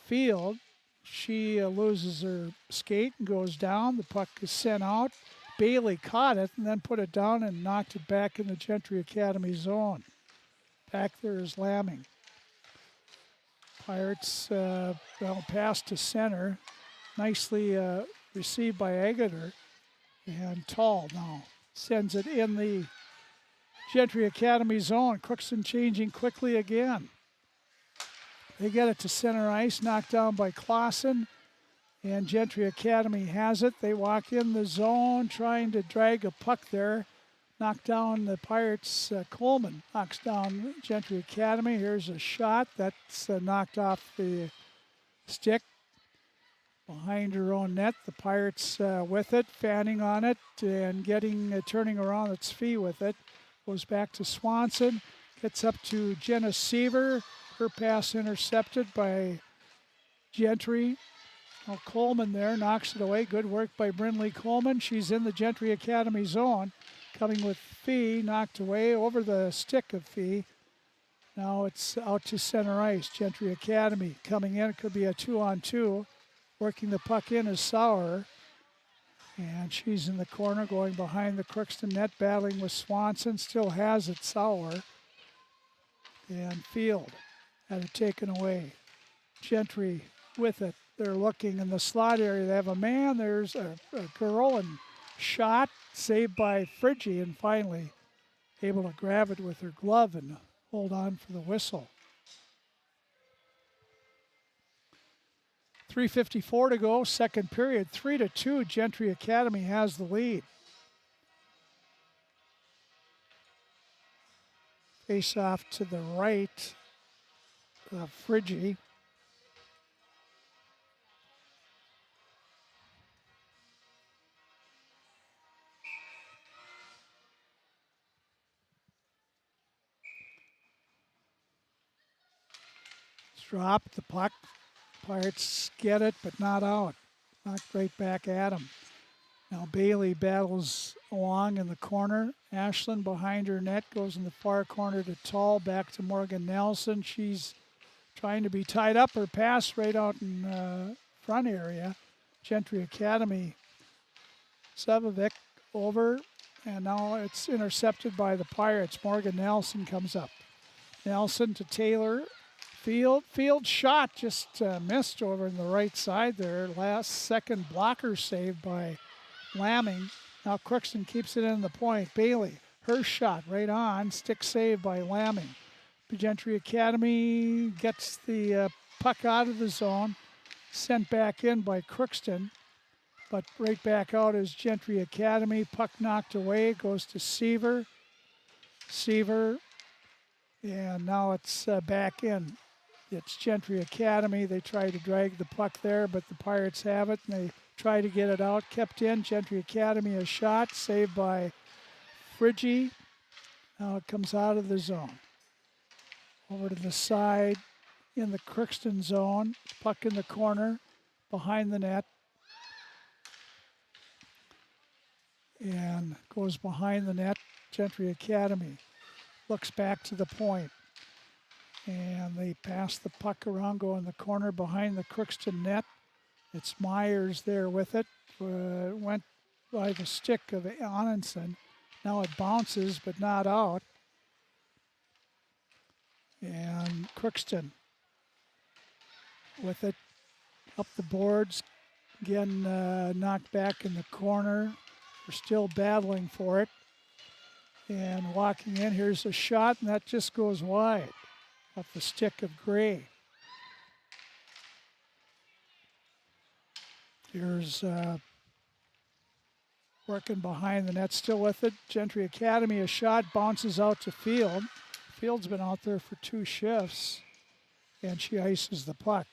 Field. She loses her skate and goes down. The puck is sent out. Bailey caught it and then put it down and knocked it back in the Gentry Academy zone. Back there is Lamming. Pirates pass to center. Nicely received by Agater. And Tull now sends it in the Gentry Academy zone. Crookston changing quickly again. They get it to center ice, knocked down by Clausen. And Gentry Academy has it. They walk in the zone, trying to drag a puck there. Knock down the Pirates. Coleman knocks down Gentry Academy. Here's a shot that's knocked off the stick behind her own net. The Pirates with it, fanning on it and turning around its feet with it. Goes back to Swanson. Gets up to Jenna Seaver. Her pass intercepted by Gentry. Now Coleman there knocks it away. Good work by Brinley Coleman. She's in the Gentry Academy zone. Coming with Fee, knocked away over the stick of Fee. Now it's out to center ice. Gentry Academy coming in. It could be a 2-on-2. Working the puck in is Sauer. And she's in the corner going behind the Crookston net, battling with Swanson. Still has it, Sauer. And Field had it taken away. Gentry with it. They're looking in the slot area. They have a man. There's a girl and shot saved by Friggy, and finally able to grab it with her glove and hold on for the whistle. 3:54 to go, second period. 3-2. Gentry Academy has the lead. Face off to the right of Friggy. Dropped the puck. Pirates get it, but not out. Knocked right back at him. Now Bailey battles along in the corner. Ashlyn behind her net goes in the far corner to Tull. Back to Morgan Nelson. She's trying to be tied up. Her pass right out in front area. Gentry Academy. Sevovic over, and now it's intercepted by the Pirates. Morgan Nelson comes up. Nelson to Taylor. Field shot just missed over in the right side there. Last second blocker saved by Lamming. Now Crookston keeps it in the point. Bailey, her shot right on. Stick saved by Lamming. Gentry Academy gets the puck out of the zone. Sent back in by Crookston. But right back out is Gentry Academy. Puck knocked away. Goes to Seaver. And now it's back in. It's Gentry Academy. They try to drag the puck there, but the Pirates have it, and they try to get it out. Kept in. Gentry Academy a shot, saved by Friggy. Now it comes out of the zone. Over to the side in the Crookston zone. Puck in the corner, behind the net. And goes behind the net. Gentry Academy looks back to the point. And they pass the puck around, go in the corner behind the Crookston net. It's Myers there with it. Went by the stick of Anenson. Now it bounces, but not out. And Crookston with it up the boards. Again, knocked back in the corner. We're still battling for it. And walking in, here's a shot, and that just goes wide off the stick of Gray. Here's working behind the net, still with it. Gentry Academy, a shot, bounces out to Field. Field's been out there for 2 shifts, and she ices the puck.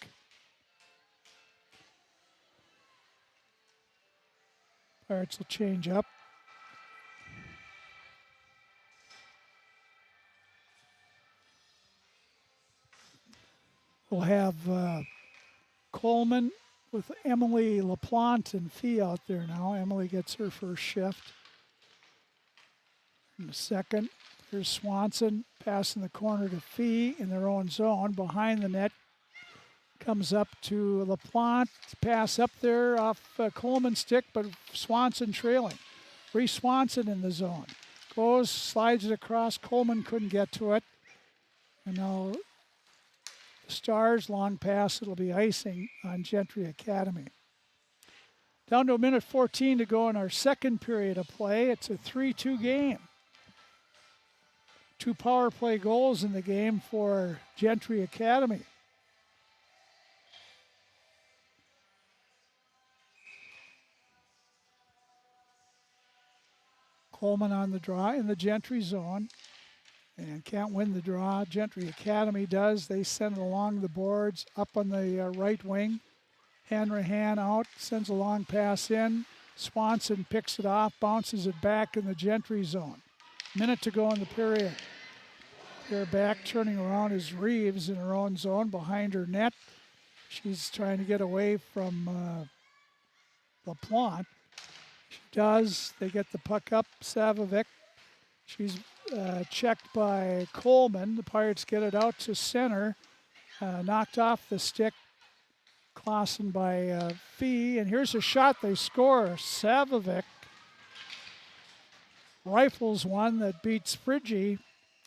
Pirates will change up. We'll have Coleman with Emily LaPlante and Fee out there now. Emily gets her first shift. In the second, here's Swanson passing the corner to Fee in their own zone. Behind the net, comes up to LaPlante. Pass up there off Coleman's stick, but Swanson trailing. Reese Swanson in the zone. Goes, slides it across. Coleman couldn't get to it. And now Stars, long pass, it'll be icing on Gentry Academy. Down to a minute 14 to go in our second period of play. It's a 3-2 game. 2 power play goals in the game for Gentry Academy. Coleman on the draw in the Gentry zone. And can't win the draw. Gentry Academy does. They send it along the boards, up on the right wing. Hanrahan out, sends a long pass in. Swanson picks it off, bounces it back in the Gentry zone. Minute to go in the period. They're back, turning around is Reeves in her own zone behind her net. She's trying to get away from LaPlante. She does. They get the puck up. Savovic. She's checked by Coleman. The Pirates get it out to center. Knocked off the stick. Clausen by Fee. And here's a shot. They score. Savovic rifles one that beats Friggy.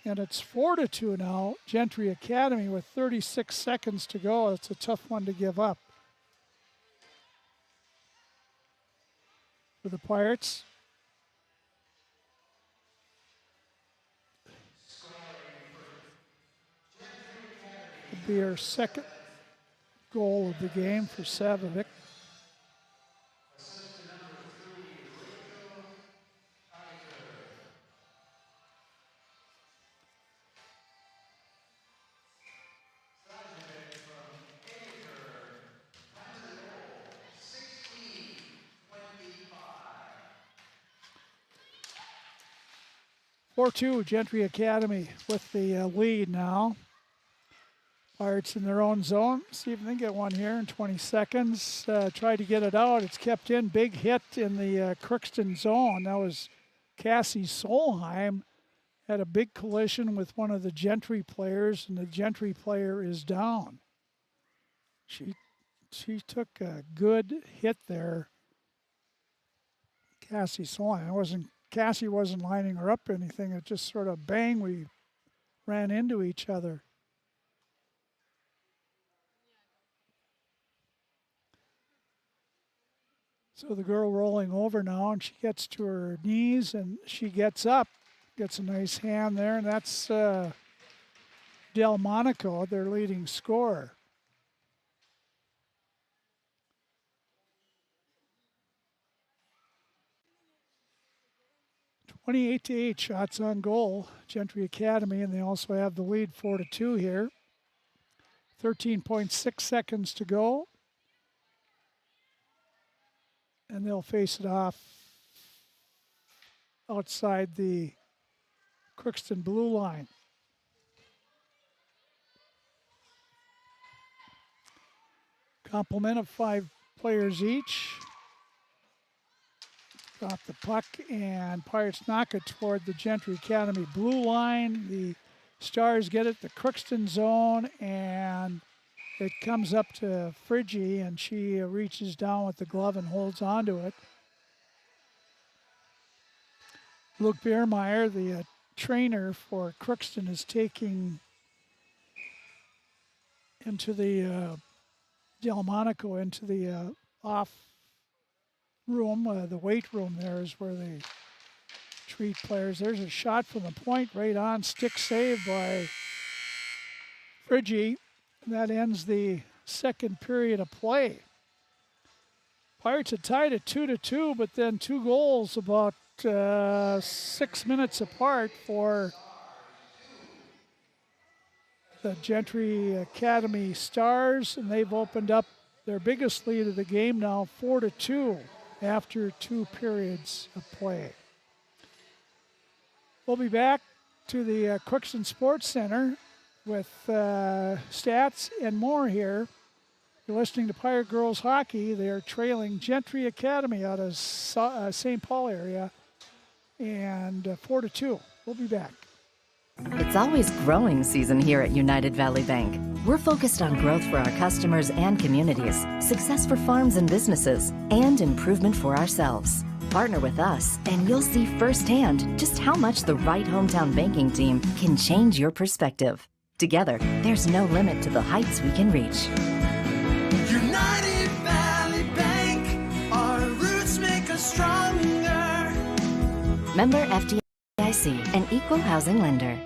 And it's 4-2 now. Gentry Academy with 36 seconds to go. It's a tough one to give up for the Pirates. It'll be her second goal of the game for Savovic. Gentry Academy with the lead now. Pirates in their own zone. See if they can get one here in 20 seconds. Try to get it out. It's kept in. Big hit in the Crookston zone. That was Cassie Solheim. Had a big collision with one of the Gentry players, and the Gentry player is down. She took a good hit there. Cassie Solheim. Cassie wasn't lining her up or anything. It just sort of bang, we ran into each other. So the girl rolling over now, and she gets to her knees, and she gets up, gets a nice hand there, and that's Delmonico, their leading scorer. (28-8) shots on goal, Gentry Academy, and they also have the lead 4-2 here. 13.6 seconds to go. And they'll face it off outside the Crookston blue line. Complement of 5 players each. Drop the puck, and Pirates knock it toward the Gentry Academy blue line. The Stars get it, the Crookston zone, and it comes up to Friggy, and she reaches down with the glove and holds onto it. Luke Biermeyer, the trainer for Crookston, is taking into the Delmonico, into the off room. The weight room there is where they treat players. There's a shot from the point, right on, stick save by Friggy. That ends the second period of play. Pirates had tied it 2-2, but then 2 goals about 6 minutes apart for the Gentry Academy Stars, and they've opened up their biggest lead of the game now, 4-2, after 2 periods of play. We'll be back to the Crookston Sports Center with stats and more here. You're listening to Pirate Girls Hockey. They are trailing Gentry Academy out of St. Paul area, and 4-2. We'll be back. It's always growing season here at United Valley Bank. We're focused on growth for our customers and communities, success for farms and businesses, and improvement for ourselves. Partner with us, and you'll see firsthand just how much the right hometown banking team can change your perspective. Together, there's no limit to the heights we can reach. United Valley Bank, our roots make us stronger. Member FDIC, an equal housing lender.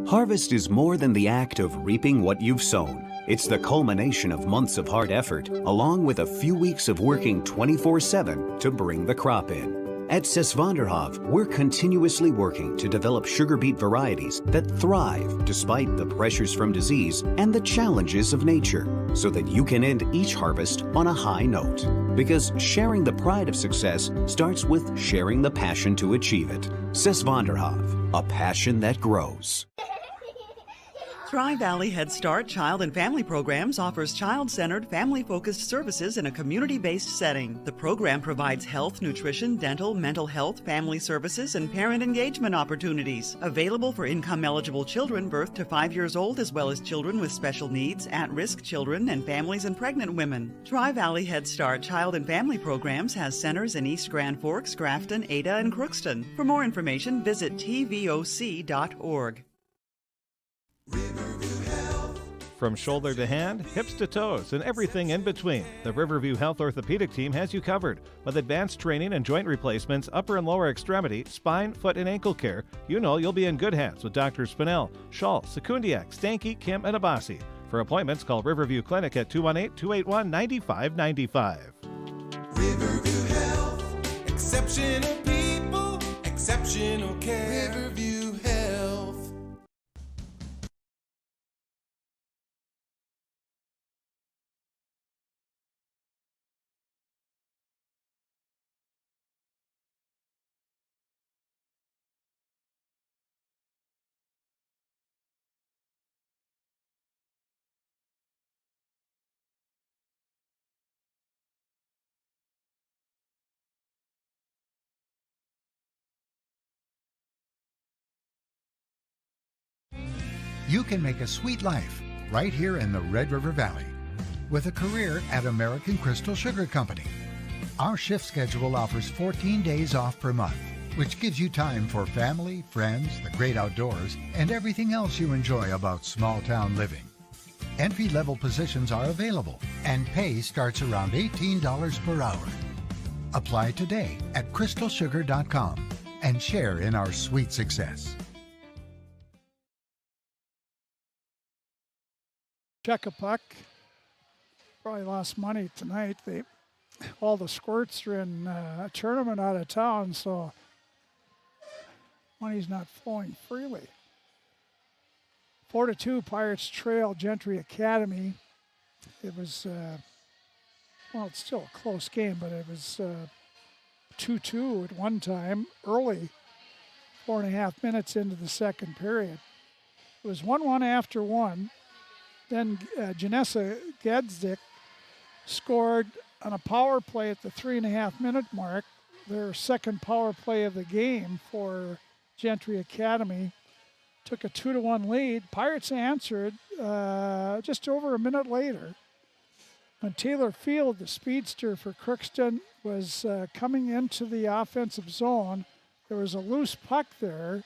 Harvest is more than the act of reaping what you've sown. It's the culmination of months of hard effort, along with a few weeks of working 24/7 to bring the crop in. At Sesvanderhof, we're continuously working to develop sugar beet varieties that thrive despite the pressures from disease and the challenges of nature, so that you can end each harvest on a high note. Because sharing the pride of success starts with sharing the passion to achieve it. Sesvanderhof, a passion that grows. Tri-Valley Head Start Child and Family Programs offers child-centered, family-focused services in a community-based setting. The program provides health, nutrition, dental, mental health, family services, and parent engagement opportunities. Available for income-eligible children birth to 5 years old, as well as children with special needs, at-risk children, and families and pregnant women. Tri-Valley Head Start Child and Family Programs has centers in East Grand Forks, Grafton, Ada, and Crookston. For more information, visit tvoc.org. From shoulder to hand, hips to toes, and everything in between, the Riverview Health Orthopedic Team has you covered. With advanced training and joint replacements, upper and lower extremity, spine, foot, and ankle care, you know you'll be in good hands with Dr. Spinell, Schall, Sekundiak, Stanky, Kim, and Abasi. For appointments, call Riverview Clinic at 218-281-9595. Riverview Health, exceptional people, exceptional care. Riverview Health. You can make a sweet life right here in the Red River Valley with a career at American Crystal Sugar Company. Our shift schedule offers 14 days off per month, which gives you time for family, friends, the great outdoors, and everything else you enjoy about small town living. Entry-level positions are available, and pay starts around $18 per hour. Apply today at crystalsugar.com and share in our sweet success. Check a puck. Probably lost money tonight. All the squirts are in a tournament out of town, so money's not flowing freely. 4-2, Pirates trail Gentry Academy. It was, it's still a close game, but it was 2-2 at one time, early, 4.5 minutes into the second period. It was 1-1 after one. Then Janessa Gedzik scored on a power play at the 3.5-minute mark, their second power play of the game for Gentry Academy. Took a 2-1 lead. Pirates answered just over a minute later when Taylor Field, the speedster for Crookston, was coming into the offensive zone. there was a loose puck there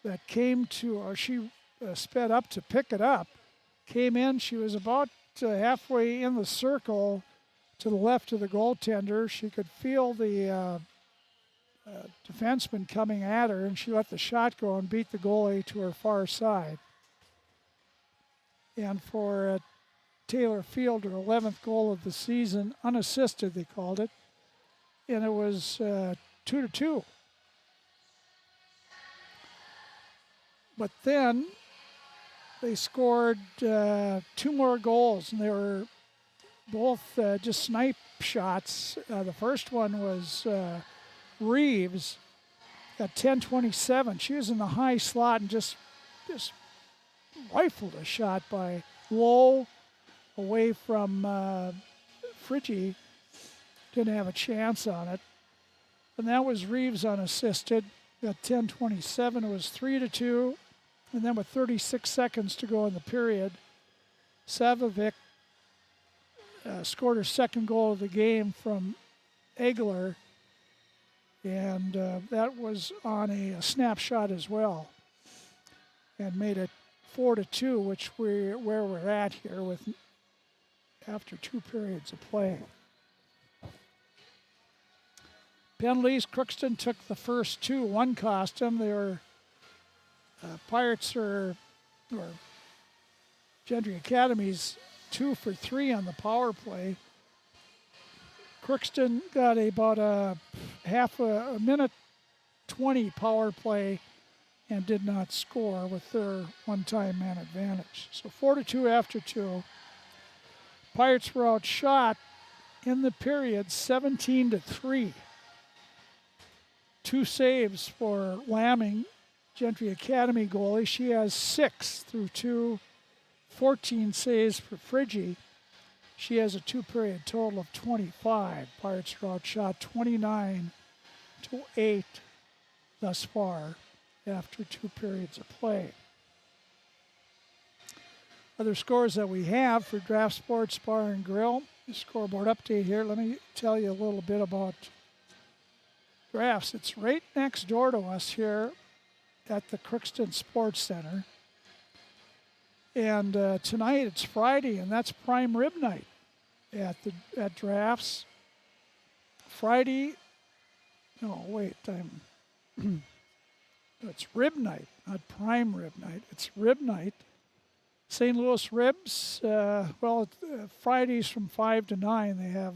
that came to, or she sped up to pick it up, came in. She was about halfway in the circle to the left of the goaltender. She could feel the defenseman coming at her, and she let the shot go and beat the goalie to her far side. And for Taylor Field, her 11th goal of the season, unassisted, they called it, and it was 2-2. But then they scored 2 more goals, and they were both just snipe shots. The first one was Reeves at 10:27. She was in the high slot and just rifled a shot by Lowe away from Friggy. Didn't have a chance on it. And that was Reeves unassisted. At 10:27, it was 3-2. And then with 36 seconds to go in the period, Savovic scored her second goal of the game from Egler. And that was on a snapshot as well. And made it 4-2, which where we're at here with after 2 periods of play. Penalties, Crookston took the first 2. One cost them. They were Pirates or Gentry Academy's 2 for 3 on the power play. Crookston got about a minute 20 power play and did not score with their one-time man advantage. So 4-2 after 2. Pirates were outshot in the period 17-3. 2 saves for Lamming, Gentry Academy goalie. She has 6 through 2, 14 saves for Friggy. She has a 2-period total of 25. Pirates were outshot 29-8 thus far after 2 periods of play. Other scores that we have for Draft Sports Bar and Grill. The scoreboard update here. Let me tell you a little bit about Drafts. It's right next door to us here at the Crookston Sports Center. And tonight it's Friday, and that's prime rib night at Drafts. Friday, no, wait, it's rib night, not prime rib night. It's rib night. St. Louis Ribs, Fridays from 5 to 9, they have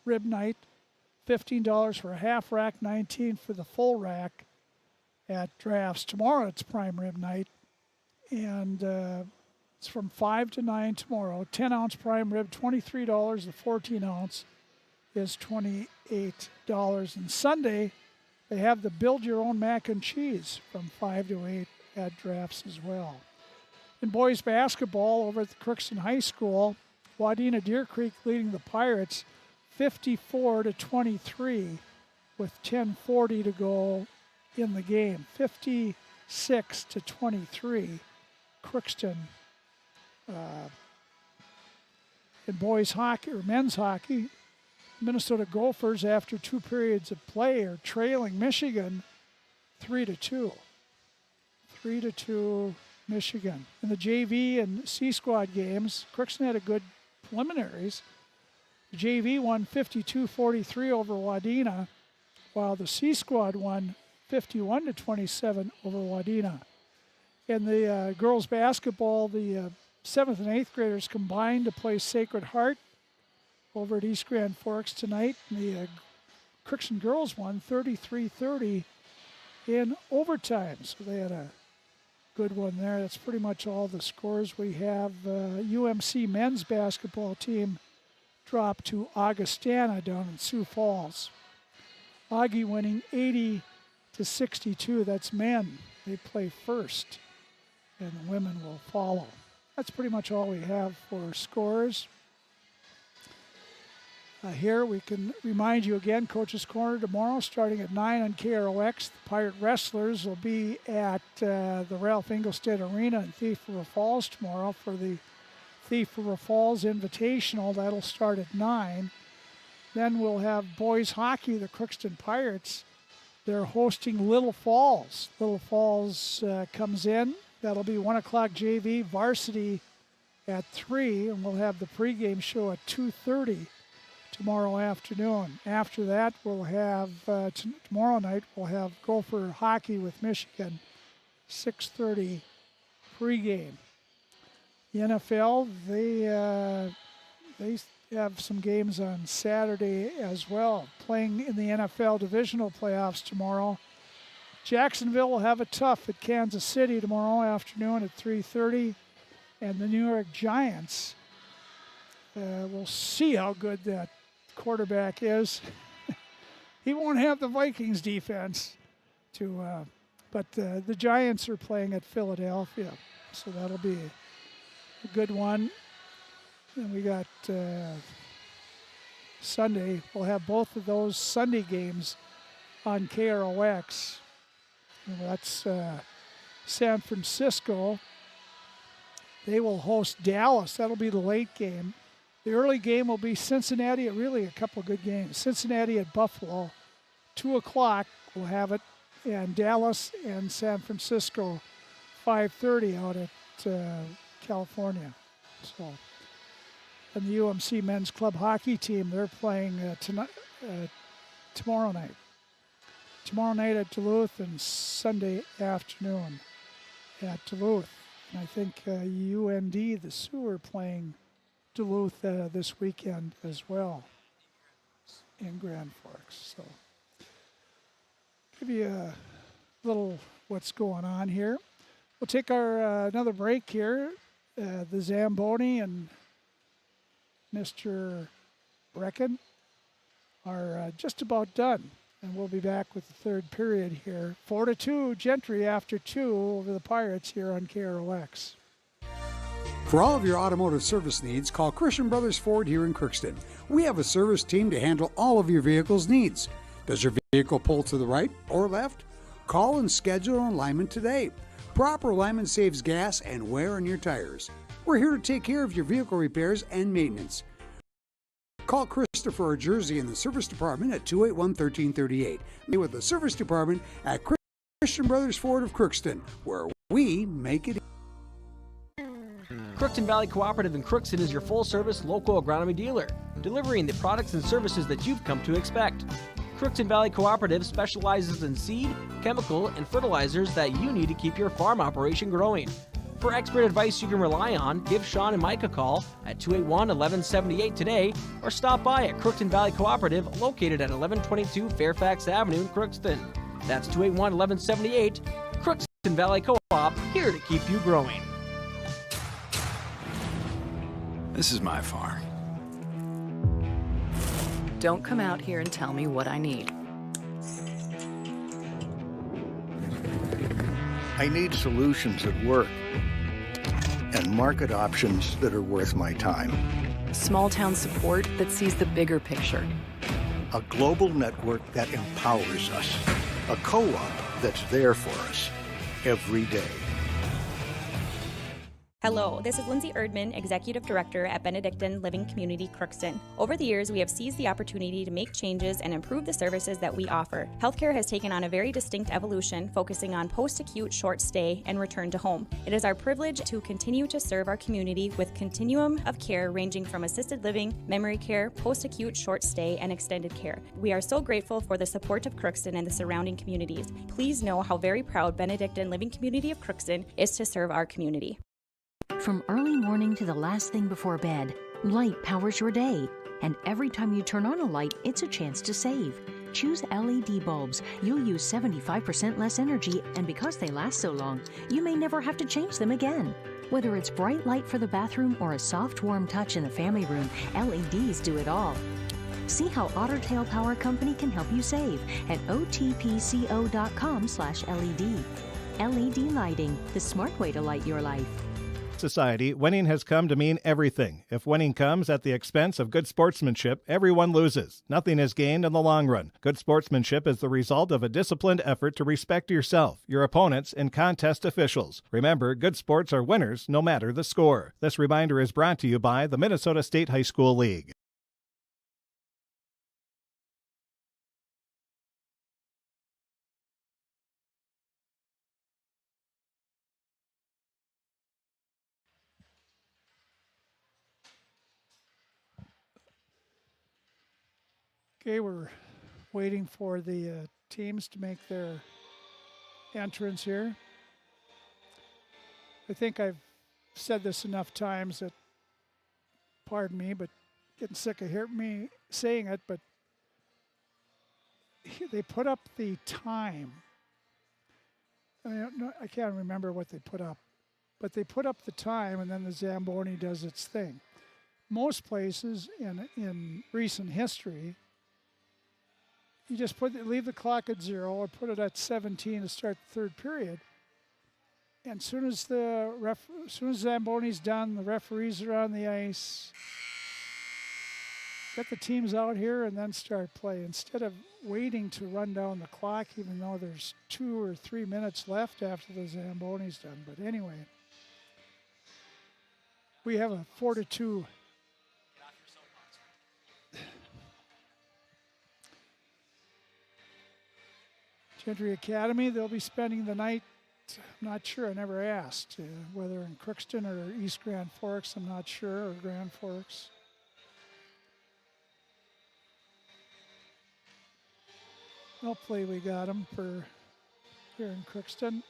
rib night. $15 for a half rack, $19 for the full rack at Drafts. Tomorrow it's prime rib night, and it's from 5 to 9 tomorrow. 10-ounce prime rib, $23. The 14-ounce is $28. And Sunday, they have the Build Your Own Mac and Cheese from 5 to 8 at Drafts as well. In boys basketball over at the Crookston High School, Wadena Deer Creek leading the Pirates 54-23 with 10:40 to go in the game. 56-23, Crookston. In boys hockey or men's hockey, Minnesota Gophers, after 2 periods of play, are trailing Michigan 3-2. 3-2 Michigan. In the JV and C squad games, Crookston had a good preliminaries. The JV won 52-43 over Wadena, while the C squad won 51-27 over Wadena. In the girls basketball, the 7th and 8th graders combined to play Sacred Heart over at East Grand Forks tonight. And the Crookston girls won 33-30 in overtime. So they had a good one there. That's pretty much all the scores we have. UMC men's basketball team dropped to Augustana down in Sioux Falls. Augie winning 80-62. That's men. They play first, and the women will follow. That's pretty much all we have for scores. Here we can remind you again, Coach's Corner tomorrow starting at 9 on KROX. The Pirate Wrestlers will be at the Ralph Engelstad Arena in Thief River Falls tomorrow for the Thief River Falls Invitational. That'll start at 9. Then we'll have boys hockey, the Crookston Pirates, they're hosting Little Falls. Little Falls comes in. That'll be 1 o'clock JV, varsity at 3, and we'll have the pregame show at 2:30 tomorrow afternoon. After that, we'll have, tomorrow night, we'll have Gopher Hockey with Michigan, 6:30 pregame. The NFL, they have some games on Saturday as well. Playing in the NFL divisional playoffs tomorrow. Jacksonville will have it tough at Kansas City tomorrow afternoon at 3:30. And the New York Giants, we'll see how good that quarterback is. He won't have the Vikings defense but the Giants are playing at Philadelphia. So that'll be a good one. And we got Sunday. We'll have both of those Sunday games on KROX. And that's San Francisco. They will host Dallas. That'll be the late game. The early game will be Cincinnati. Really a couple of good games. Cincinnati at Buffalo. 2 o'clock we'll have it. And Dallas and San Francisco, 5:30 out at California. So, and the UMC men's club hockey team, they're playing tomorrow night. Tomorrow night at Duluth and Sunday afternoon at Duluth. And I think UND, the Sioux, are playing Duluth this weekend as well in Grand Forks. So give you a little what's going on here. We'll take our another break here. The Zamboni and Mr. Brecken are just about done. And we'll be back with the third period here. 4-2, Gentry after 2 over the Pirates here on KROX. For all of your automotive service needs, call Christian Brothers Ford here in Crookston. We have a service team to handle all of your vehicle's needs. Does your vehicle pull to the right or left? Call and schedule an alignment today. Proper alignment saves gas and wear on your tires. We're here to take care of your vehicle repairs and maintenance. Call Christopher or Jersey in the service department at 281-1338. Meet with the service department at Christian Brothers Ford of Crookston, where we make it. Crookston Valley Cooperative in Crookston is your full-service local agronomy dealer, delivering the products and services that you've come to expect. Crookston Valley Cooperative specializes in seed, chemical, and fertilizers that you need to keep your farm operation growing. For expert advice you can rely on, give Sean and Mike a call at 281-1178 today or stop by at Crookston Valley Cooperative located at 1122 Fairfax Avenue in Crookston. That's 281-1178. Crookston Valley Co-op, here to keep you growing. This is my farm. Don't come out here and tell me what I need. I need solutions that work and market options that are worth my time. Small town support that sees the bigger picture. A global network that empowers us. A co-op that's there for us every day. Hello, this is Lindsay Erdman, Executive Director at Benedictine Living Community Crookston. Over the years, we have seized the opportunity to make changes and improve the services that we offer. Healthcare has taken on a very distinct evolution, focusing on post-acute, short stay, and return to home. It is our privilege to continue to serve our community with continuum of care ranging from assisted living, memory care, post-acute, short stay, and extended care. We are so grateful for the support of Crookston and the surrounding communities. Please know how very proud Benedictine Living Community of Crookston is to serve our community. From early morning to the last thing before bed, light powers your day. And every time you turn on a light, it's a chance to save. Choose LED bulbs. You'll use 75% less energy, and because they last so long, you may never have to change them again. Whether it's bright light for the bathroom or a soft, warm touch in the family room, LEDs do it all. See how Otter Tail Power Company can help you save at otpco.com/LED. LED lighting, the smart way to light your life. Society, winning has come to mean everything. If winning comes at the expense of good sportsmanship, everyone loses. Nothing is gained in the long run. Good sportsmanship is the result of a disciplined effort to respect yourself, your opponents, and contest officials. Remember, good sports are winners no matter the score. This reminder is brought to you by the Minnesota State High School League. Okay, we're waiting for the teams to make their entrance here. I think I've said this enough times that, pardon me, but getting sick of hearing me saying it, but they put up the time. I can't remember what they put up, but they put up the time and then the Zamboni does its thing. Most places in recent history, you just leave the clock at 0 or put it at 17 to start the third period. And as soon as Zamboni's done, the referees are on the ice, get the teams out here and then start play instead of waiting to run down the clock, even though there's 2 or 3 minutes left after the Zamboni's done. But anyway, we have a 4-2. Gentry Academy, they'll be spending the night, I'm not sure, I never asked, whether in Crookston or East Grand Forks, I'm not sure, or Grand Forks. Hopefully we got them for here in Crookston.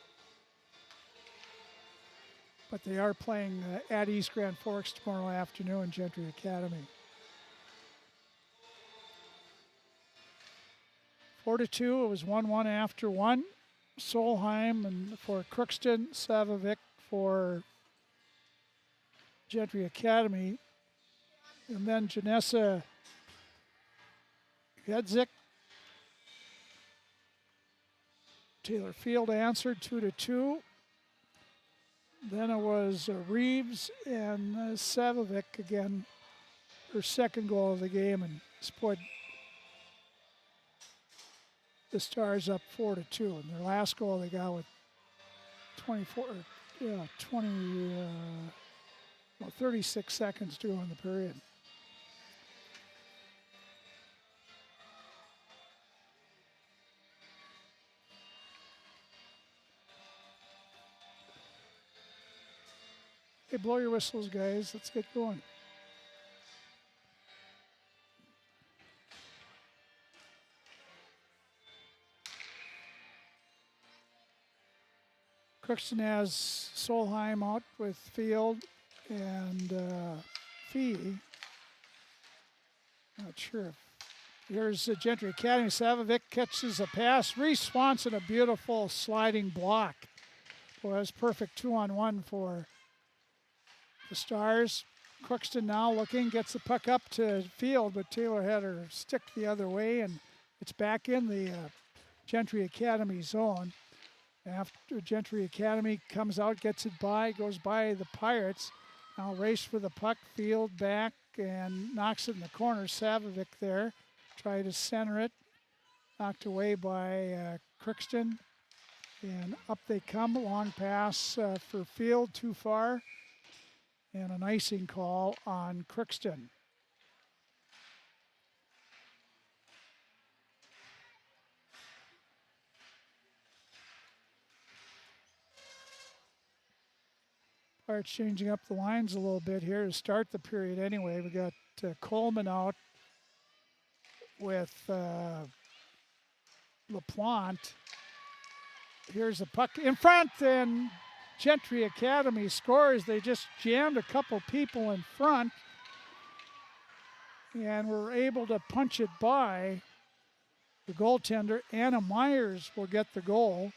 But they are playing at East Grand Forks tomorrow afternoon, Gentry Academy. 4-2, it was 1-1 after 1. Solheim and for Crookston, Savovic for Gentry Academy. And then Janessa Gedzik. Taylor Field answered 2-2. Then it was Reeves and Savovic again, her second goal of the game, and put the Stars up 4-2. And their last goal they got with 36 seconds to go in the period. Hey, blow your whistles, guys. Let's get going. Crookston has Solheim out with Field and Fee. Not sure. Here's Gentry Academy. Savovic catches a pass. Reese Swanson, a beautiful sliding block. Boy, that was perfect 2-on-1 for the Stars. Crookston now looking, gets the puck up to Field, but Taylor had her stick the other way, and it's back in the Gentry Academy zone. After Gentry Academy comes out, gets it by, goes by the Pirates. Now race for the puck, Field back and knocks it in the corner. Savovic there, try to center it. Knocked away by Crookston. And up they come, long pass for Field, too far. And an icing call on Crookston. Pirates changing up the lines a little bit here to start the period anyway. We got Coleman out with LaPlante. Here's the puck in front, and Gentry Academy scores. They just jammed a couple people in front and were able to punch it by the goaltender. Anna Myers will get the goal.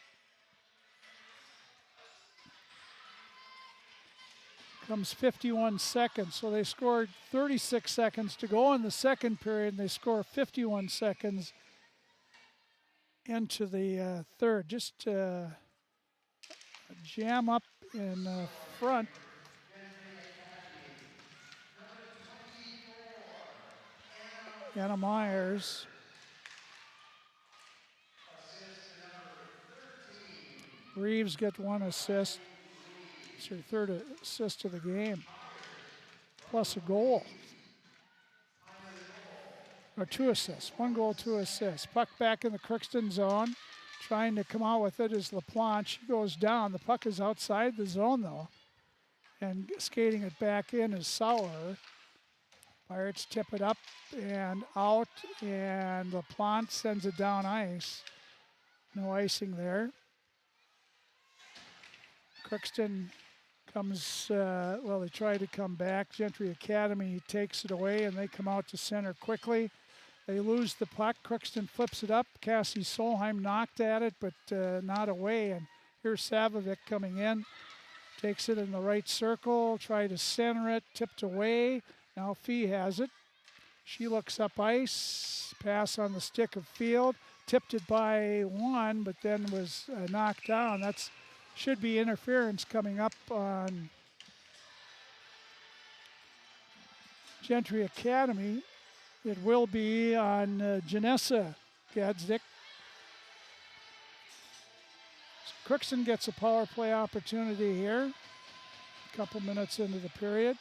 Comes 51 seconds, so they scored 36 seconds to go in the second period, and they score 51 seconds into the third. Just a jam up in front. Anna Myers. Reeves get one assist. It's her third assist of the game, plus a goal. Or 2 assists, 1 goal, 2 assists. Puck back in the Crookston zone. Trying to come out with it is LaPlante. She goes down. The puck is outside the zone though. And skating it back in is Sauer. Pirates tip it up and out, and LaPlante sends it down ice. No icing there. Crookston comes, they try to come back. Gentry Academy takes it away, and they come out to center quickly. They lose the puck. Crookston flips it up. Cassie Solheim knocked at it, but not away. And here's Savovic coming in. Takes it in the right circle, try to center it, tipped away. Now Fee has it. She looks up ice, pass on the stick of Field, tipped it by one, but then was knocked down. That's should be interference coming up on Gentry Academy. It will be on Janessa Gadsdick. Crookston gets a power play opportunity here. A couple minutes into the period.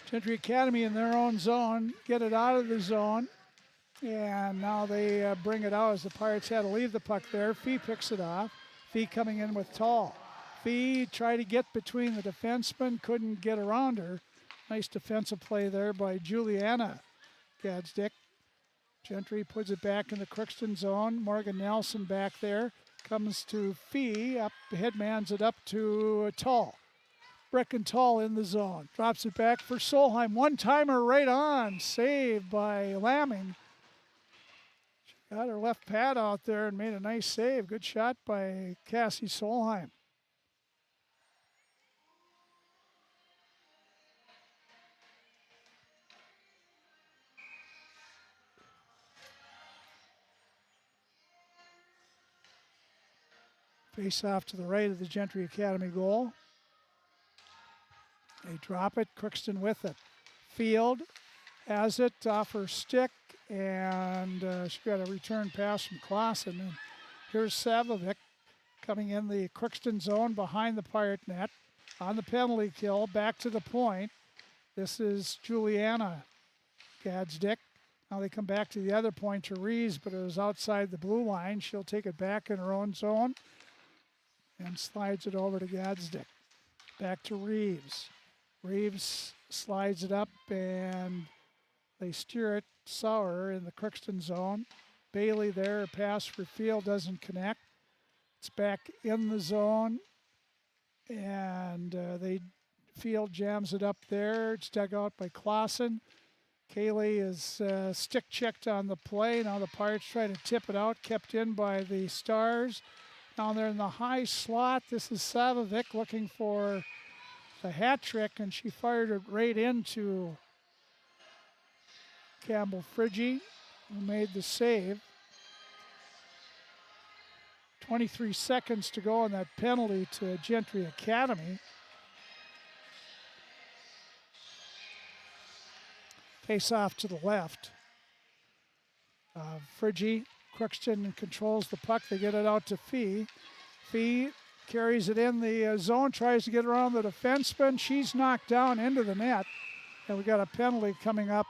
Gentry Academy in their own zone, get it out of the zone. And now they bring it out as the Pirates had to leave the puck there. Fee picks it off. Fee coming in with Tall. Fee tried to get between the defensemen, couldn't get around her. Nice defensive play there by Juliana Gadsdick. Gentry puts it back in the Crookston zone. Morgan Nelson back there. Comes to Fee, up, headmans it up to Tall. Brecken Tall in the zone. Drops it back for Solheim. One-timer right on. Saved by Lamming. She got her left pad out there and made a nice save. Good shot by Cassie Solheim. Face off to the right of the Gentry Academy goal. They drop it, Crookston with it. Field has it off her stick, and she got a return pass from Clausen. And here's Savovic coming in the Crookston zone behind the Pirate net on the penalty kill, back to the point. This is Juliana Gadsdick. Now they come back to the other point to Reeves, but it was outside the blue line. She'll take it back in her own zone and slides it over to Gadsdick. Back to Reeves. Reeves slides it up, and they steer it sour in the Crookston zone. Bailey there, a pass for Field doesn't connect. It's back in the zone, and Field jams it up there. It's dug out by Clausen. Kaylee is stick checked on the play. Now the Pirates try to tip it out, kept in by the Stars. Down there in the high slot, this is Savovic looking for the hat trick, and she fired it right into Campbell Frigge, who made the save. 23 seconds to go on that penalty to Gentry Academy. Face off to the left. Frigge, Crookston controls the puck. They get it out to Fee. Fee carries it in the zone, tries to get around the defenseman. She's knocked down into the net. And we got a penalty coming up,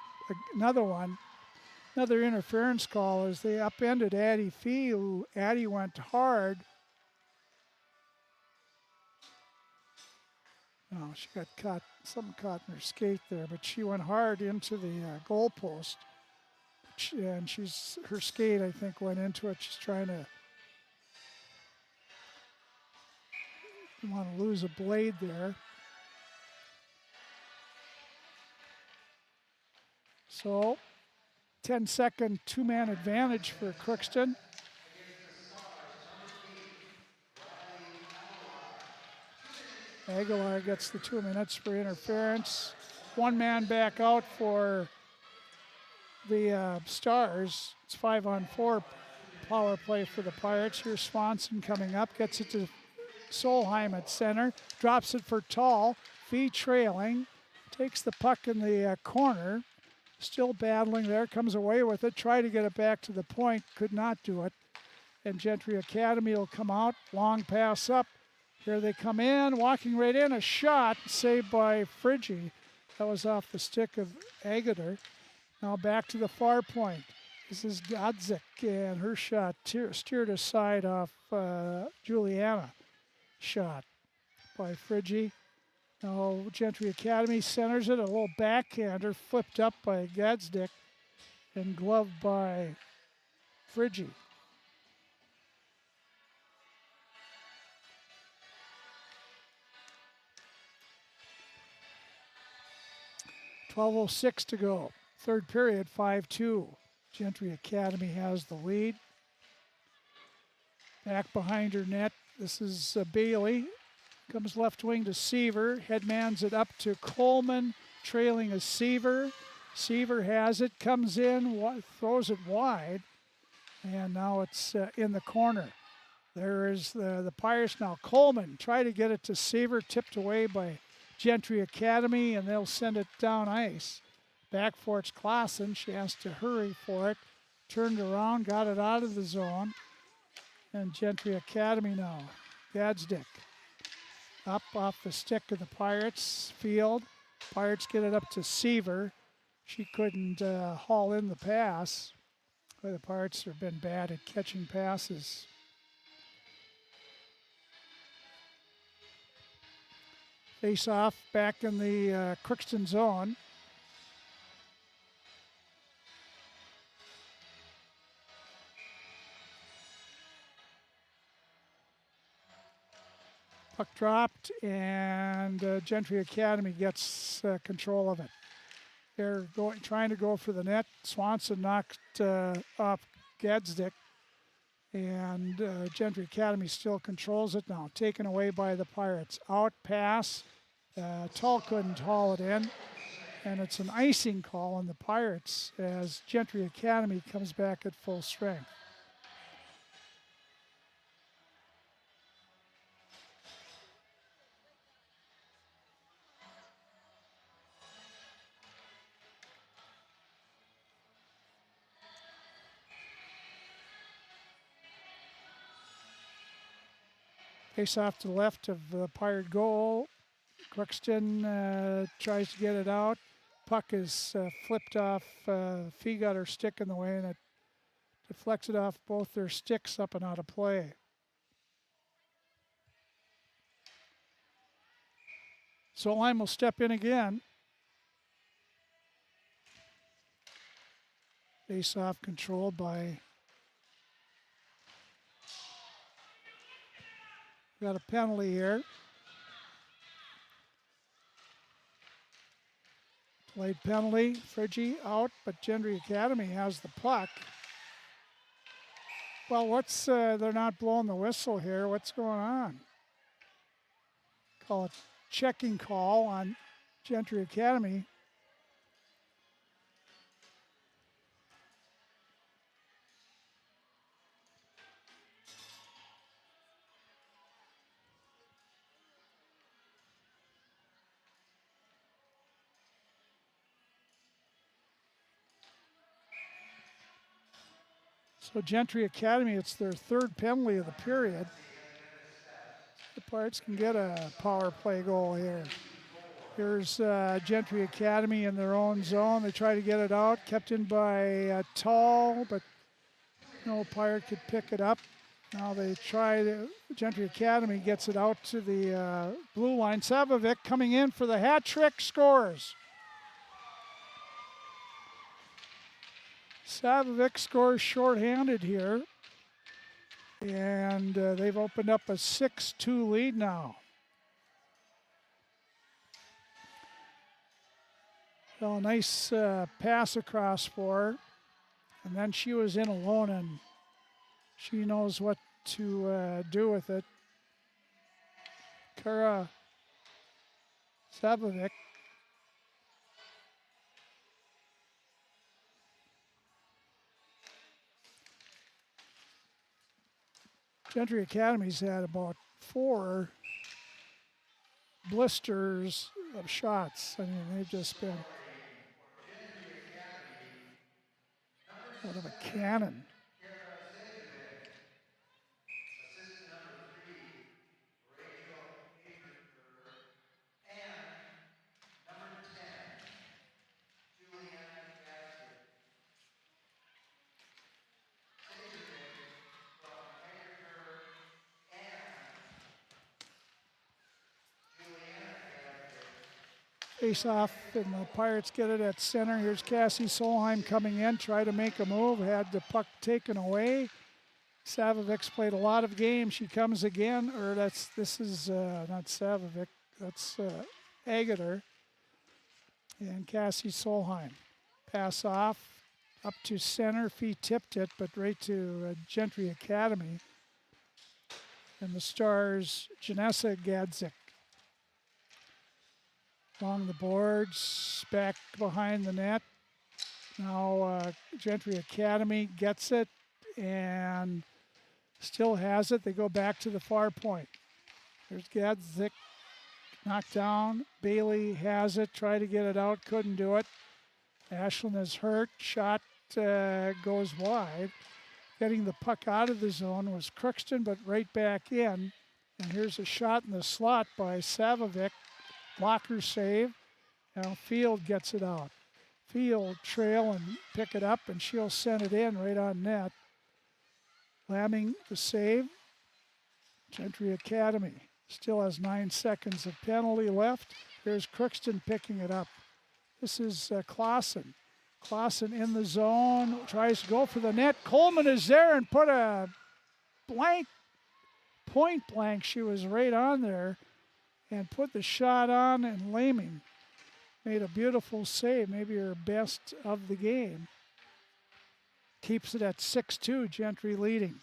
another one. Another interference call as they upended Addie Fee, who Addie went hard. Oh, she got caught, something caught in her skate there, but she went hard into the goal post. And her skate, I think, went into it. She's trying to, you want to lose a blade there. So, 10-second two-man advantage for Crookston. Aguilar gets the 2 minutes for interference. One man back out for the Stars. It's 5-on-4 power play for the Pirates. Here's Swanson coming up, gets it to Solheim at center, drops it for Tall. Fee trailing, takes the puck in the corner. Still battling there, comes away with it, tried to get it back to the point, could not do it. And Gentry Academy will come out, long pass up. Here they come in, walking right in, a shot saved by Frigge. That was off the stick of Agater. Now back to the far point. This is Godzik, and her shot steered aside off Juliana. Shot by Friggy. Now Gentry Academy centers it. A little backhander flipped up by Gadsdick and gloved by Friggy. .12:06 to go. Third period, 5-2. Gentry Academy has the lead. Back behind her net, this is Bailey. Comes left wing to Seaver. Headmans it up to Coleman, trailing is Seaver. Seaver has it, comes in, throws it wide, and now it's in the corner. There is the Pirates now. Coleman try to get it to Seaver, tipped away by Gentry Academy, and they'll send it down ice. Back for it's Claassen. She has to hurry for it. Turned around, got it out of the zone. And Gentry Academy now. Gadsdick. Up off the stick of the Pirates field. Pirates get it up to Seaver. She couldn't haul in the pass. The Pirates have been bad at catching passes. Face off back in the Crookston zone. Puck dropped, and Gentry Academy gets control of it. They're trying to go for the net. Swanson knocked off Gadsdick, and Gentry Academy still controls it now. Taken away by the Pirates. Out pass. Tull couldn't haul it in, and it's an icing call on the Pirates as Gentry Academy comes back at full strength. Face off to the left of the Pirate goal. Crookston tries to get it out. Puck is flipped off. Fee got her stick in the way, and it deflects it off both their sticks up and out of play. Solheim will step in again. Face off controlled by. Got a penalty here. Played penalty, Friggy out, but Gentry Academy has the puck. Well, they're not blowing the whistle here. What's going on? Call it checking call on Gentry Academy. So Gentry Academy, it's their third penalty of the period. The Pirates can get a power play goal here. Here's Gentry Academy in their own zone. They try to get it out, kept in by Tull, but no Pirate could pick it up. Now they try, Gentry Academy gets it out to the blue line. Savovic coming in for the hat trick, scores. Savovic scores shorthanded here, and they've opened up a 6-2 lead now. So a nice pass across for her, and then she was in alone, and she knows what to do with it. Kara Savovic. Gentry Academy's had about 4 blisters of shots. I mean, they've just been out of a cannon. Face off, and the Pirates get it at center. Here's Cassie Solheim coming in, try to make a move, had the puck taken away. Savovic's played a lot of games. She comes again, or this is not Savovic, that's Agater. And Cassie Solheim. Pass off, up to center. Fee tipped it, but right to Gentry Academy. And the Stars, Janessa Gadzik. Along the boards, back behind the net. Now Gentry Academy gets it and still has it. They go back to the far point. There's Gadzik, knocked down. Bailey has it, tried to get it out, couldn't do it. Ashlyn is hurt, shot goes wide. Getting the puck out of the zone was Crookston, but right back in. And here's a shot in the slot by Savovic. Blocker save. Now Field gets it out. Field trail and pick it up, and she'll send it in right on net. Lamming the save. Gentry Academy still has 9 seconds of penalty left. Here's Crookston picking it up. This is Clausen. Clausen in the zone, tries to go for the net. Coleman is there and put a blank, point blank. She was right on there and put the shot on, and Laming made a beautiful save, maybe her best of the game. Keeps it at 6-2, Gentry leading.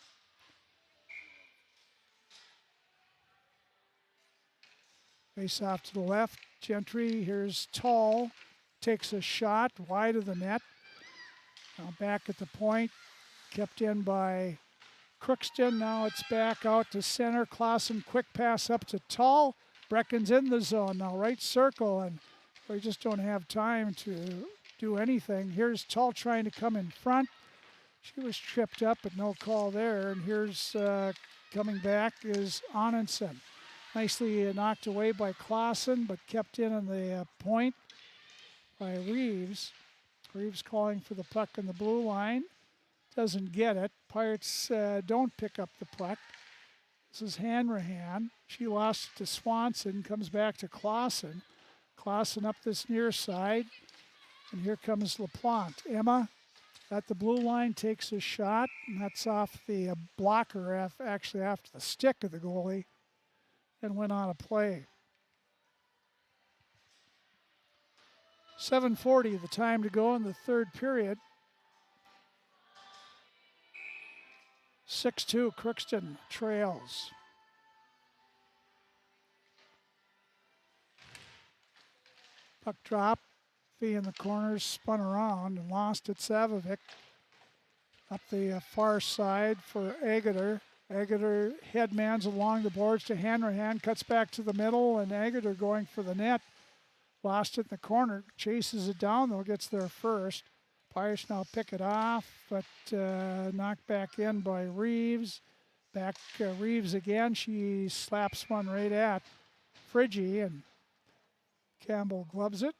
Face off to the left, Gentry, here's Tall, takes a shot wide of the net. Now back at the point, kept in by Crookston. Now it's back out to center. Clausen, quick pass up to Tall. Brecken's in the zone now, right circle, and we just don't have time to do anything. Here's Tall trying to come in front. She was tripped up, but no call there. And here's coming back is Anundsen. Nicely knocked away by Clausen, but kept in on the point by Reeves. Reeves calling for the puck in the blue line. Doesn't get it. Pirates don't pick up the puck. This is Hanrahan. She lost it to Swanson, comes back to Clausen. Clausen up this near side. And here comes LaPlante. Emma at the blue line takes a shot, and that's off the blocker, actually after the stick of the goalie, and went on a play. 7:40, the time to go in the third period. 6-2, Crookston trails. Puck drop. Fee in the corners, spun around and lost at Savovic. Up the far side for Agater. Agater headmans along the boards to Hanrahan, cuts back to the middle, and Agater going for the net. Lost it in the corner, chases it down though, gets there first. Pirates now pick it off, but knocked back in by Reeves. Back Reeves again, she slaps one right at Friggy, and Campbell gloves it.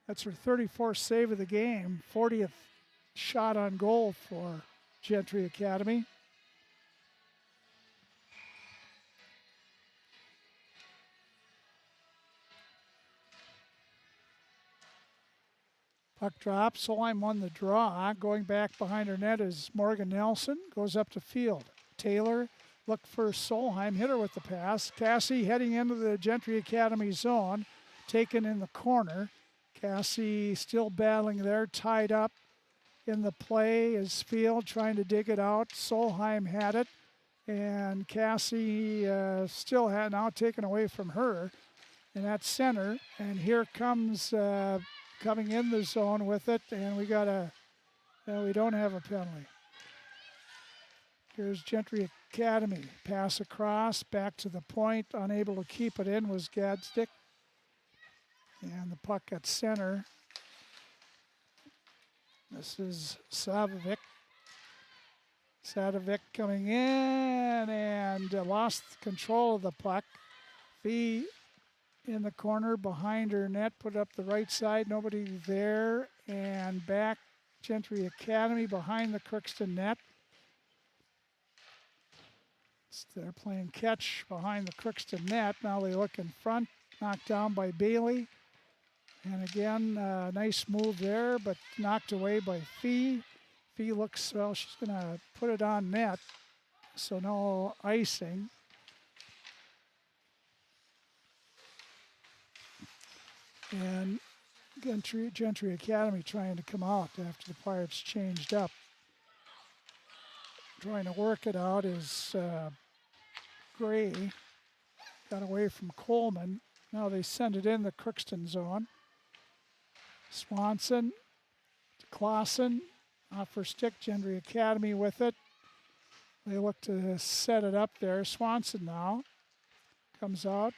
That's her 34th save of the game, 40th shot on goal for Gentry Academy. Puck drops, Solheim won the draw. Going back behind her net is Morgan Nelson, goes up to Field. Taylor looked for Solheim, hit her with the pass. Cassie heading into the Gentry Academy zone, taken in the corner. Cassie still battling there, tied up in the play is Field trying to dig it out. Solheim had it, and Cassie still had, now taken away from her. And that's center, and here comes coming in the zone with it, and we don't have a penalty. Here's Gentry Academy, pass across, back to the point, unable to keep it in was Gadstick. And the puck at center. This is Savovic. Savovic coming in and lost control of the puck. Fee in the corner behind her net, put up the right side, nobody there, and back Gentry Academy behind the Crookston net. They're playing catch behind the Crookston net. Now they look in front, knocked down by Bailey. And again, nice move there, but knocked away by Fee. Fee looks, well, she's going to put it on net, so no icing. And Gentry Academy trying to come out after the Pirates changed up. Trying to work it out is Gray. Got away from Coleman. Now they send it in the Crookston zone. Swanson to Clausen. Off her stick, Gentry Academy with it. They look to set it up there. Swanson now comes out.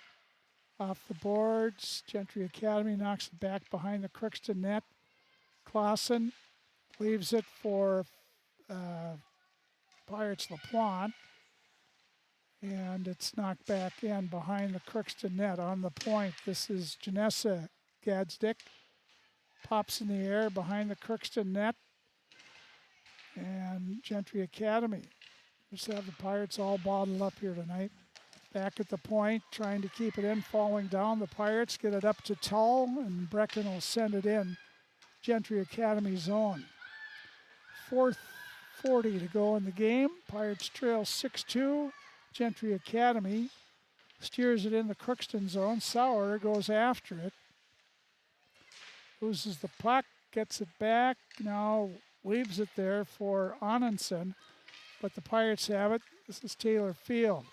Off the boards, Gentry Academy knocks it back behind the Crookston net. Clausen leaves it for Pirates LaPlante. And it's knocked back in behind the Crookston net on the point. This is Janessa Gadsdick. Pops in the air behind the Crookston net. And Gentry Academy. Just have the Pirates all bottled up here tonight. Back at the point, trying to keep it in, falling down. The Pirates get it up to Tull, and Brecken will send it in. Gentry Academy zone. 4:40 to go in the game. Pirates trail 6-2. Gentry Academy steers it in the Crookston zone. Sauer goes after it. Loses the puck, gets it back. Now leaves it there for Anundsen, but the Pirates have it. This is Taylor Field.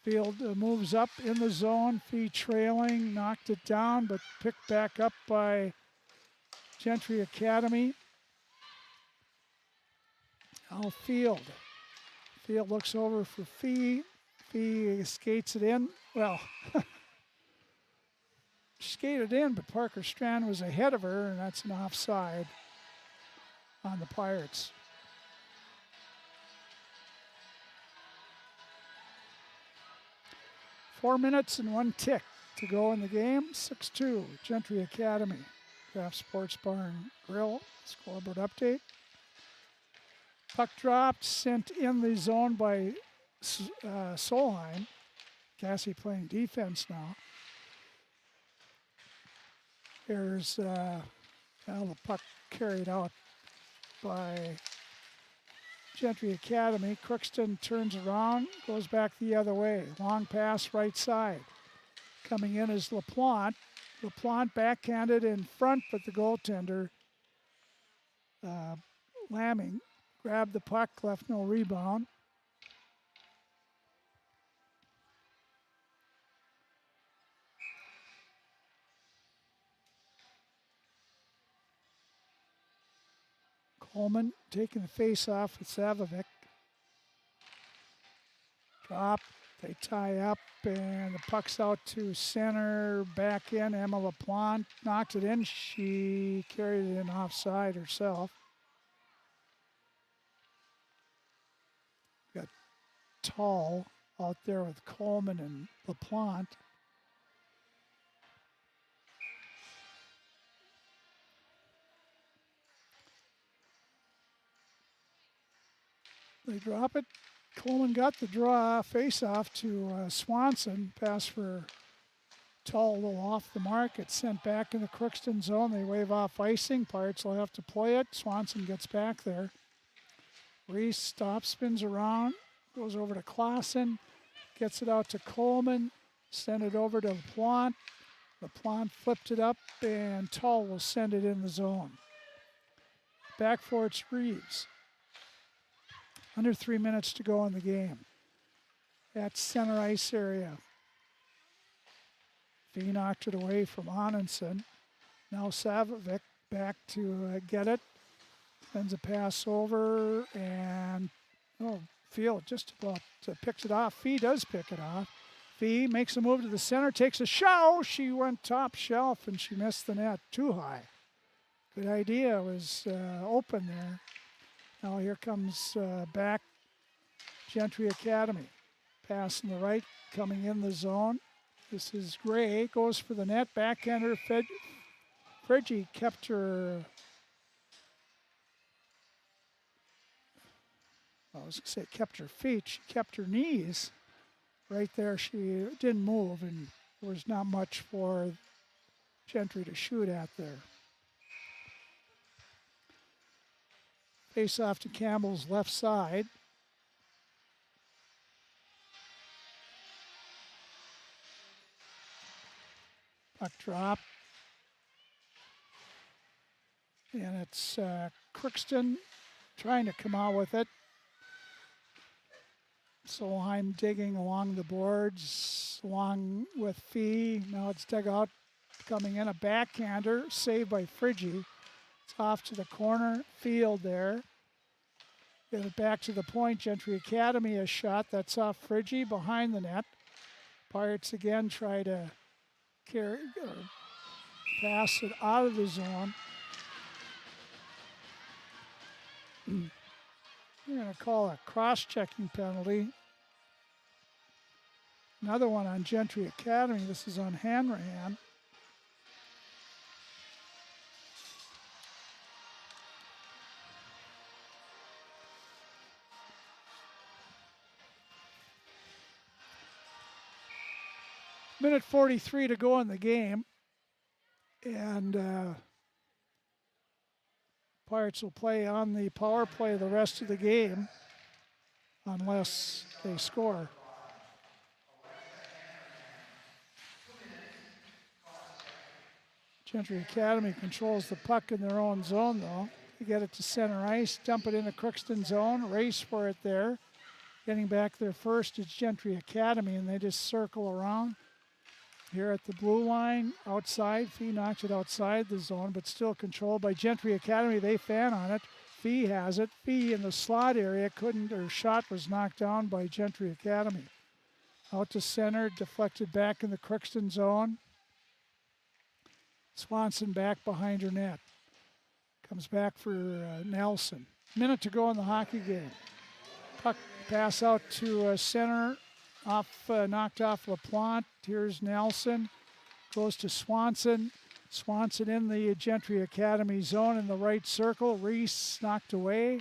Field moves up in the zone. Fee trailing, knocked it down, but picked back up by Gentry Academy. Now Field. Field looks over for Fee. Fee skates it in. Well, skated in, but Parker Strand was ahead of her, and that's an offside on the Pirates. Four minutes and one tick to go in the game. 6-2, Gentry Academy. Craft Sports Bar and Grill scoreboard update. Puck dropped, sent in the zone by Solheim. Cassie playing defense now. Here's now the puck carried out by Gentry Academy. Crookston turns around, goes back the other way. Long pass right side. Coming in is LaPlante. LaPlante backhanded in front, but the goaltender, Lamming, grabbed the puck, left no rebound. Coleman taking the face off with Savovic. Drop, they tie up, and the puck's out to center, back in. Emma LaPlante knocked it in. She carried it in offside herself. Got Tall out there with Coleman and LaPlante. They drop it. Coleman got the draw, face-off to Swanson. Pass for Tull, a little off the mark. It's sent back in the Crookston zone. They wave off icing. Pirates will have to play it. Swanson gets back there. Reese stops, spins around, goes over to Clausen, gets it out to Coleman, send it over to LaPlante. LaPlante flipped it up, and Tull will send it in the zone. Back for it's Reeves. Under 3 minutes to go in the game. At center ice area. Fee knocked it away from Anundsen. Now Savovic back to get it. Sends a pass over, and Field just about picks it off. Fee does pick it off. Fee makes a move to the center, takes a shot. She went top shelf, and she missed the net too high. Good idea, was open there. Now here comes back Gentry Academy. Pass in the right, coming in the zone. This is Gray, goes for the net, backhander. Freggie kept her, I was going to say kept her feet, she kept her knees. Right there, she didn't move, and there was not much for Gentry to shoot at there. Face off to Campbell's left side. Puck drop. And it's Crookston trying to come out with it. Solheim digging along the boards, along with Fee. Now it's dug out, coming in a backhander, saved by Friggy. It's off to the corner, field there. Get it back to the point. Gentry Academy a shot. That's off Friggy behind the net. Pirates again try to pass it out of the zone. We're going to call a cross-checking penalty. Another one on Gentry Academy. This is on Hanrahan. Minute 43 to go in the game. And Pirates will play on the power play the rest of the game unless they score. Gentry Academy controls the puck in their own zone, though. They get it to center ice, dump it into Crookston zone, race for it there. Getting back there first is Gentry Academy, and they just circle around. Here at the blue line, outside, Fee knocks it outside the zone, but still controlled by Gentry Academy. They fan on it. Fee has it. Fee in the slot area shot was knocked down by Gentry Academy. Out to center, deflected back in the Crookston zone. Swanson back behind her net. Comes back for Nelson. Minute to go in the hockey game. Puck pass out to center. Knocked off LaPlante. Here's Nelson. Goes to Swanson. Swanson in the Gentry Academy zone in the right circle. Reese knocked away.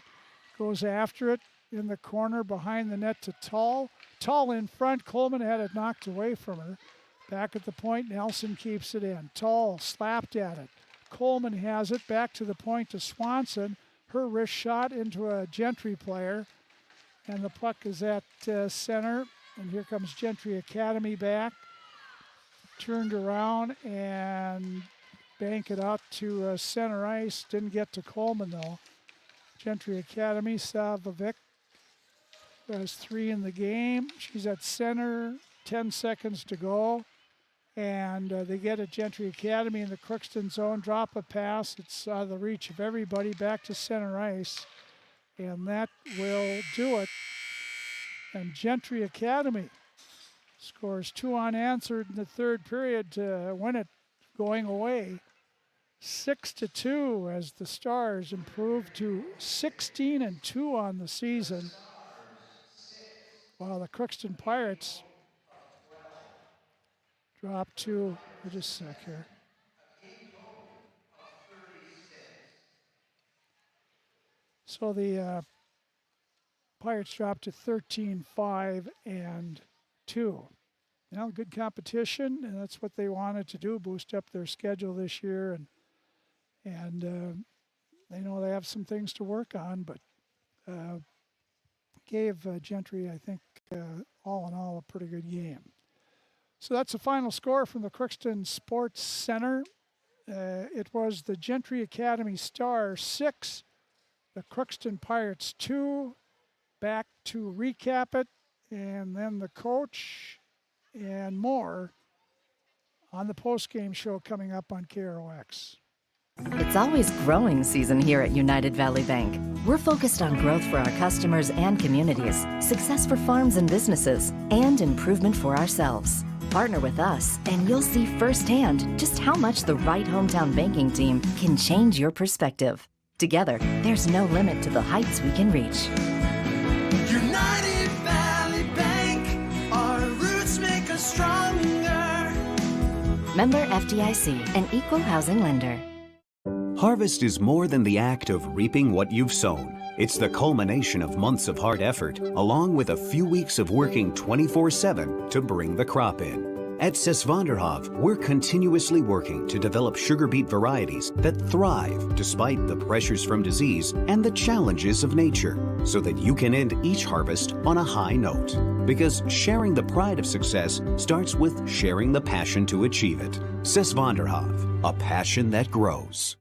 Goes after it in the corner behind the net to Tall. Tall in front. Coleman had it knocked away from her. Back at the point, Nelson keeps it in. Tall slapped at it. Coleman has it back to the point to Swanson. Her wrist shot into a Gentry player. And the puck is at center. And here comes Gentry Academy back. Turned around and bank it out to center ice. Didn't get to Coleman, though. Gentry Academy, Savovic has 3 in the game. She's at center, 10 seconds to go. And they get it, Gentry Academy in the Crookston zone. Drop a pass. It's out of the reach of everybody. Back to center ice. And that will do it. And Gentry Academy scores 2 unanswered in the third period to win it going away. 6-2 as the Stars improve to 16-2 on the season. While the Crookston Pirates drop to, just a sec here. So the Pirates dropped to 13-5-2. Now, good competition, and that's what they wanted to do, boost up their schedule this year. And they know they have some things to work on, but gave Gentry, I think, all in all, a pretty good game. So that's the final score from the Crookston Sports Center. It was the Gentry Academy Stars 6, the Crookston Pirates 2. Back to recap it, and then the coach and more on the postgame show coming up on KROX. It's always growing season here at United Valley Bank. We're focused on growth for our customers and communities, success for farms and businesses, and improvement for ourselves. Partner with us, and you'll see firsthand just how much the right hometown banking team can change your perspective. Together, there's no limit to the heights we can reach. United Valley Bank, our roots make us stronger. Member FDIC, an equal housing lender. Harvest is more than the act of reaping what you've sown. It's the culmination of months of hard effort, along with a few weeks of working 24/7 to bring the crop in. At Sesvanderhof, we're continuously working to develop sugar beet varieties that thrive despite the pressures from disease and the challenges of nature, so that you can end each harvest on a high note. Because sharing the pride of success starts with sharing the passion to achieve it. Sesvanderhof, a passion that grows.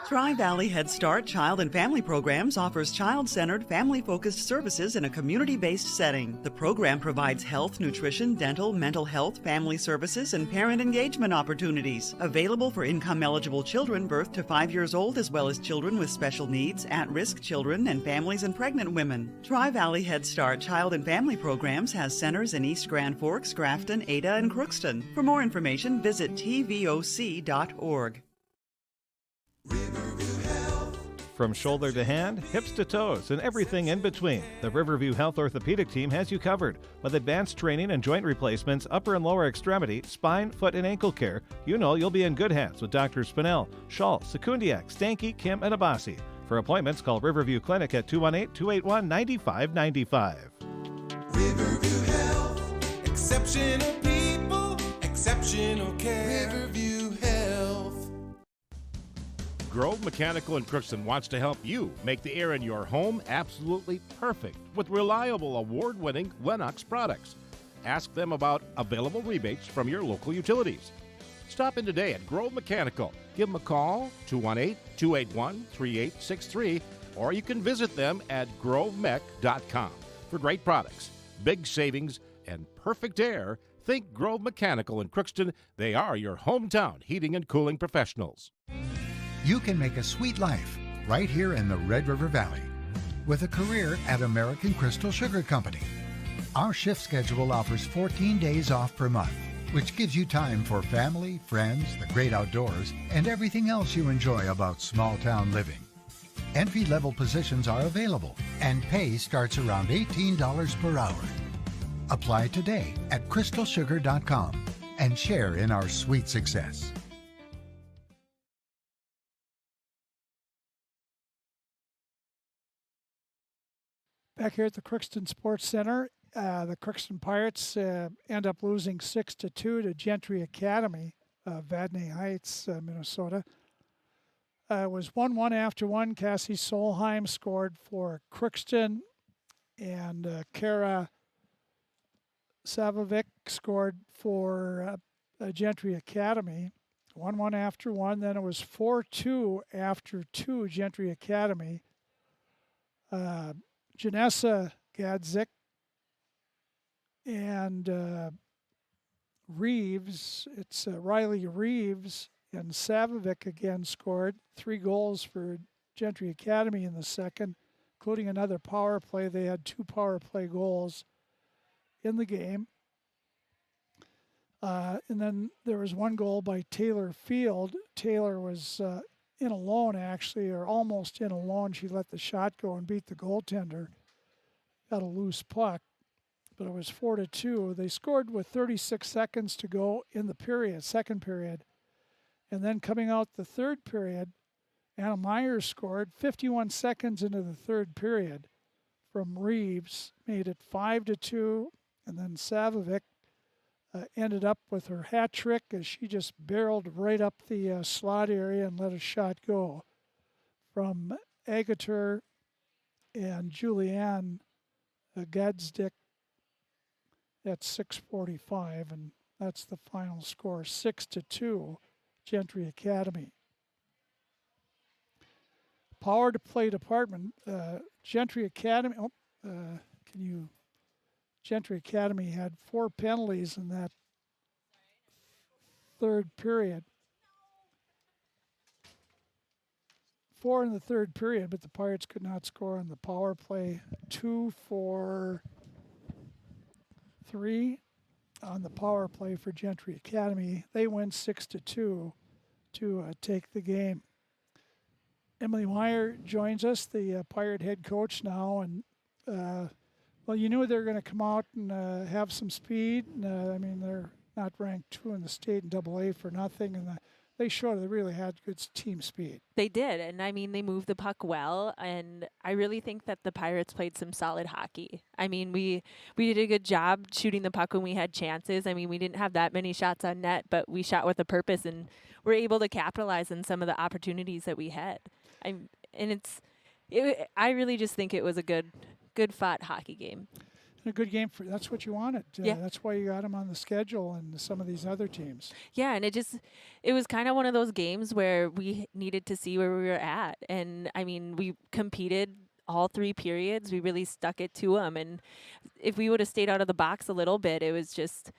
Tri-Valley Head Start Child and Family Programs offers child-centered, family-focused services in a community-based setting. The program provides health, nutrition, dental, mental health, family services, and parent engagement opportunities. Available for income-eligible children birth to 5 years old, as well as children with special needs, at-risk children, and families and pregnant women. Tri-Valley Head Start Child and Family Programs has centers in East Grand Forks, Grafton, Ada, and Crookston. For more information, visit tvoc.org. From shoulder to hand, hips to toes, and everything in between, the Riverview Health Orthopedic Team has you covered. With advanced training and joint replacements, upper and lower extremity, spine, foot, and ankle care, you know you'll be in good hands with Dr. Spinell, Schall, Sekundiak, Stanky, Kim, and Abasi. For appointments, call Riverview Clinic at 218-281-9595. Riverview Health, exceptional people, exceptional care. Riverview Health. Grove Mechanical in Crookston wants to help you make the air in your home absolutely perfect with reliable, award-winning Lennox products. Ask them about available rebates from your local utilities. Stop in today at Grove Mechanical. Give them a call, 218-281-3863, or you can visit them at grovemech.com. For great products, big savings, and perfect air, think Grove Mechanical in Crookston. They are your hometown heating and cooling professionals. You can make a sweet life right here in the Red River Valley with a career at American Crystal Sugar Company. Our shift schedule offers 14 days off per month, which gives you time for family, friends, the great outdoors, and everything else you enjoy about small town living. Entry-level positions are available, and pay starts around $18 per hour. Apply today at crystalsugar.com and share in our sweet success. Back here at the Crookston Sports Center, the Crookston Pirates end up losing 6-2 to Gentry Academy of Vadnais Heights, Minnesota. It was 1-1 after one. Cassie Solheim scored for Crookston, and Kara Savovic scored for Gentry Academy. 1-1 after one. Then it was 4-2 after two, Gentry Academy. Janessa Gadzik and Reeves, it's Riley Reeves and Savovic again scored 3 goals for Gentry Academy in the second, including another power play. They had 2 power play goals in the game. And then there was 1 goal by Taylor Field. Taylor was in alone, actually, or almost in alone. She let the shot go and beat the goaltender. Got a loose puck, but it was 4-2. They scored with 36 seconds to go in the period, second period. And then coming out the third period, Anna Meyer scored 51 seconds into the third period from Reeves, made it 5-2. And then Savovic ended up with her hat trick as she just barreled right up the slot area and let a shot go from Agater and Julianne Gadsdick at 6:45, and that's the final score, 6-2, Gentry Academy. Power to play department, Gentry Academy. Gentry Academy had 4 penalties in that third period. 4 in the third period, but the Pirates could not score on the power play. 2 for 3 on the power play for Gentry Academy. They win 6-2 to take the game. Emily Meyer joins us, the Pirate head coach now, and well, you knew they were going to come out and have some speed. I mean, they're not ranked 2 in the state in AA for nothing, and they showed they really had good team speed. They did, and I mean, they moved the puck well, and I really think that the Pirates played some solid hockey. I mean, we did a good job shooting the puck when we had chances. I mean, we didn't have that many shots on net, but we shot with a purpose, and we're able to capitalize on some of the opportunities that we had. I really just think it was a good fought hockey game. A good game that's what you wanted. Yeah. That's why you got them on the schedule and some of these other teams. Yeah, and it was kind of one of those games where we needed to see where we were at. And I mean, we competed all 3 periods. We really stuck it to them. And if we would have stayed out of the box a little bit, it was just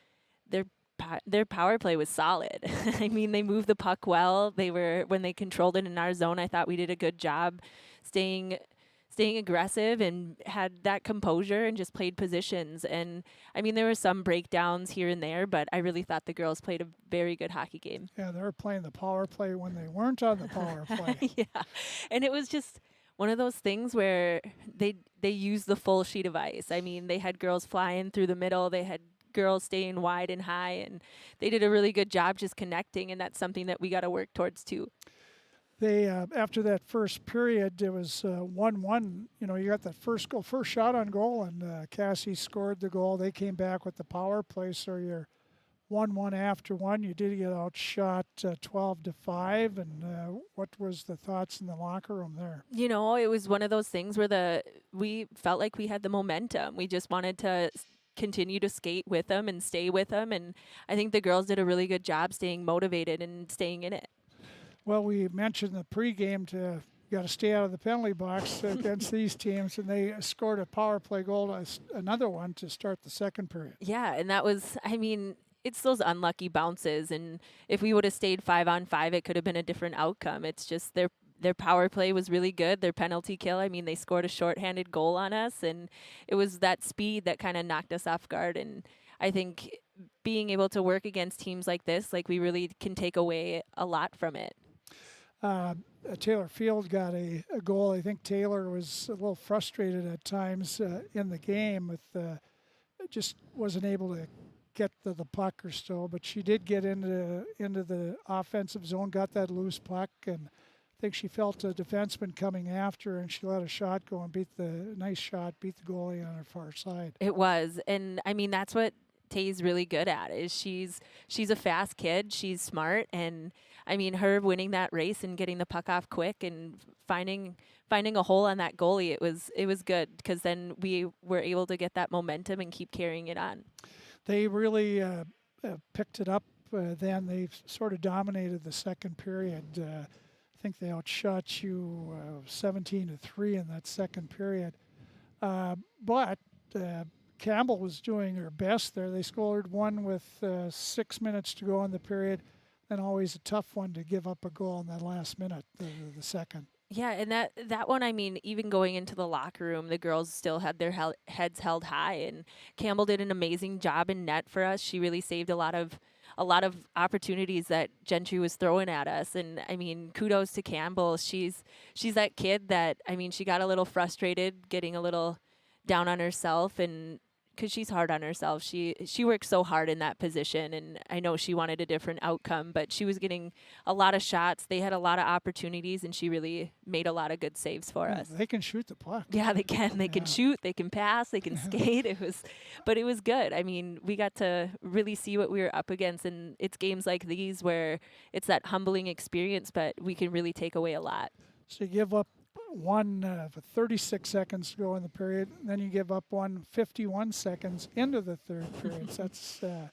their power play was solid. I mean, they moved the puck well. When they controlled it in our zone, I thought we did a good job staying aggressive and had that composure and just played positions. And I mean, there were some breakdowns here and there, but I really thought the girls played a very good hockey game. Yeah, they were playing the power play when they weren't on the power play. Yeah, and it was just one of those things where they used the full sheet of ice. I mean, they had girls flying through the middle. They had girls staying wide and high, and they did a really good job just connecting, and that's something that we got to work towards too. They after that first period, it was 1-1. You know, you got that first shot on goal, and Cassie scored the goal. They came back with the power play, so you're 1-1 after one. You did get outshot 12-5. And what was the thoughts in the locker room there? You know, it was one of those things where we felt like we had the momentum. We just wanted to continue to skate with them and stay with them, and I think the girls did a really good job staying motivated and staying in it. Well, we mentioned the pregame you got to stay out of the penalty box against these teams, and they scored a power play goal, another one to start the second period. Yeah, and that was, I mean, it's those unlucky bounces, and if we would have stayed 5-on-5, it could have been a different outcome. It's just their power play was really good. Their penalty kill, I mean, they scored a shorthanded goal on us, and it was that speed that kind of knocked us off guard. And I think being able to work against teams like this, like, we really can take away a lot from it. Taylor Field got a goal. I think Taylor was a little frustrated at times in the game with just wasn't able to get to the puck or so, but she did get into the offensive zone, got that loose puck, and I think she felt a defenseman coming after her, and she let a shot go and beat the goalie on her far side. It was, and I mean, that's what Tay's really good at, is she's a fast kid, she's smart, and I mean, her winning that race and getting the puck off quick and finding a hole on that goalie, it was good, because then we were able to get that momentum and keep carrying it on. They really picked it up. Then they sort of dominated the second period. I think they outshot you 17-3 in that second period. But Campbell was doing her best there. They scored one with 6 minutes to go in the period, and always a tough one to give up a goal in that last minute, the second. Yeah, and that one, I mean, even going into the locker room, the girls still had their heads held high, and Campbell did an amazing job in net for us. She really saved a lot of opportunities that Gentry was throwing at us. And I mean, kudos to Campbell. She's that kid that, I mean, she got a little frustrated, getting a little down on herself, and because she's hard on herself. She worked so hard in that position, and I know she wanted a different outcome, but she was getting a lot of shots. They had a lot of opportunities, and she really made a lot of good saves for us. They can shoot the puck. Yeah, they can. They can shoot. They can pass. They can skate. It was good. I mean, we got to really see what we were up against, and it's games like these where it's that humbling experience, but we can really take away a lot. So you give up one with 36 seconds to go in the period, and then you give up 51 seconds into the third period. So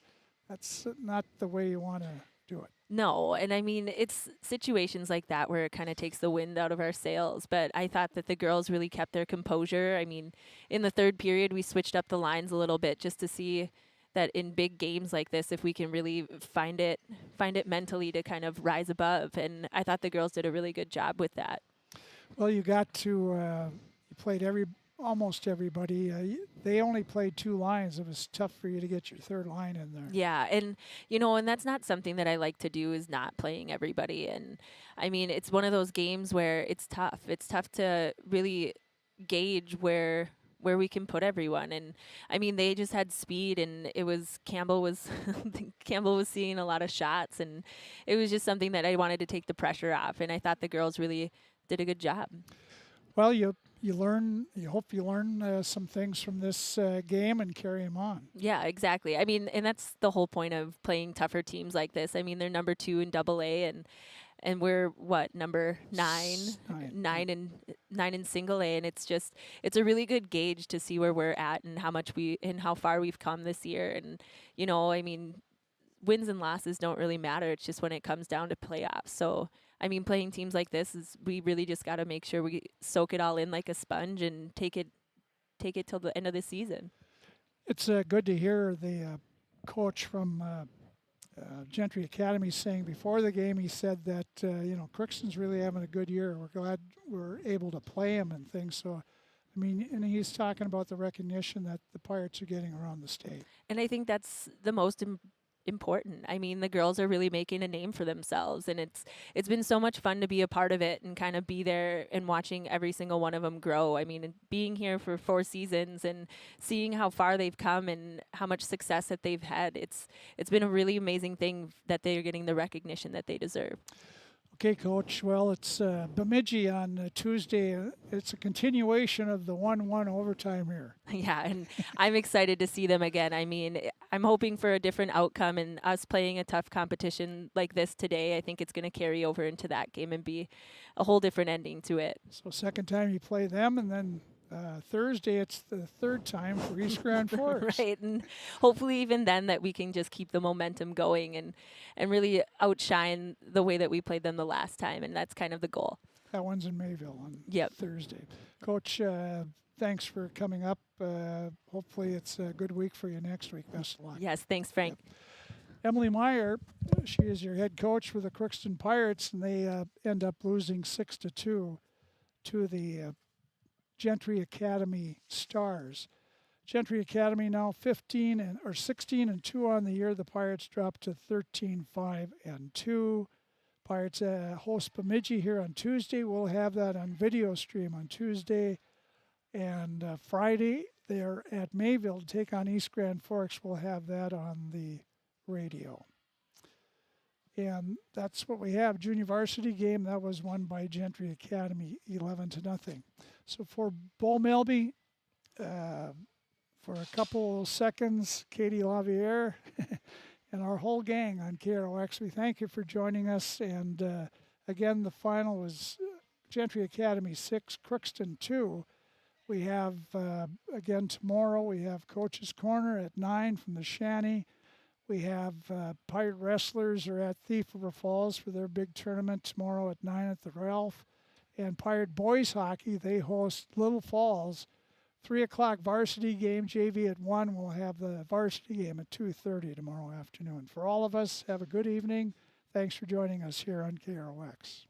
that's not the way you want to do it. No, and I mean, it's situations like that where it kind of takes the wind out of our sails, but I thought that the girls really kept their composure. I mean, in the third period, we switched up the lines a little bit just to see that in big games like this, if we can really find it mentally to kind of rise above, and I thought the girls did a really good job with that. Well, you got to you played almost everybody. They only played 2 lines. It was tough for you to get your third line in there. Yeah, and and that's not something that I like to do, is not playing everybody. And I mean, it's one of those games where it's tough. It's tough to really gauge where where we can put everyone. And I mean, they just had speed, and it was Campbell was Campbell was seeing a lot of shots, and it was just something that I wanted to take the pressure off. And I thought the girls really did a good job. Well, you hope you learn some things from this game and carry them on. Yeah, exactly. I mean, and that's the whole point of playing tougher teams like this. I mean, they're number 2 in AA, and we're what, number 9 in single A, and it's a really good gauge to see where we're at and how far we've come this year. And I mean, wins and losses don't really matter. It's just when it comes down to playoffs. So I mean, playing teams like this we really just got to make sure we soak it all in like a sponge and take it till the end of the season. It's good to hear the coach from Gentry Academy saying before the game, he said that, Crookston's really having a good year. We're glad we're able to play him and things. So, I mean, and he's talking about the recognition that the Pirates are getting around the state. And I think that's the most important. I mean, the girls are really making a name for themselves, and it's been so much fun to be a part of it and kind of be there and watching every single one of them grow. I mean, being here for 4 seasons and seeing how far they've come and how much success that they've had, it's been a really amazing thing that they're getting the recognition that they deserve. Okay, Coach. Well, it's Bemidji on Tuesday. It's a continuation of the 1-1 overtime here. Yeah, and I'm excited to see them again. I mean, I'm hoping for a different outcome, and us playing a tough competition like this today, I think it's going to carry over into that game and be a whole different ending to it. So second time you play them, and then Thursday it's the third time for East Grand Forks. Right, and hopefully even then that we can just keep the momentum going and really outshine the way that we played them the last time, and that's kind of the goal. That one's in Mayville on Thursday. Coach, thanks for coming up. Hopefully it's a good week for you next week. Best of luck. Yes, thanks, Frank. Yep. Emily Meyer, she is your head coach for the Crookston Pirates, and they end up losing 6-2 to the Gentry Academy Stars. Gentry Academy now 16-2 on the year. The Pirates dropped to 13-5-2. Pirates host Bemidji here on Tuesday. We'll have that on video stream on Tuesday. And Friday, they're at Mayville to take on East Grand Forks. We'll have that on the radio. And that's what we have. Junior varsity game, that was won by Gentry Academy 11-0. So for Bo Melby, for a couple seconds, Katie Laviere and our whole gang on KROX, we thank you for joining us. And again, the final was Gentry Academy 6, Crookston 2. We have, again, tomorrow, we have Coach's Corner at 9 from the Shanty. We have Pirate Wrestlers are at Thief River Falls for their big tournament tomorrow at 9 at the Ralph. And Pirate Boys Hockey, they host Little Falls. 3 o'clock varsity game, JV at 1. We'll have the varsity game at 2:30 tomorrow afternoon. For all of us, have a good evening. Thanks for joining us here on KROX.